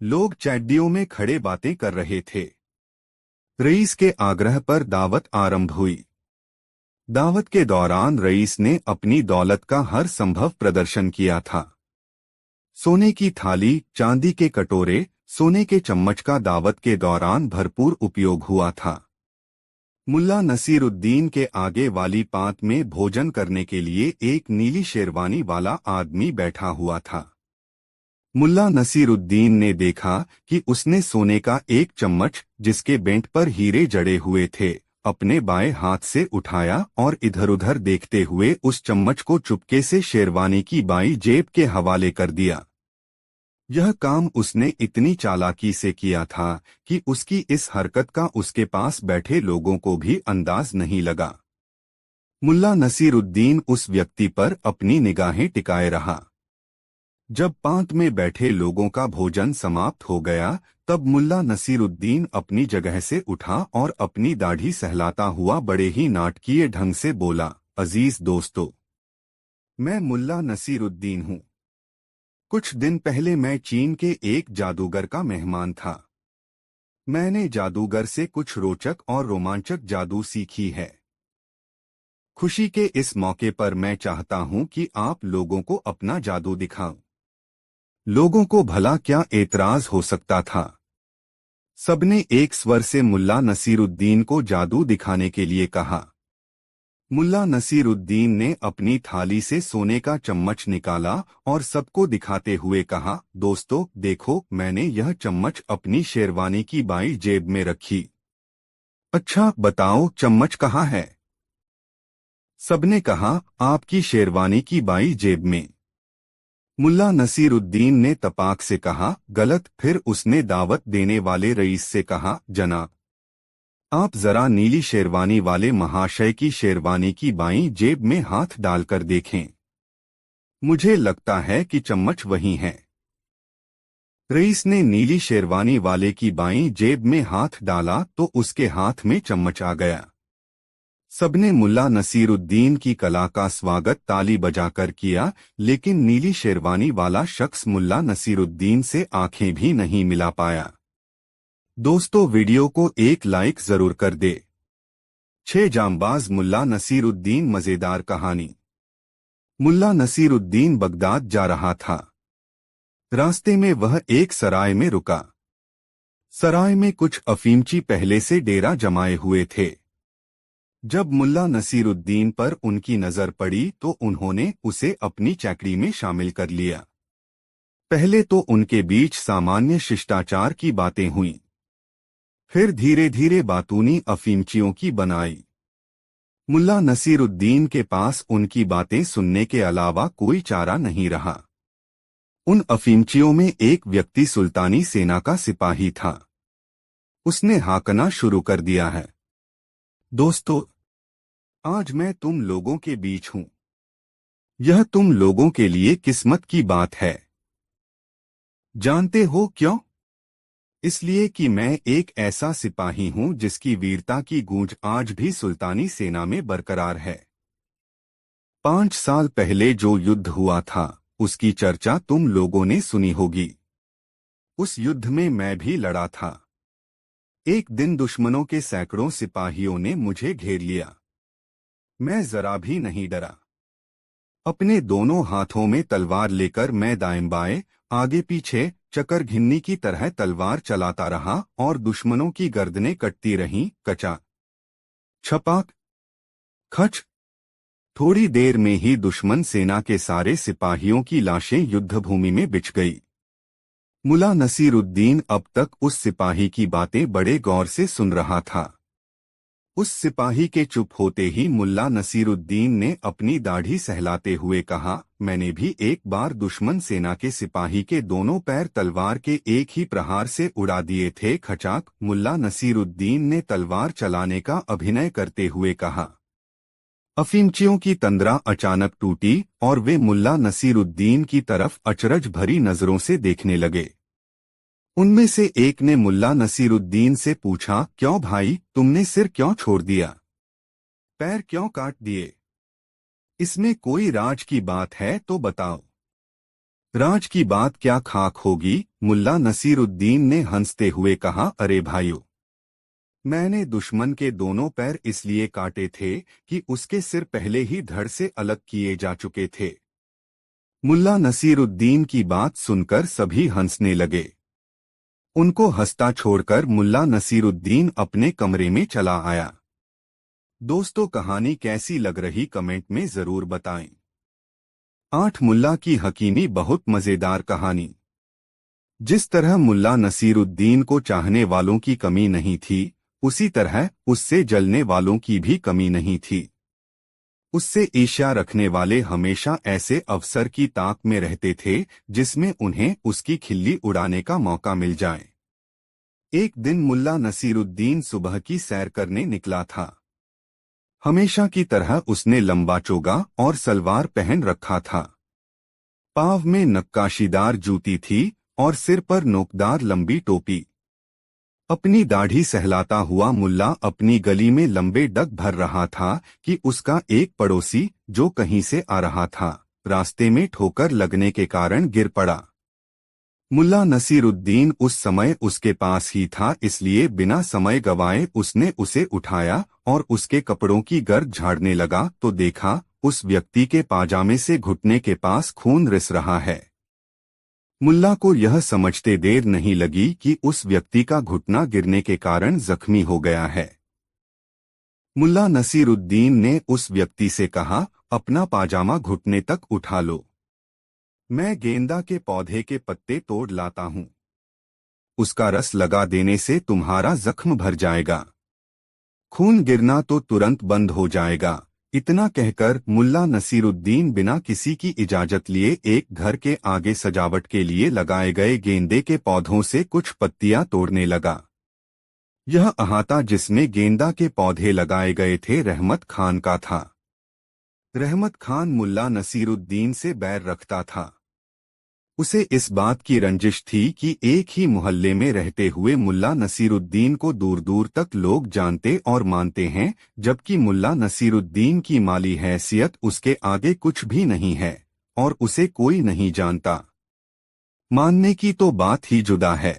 लोग चैड्डियों में खड़े बातें कर रहे थे। रईस के आग्रह पर दावत आरंभ हुई। दावत के दौरान रईस ने अपनी दौलत का हर संभव प्रदर्शन किया था। सोने की थाली, चांदी के कटोरे, सोने के चम्मच का दावत के दौरान भरपूर उपयोग हुआ था। मुल्ला नसीरुद्दीन के आगे वाली पांत में भोजन करने के लिए एक नीली शेरवानी वाला आदमी बैठा हुआ था। मुल्ला नसीरुद्दीन ने देखा कि उसने सोने का एक चम्मच जिसके बेंट पर हीरे जड़े हुए थे अपने बाएं हाथ से उठाया और इधर-उधर देखते हुए उस चम्मच को चुपके से शेरवानी की बाईं जेब के हवाले कर दिया। यह काम उसने इतनी चालाकी से किया था कि उसकी इस हरकत का उसके पास बैठे लोगों को भी अंदाज नहीं लगा। मुल्ला नसीरुद्दीन उस व्यक्ति पर अपनी निगाहें टिकाए रहा। जब पांत में बैठे लोगों का भोजन समाप्त हो गया, तब मुल्ला नसीरुद्दीन अपनी जगह से उठा और अपनी दाढ़ी सहलाता हुआ बड़े ही नाटकीय ढंग से बोला, अजीज दोस्तों, मैं मुल्ला नसीरुद्दीन हूँ। कुछ दिन पहले मैं चीन के एक जादूगर का मेहमान था। मैंने जादूगर से कुछ रोचक और रोमांचक जादू सीखी है। खुशी के इस मौके पर मैं चाहता हूँ कि आप लोगों को अपना जादू दिखाऊं। लोगों को भला क्या एतराज हो सकता था। सबने एक स्वर से मुल्ला नसीरुद्दीन को जादू दिखाने के लिए कहा। मुल्ला नसीरुद्दीन ने अपनी थाली से सोने का चम्मच निकाला और सबको दिखाते हुए कहा, दोस्तों देखो, मैंने यह चम्मच अपनी शेरवानी की बाईं जेब में रखी। अच्छा बताओ, चम्मच कहाँ है? सबने कहा, आपकी शेरवानी की बाईं जेब में। मुल्ला नसीरुद्दीन ने तपाक से कहा, गलत। फिर उसने दावत देने वाले रईस से कहा, जनाब, आप जरा नीली शेरवानी वाले महाशय की शेरवानी की बाईं जेब में हाथ डालकर देखें। मुझे लगता है कि चम्मच वही है। रईस ने नीली शेरवानी वाले की बाईं जेब में हाथ डाला तो उसके हाथ में चम्मच आ गया। सबने मुल्ला नसीरुद्दीन की कला का स्वागत ताली बजाकर किया, लेकिन नीली शेरवानी वाला शख्स मुल्ला नसीरुद्दीन से आंखें भी नहीं मिला पाया। दोस्तों, वीडियो को एक लाइक जरूर कर दे। 6 जांबाज मुल्ला नसीरुद्दीन मजेदार कहानी। मुल्ला नसीरुद्दीन बगदाद जा रहा था। रास्ते में वह एक सराय में रुका। सराय में कुछ अफीमची पहले से डेरा जमाए हुए थे। जब मुल्ला नसीरुद्दीन पर उनकी नजर पड़ी तो उन्होंने उसे अपनी चैकड़ी में शामिल कर लिया। पहले तो उनके बीच सामान्य शिष्टाचार की बातें हुईं। फिर धीरे धीरे बातूनी अफीमचियों की बनाई। मुल्ला नसीरुद्दीन के पास उनकी बातें सुनने के अलावा कोई चारा नहीं रहा। उन अफीमचियों में एक व्यक्ति सुल्तानी सेना का सिपाही था। उसने हाकना शुरू कर दिया है, दोस्तों, आज मैं तुम लोगों के बीच हूं। यह तुम लोगों के लिए किस्मत की बात है। जानते हो क्यों? इसलिए कि मैं एक ऐसा सिपाही हूं जिसकी वीरता की गूंज आज भी सुल्तानी सेना में बरकरार है। 5 साल पहले जो युद्ध हुआ था, उसकी चर्चा तुम लोगों ने सुनी होगी। उस युद्ध में मैं भी लड़ा था। एक दिन दुश्मनों के सैकड़ों सिपाहियों ने मुझे घेर लिया। मैं जरा भी नहीं डरा। अपने दोनों हाथों में तलवार लेकर मैं दाएं बाएं, आगे पीछे चकर घिन्नी की तरह तलवार चलाता रहा और दुश्मनों की गर्दनें कटती रहीं। कचा छपाक खच। थोड़ी देर में ही दुश्मन सेना के सारे सिपाहियों की लाशें युद्धभूमि में बिछ गई। मुल्ला नसीरुद्दीन अब तक उस सिपाही की बातें बड़े गौर से सुन रहा था। उस सिपाही के चुप होते ही मुल्ला नसीरुद्दीन ने अपनी दाढ़ी सहलाते हुए कहा, मैंने भी एक बार दुश्मन सेना के सिपाही के दोनों पैर तलवार के एक ही प्रहार से उड़ा दिए थे। खचाक। मुल्ला नसीरुद्दीन ने तलवार चलाने का अभिनय करते हुए कहा। अफीमचियों की तंद्रा अचानक टूटी और वे मुल्ला नसीरुद्दीन की तरफ अचरज भरी नजरों से देखने लगे। उनमें से एक ने मुल्ला नसीरुद्दीन से पूछा, क्यों भाई, तुमने सिर क्यों छोड़ दिया? पैर क्यों काट दिए? इसमें कोई राज की बात है तो बताओ। राज की बात क्या खाक होगी, मुल्ला नसीरुद्दीन ने हंसते हुए कहा, अरे भाइयों, मैंने दुश्मन के दोनों पैर इसलिए काटे थे कि उसके सिर पहले ही धड़ से अलग किए जा चुके थे। मुल्ला नसीरुद्दीन की बात सुनकर सभी हंसने लगे। उनको हंसता छोड़कर मुल्ला नसीरुद्दीन अपने कमरे में चला आया। दोस्तों, कहानी कैसी लग रही कमेंट में जरूर बताएं। 8 मुल्ला की हकीमी बहुत मजेदार कहानी। जिस तरह मुल्ला नसीरुद्दीन को चाहने वालों की कमी नहीं थी, उसी तरह उससे जलने वालों की भी कमी नहीं थी। उससे ईर्ष्या रखने वाले हमेशा ऐसे अवसर की ताक में रहते थे जिसमें उन्हें उसकी खिल्ली उड़ाने का मौका मिल जाए। एक दिन मुल्ला नसीरुद्दीन सुबह की सैर करने निकला था। हमेशा की तरह उसने लंबा चोगा और सलवार पहन रखा था। पाँव में नक्काशीदार जूती थी और सिर पर नोकदार लंबी टोपी। अपनी दाढ़ी सहलाता हुआ मुल्ला अपनी गली में लंबे डग भर रहा था कि उसका एक पड़ोसी जो कहीं से आ रहा था, रास्ते में ठोकर लगने के कारण गिर पड़ा। मुल्ला नसीरुद्दीन उस समय उसके पास ही था, इसलिए बिना समय गवाए उसने उसे उठाया और उसके कपड़ों की गर्द झाड़ने लगा तो देखा उस व्यक्ति के पाजामे से घुटने के पास खून रिस रहा है। मुल्ला को यह समझते देर नहीं लगी कि उस व्यक्ति का घुटना गिरने के कारण जख्मी हो गया है। मुल्ला नसीरुद्दीन ने उस व्यक्ति से कहा, अपना पाजामा घुटने तक उठा लो, मैं गेंदा के पौधे के पत्ते तोड़ लाता हूँ। उसका रस लगा देने से तुम्हारा जख्म भर जाएगा, खून गिरना तो तुरंत बंद हो जाएगा। इतना कहकर मुल्ला नसीरुद्दीन बिना किसी की इजाजत लिए एक घर के आगे सजावट के लिए लगाए गए गेंदे के पौधों से कुछ पत्तियां तोड़ने लगा। यह अहाता जिसमें गेंदा के पौधे लगाए गए थे रहमत खान का था। रहमत खान मुल्ला नसीरुद्दीन से बैर रखता था। उसे इस बात की रंजिश थी कि एक ही मोहल्ले में रहते हुए मुल्ला नसीरुद्दीन को दूर दूर तक लोग जानते और मानते हैं, जबकि मुल्ला नसीरुद्दीन की माली हैसियत उसके आगे कुछ भी नहीं है और उसे कोई नहीं जानता। मानने की तो बात ही जुदा है।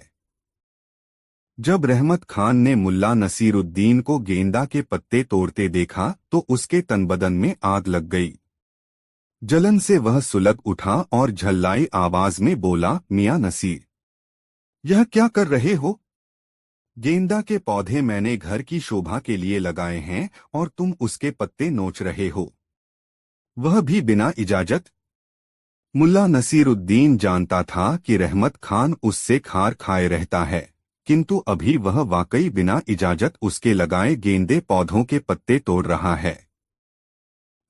जब रहमत खान ने मुल्ला नसीरुद्दीन को गेंदा के पत्ते तोड़ते देखा तो उसके तनबदन में आग लग गई। जलन से वह सुलग उठा और झल्लाई आवाज में बोला, मियां नसीर, यह क्या कर रहे हो? गेंदा के पौधे मैंने घर की शोभा के लिए लगाए हैं और तुम उसके पत्ते नोच रहे हो, वह भी बिना इजाजत। मुल्ला नसीरुद्दीन जानता था कि रहमत खान उससे खार खाए रहता है, किंतु अभी वह वाकई बिना इजाजत उसके लगाए गेंदे पौधों के पत्ते तोड़ रहा है।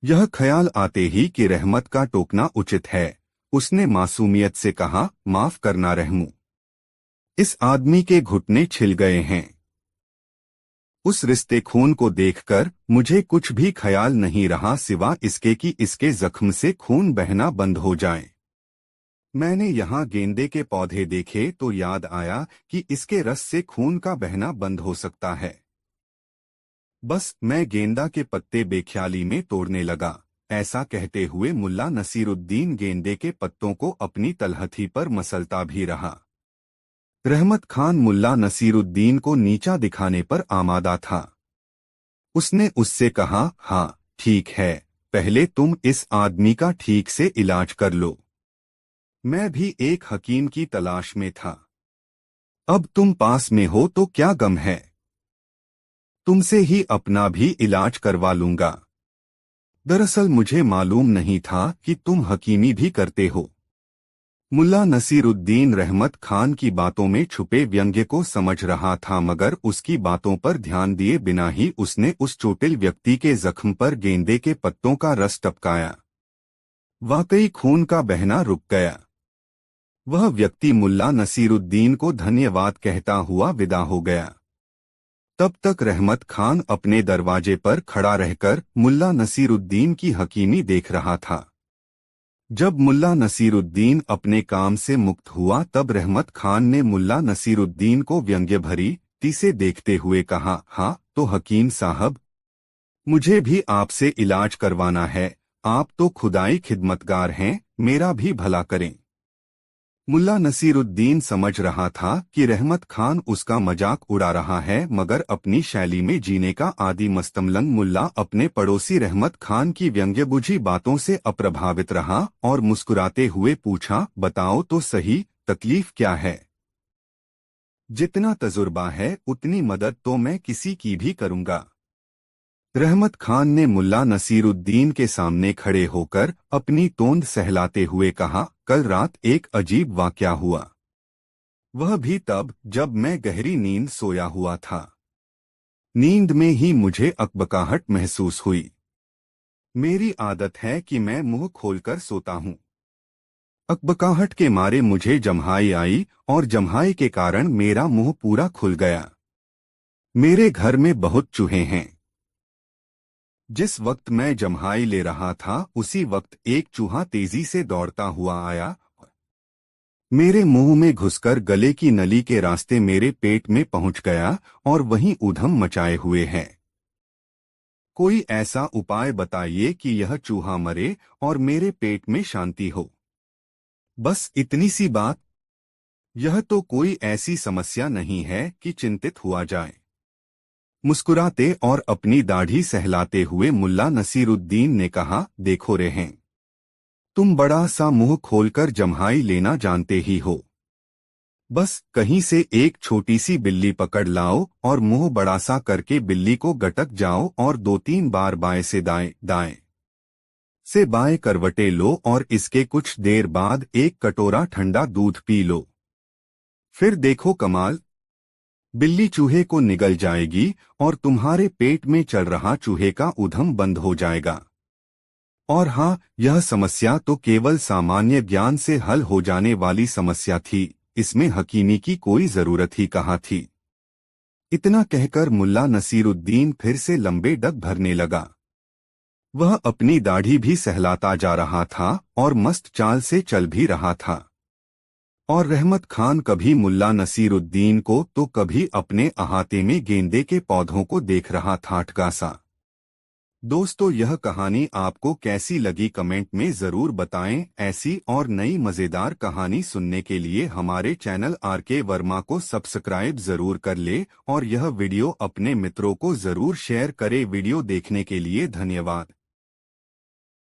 यह ख्याल आते ही कि रहमत का टोकना उचित है, उसने मासूमियत से कहा, माफ करना रहमू, इस आदमी के घुटने छिल गए हैं। उस रिश्ते खून को देखकर मुझे कुछ भी ख्याल नहीं रहा सिवा इसके कि इसके जख्म से खून बहना बंद हो जाए। मैंने यहाँ गेंदे के पौधे देखे तो याद आया कि इसके रस से खून का बहना बंद हो सकता है। बस मैं गेंदा के पत्ते बेख्याली में तोड़ने लगा। ऐसा कहते हुए मुल्ला नसीरुद्दीन गेंदे के पत्तों को अपनी तलहथी पर मसलता भी रहा। रहमत खान मुल्ला नसीरुद्दीन को नीचा दिखाने पर आमादा था। उसने उससे कहा, हाँ ठीक है, पहले तुम इस आदमी का ठीक से इलाज कर लो। मैं भी एक हकीम की तलाश में था। अब तुम पास में हो तो क्या गम है, तुमसे ही अपना भी इलाज करवा लूंगा। दरअसल मुझे मालूम नहीं था कि तुम हकीमी भी करते हो। मुल्ला नसीरुद्दीन रहमत खान की बातों में छुपे व्यंग्य को समझ रहा था, मगर उसकी बातों पर ध्यान दिए बिना ही उसने उस चोटिल व्यक्ति के जख्म पर गेंदे के पत्तों का रस टपकाया। वाकई खून का बहना रुक गया। वह व्यक्ति मुल्ला नसीरुद्दीन को धन्यवाद कहता हुआ विदा हो गया। तब तक रहमत खान अपने दरवाजे पर खड़ा रहकर मुल्ला नसीरुद्दीन की हकीमी देख रहा था। जब मुल्ला नसीरुद्दीन अपने काम से मुक्त हुआ तब रहमत खान ने मुल्ला नसीरुद्दीन को व्यंग्य भरी ती से देखते हुए कहा, हाँ तो हकीम साहब, मुझे भी आपसे इलाज करवाना है। आप तो खुदाई खिदमतगार हैं, मेरा भी भला करें। मुल्ला नसीरुद्दीन समझ रहा था कि रहमत खान उसका मजाक उड़ा रहा है, मगर अपनी शैली में जीने का आदि मस्तमलंग मुल्ला अपने पड़ोसी रहमत खान की व्यंग्यबुझी बातों से अप्रभावित रहा और मुस्कुराते हुए पूछा, बताओ तो सही, तकलीफ क्या है? जितना तजुर्बा है उतनी मदद तो मैं किसी की भी करूंगा। रहमत खान ने मुल्ला नसीरुद्दीन के सामने खड़े होकर अपनी तोंद सहलाते हुए कहा, कल रात एक अजीब वाकया हुआ। वह भी तब जब मैं गहरी नींद सोया हुआ था। नींद में ही मुझे अकबकाहट महसूस हुई। मेरी आदत है कि मैं मुंह खोलकर सोता हूँ। अकबकाहट के मारे मुझे जम्हाई आई और जम्हाई के कारण मेरा मुंह पूरा खुल गया। मेरे घर में बहुत चूहे हैं। जिस वक्त मैं जम्हाई ले रहा था उसी वक्त एक चूहा तेजी से दौड़ता हुआ आया, मेरे मुंह में घुसकर गले की नली के रास्ते मेरे पेट में पहुंच गया और वहीं ऊधम मचाए हुए है। कोई ऐसा उपाय बताइए कि यह चूहा मरे और मेरे पेट में शांति हो। बस इतनी सी बात। यह तो कोई ऐसी समस्या नहीं है कि चिंतित हुआ जाए। मुस्कुराते और अपनी दाढ़ी सहलाते हुए मुल्ला नसीरुद्दीन ने कहा, देखो रे हैं, तुम बड़ा सा मुंह खोलकर जम्हाई लेना जानते ही हो। बस कहीं से एक छोटी सी बिल्ली पकड़ लाओ और मुंह बड़ा सा करके बिल्ली को गटक जाओ और 2-3 बार बाएं से दाएं, दाएं से बाएं करवटे लो और इसके कुछ देर बाद एक कटोरा ठंडा दूध पी लो। फिर देखो कमाल, बिल्ली चूहे को निगल जाएगी और तुम्हारे पेट में चल रहा चूहे का उधम बंद हो जाएगा। और हाँ, यह समस्या तो केवल सामान्य ज्ञान से हल हो जाने वाली समस्या थी, इसमें हकीमी की कोई जरूरत ही कहाँ थी। इतना कहकर मुल्ला नसीरुद्दीन फिर से लंबे डग भरने लगा। वह अपनी दाढ़ी भी सहलाता जा रहा था और मस्त चाल से चल भी रहा था। और रहमत खान कभी मुल्ला नसीरुद्दीन को तो कभी अपने अहाते में गेंदे के पौधों को देख रहा था अटका सा। दोस्तों, यह कहानी आपको कैसी लगी कमेंट में जरूर बताएं। ऐसी और नई मजेदार कहानी सुनने के लिए हमारे चैनल आरके वर्मा को सब्सक्राइब जरूर कर ले और यह वीडियो अपने मित्रों को जरूर शेयर करें। वीडियो देखने के लिए धन्यवाद।